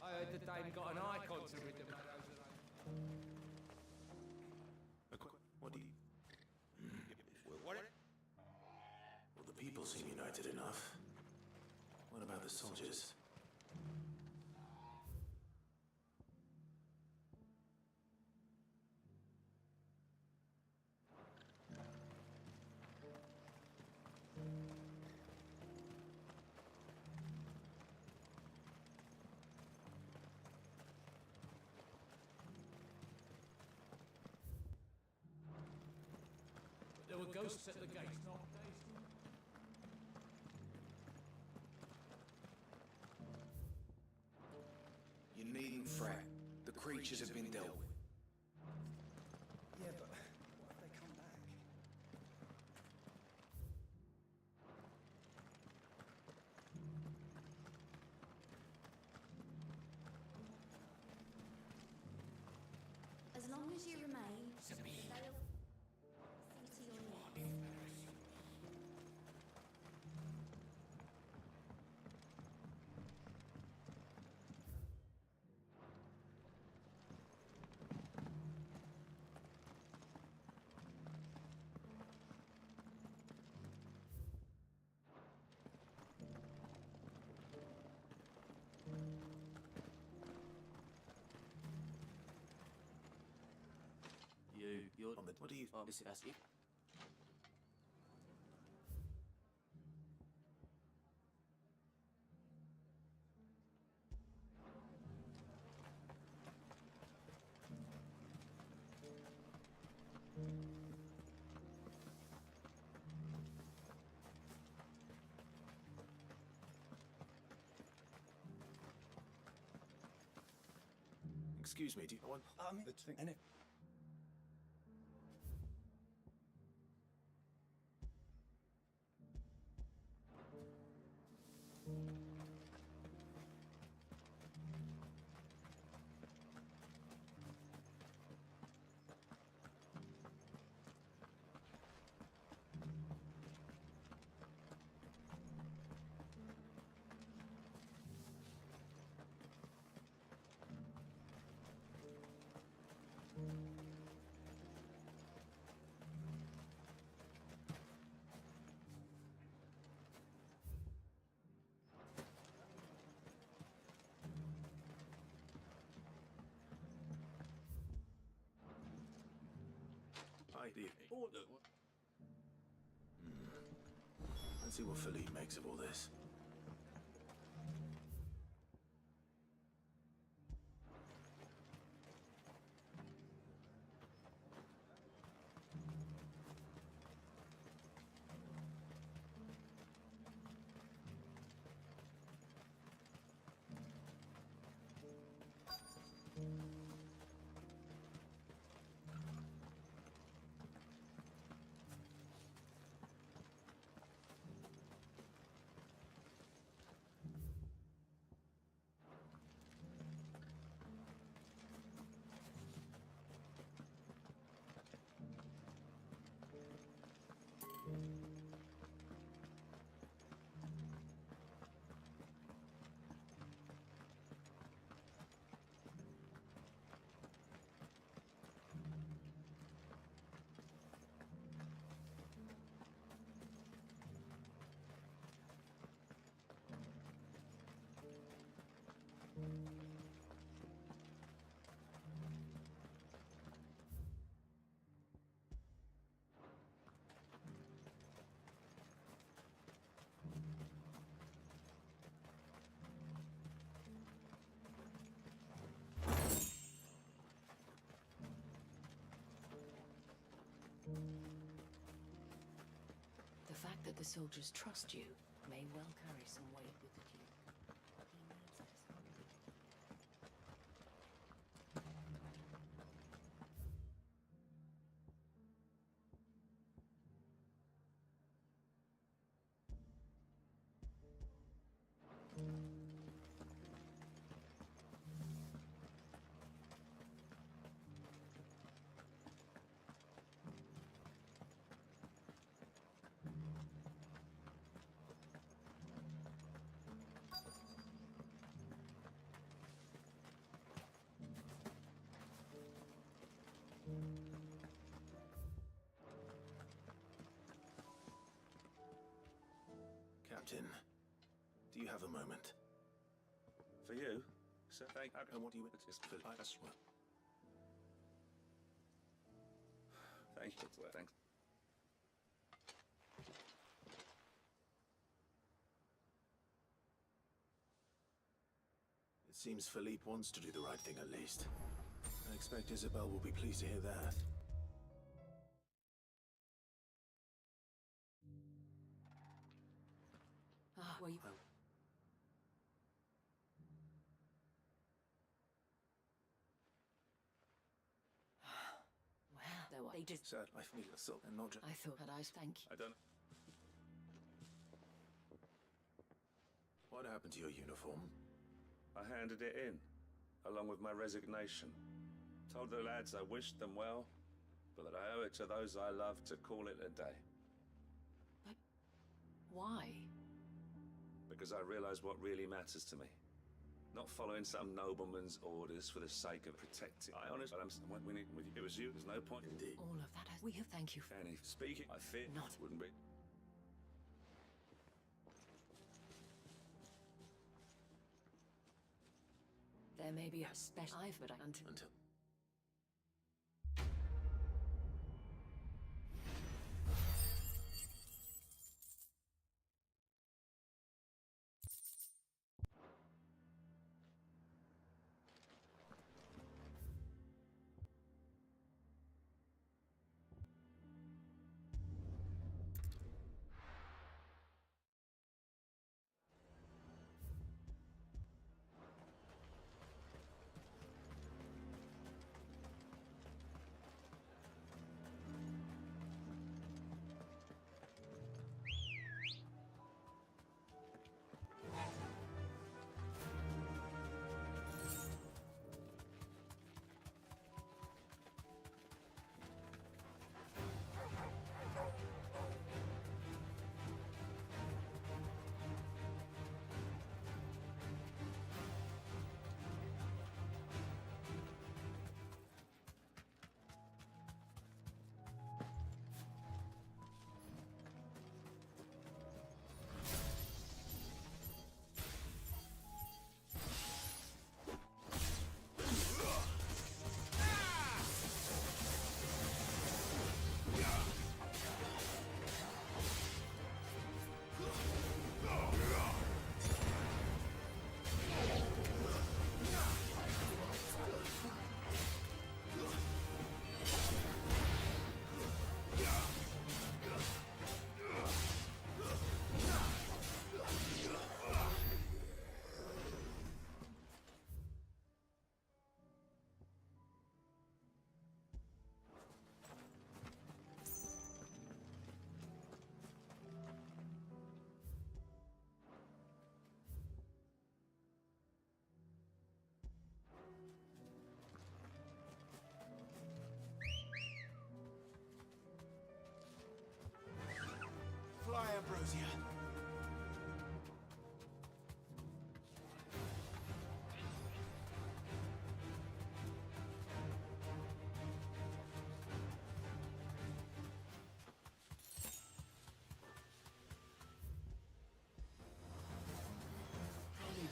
I heard the dame got an icon to rid the meadows of... What do you... What? Well, the people seem united enough. What about the soldiers? There were ghosts at the gates, not days. You needn't fret. The creatures have been dealt with. Yeah, but what if they come back? As long as you remain... Sabine. See to your needs. You're... On the... What do you... That's you. excuse me, do you want... And if... Let's see what Philippe makes of all this. The fact that the soldiers trust you may well carry some weight with the Duke. He needs this. Captain, do you have a moment? For you? So thank you. And what do you witness for? Thank you. Thanks. It seems Philippe wants to do the right thing at least. I expect Isabel will be pleased to hear that. Were you... Well, they did... Sir, I feel so and not just... I thought that I thank you. I don't know. What happened to your uniform? I handed it in, along with my resignation. Told the lads I wished them well, but that I owe it to those I love to call it a day. But why? Because I realize what really matters to me. Not following some nobleman's orders for the sake of protecting. I honestly, we need with you. It was you. There's no point. Indeed. All of that we have thank you for. And if speaking, I fear Not. Wouldn't be. There may be a special life, but until...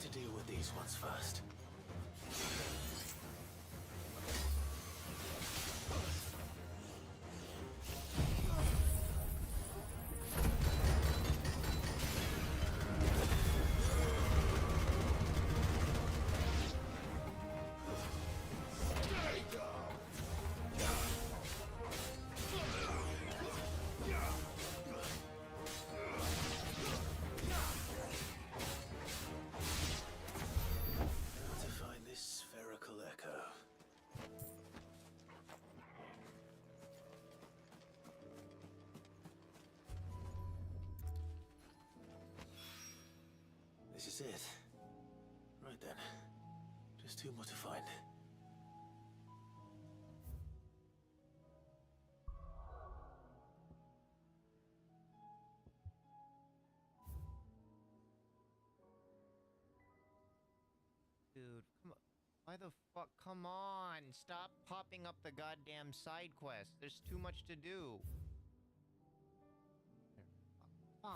to deal with these ones first. To find this spherical echo. This is it. Right then. Just two more to find. Dude, come on. Why the fuck? Come on! Stop popping up the goddamn side quest. There's too much to do. Fuck.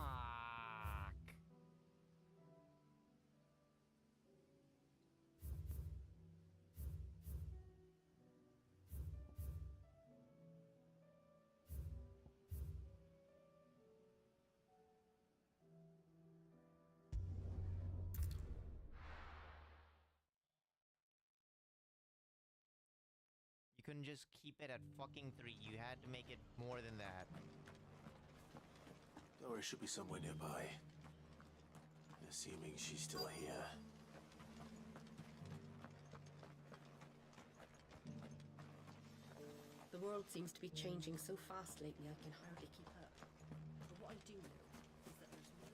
You couldn't just keep it at fucking 3. You had to make it more than that. Dora should be somewhere nearby. Assuming she's still here. The world seems to be changing so fast lately, I can hardly keep up. But what I do know is that there's no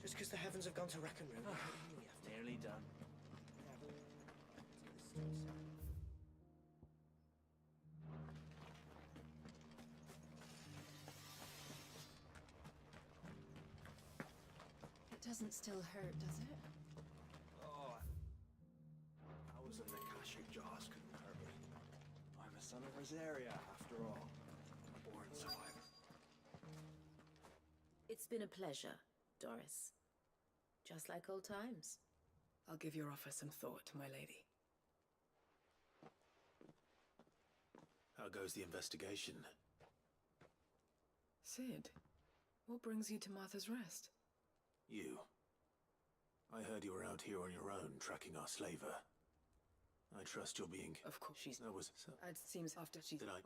Just because the heavens have gone to wreck and ruin, we have nearly done. It doesn't still hurt, does it? Oh, I was in the Akashic Jaws couldn't hurt me. I'm a son of Rosaria, after all. A born survivor. It's been a pleasure, Doris. Just like old times. I'll give your offer some thought, my lady. How goes the investigation? Sid, what brings you to Martha's Rest? You. I heard you were out here on your own, tracking our slaver. I trust you're being... Of course she's... That was... It seems after she's... Did I...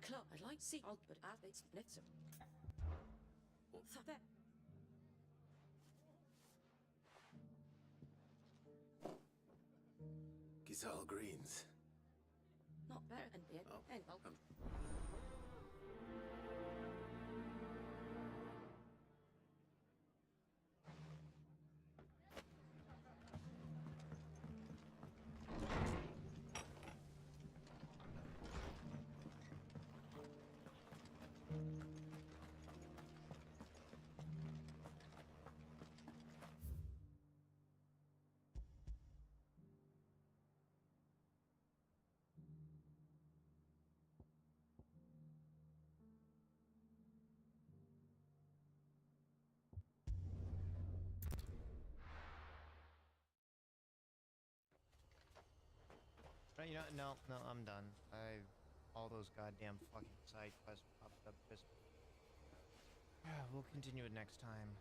Club. I'd like to see all but athletes knits him. What's that? Giselle Greens. Not better than being and welcome. Right, you know, no, I'm done. All those goddamn fucking side quests popped up just... We'll continue it next time.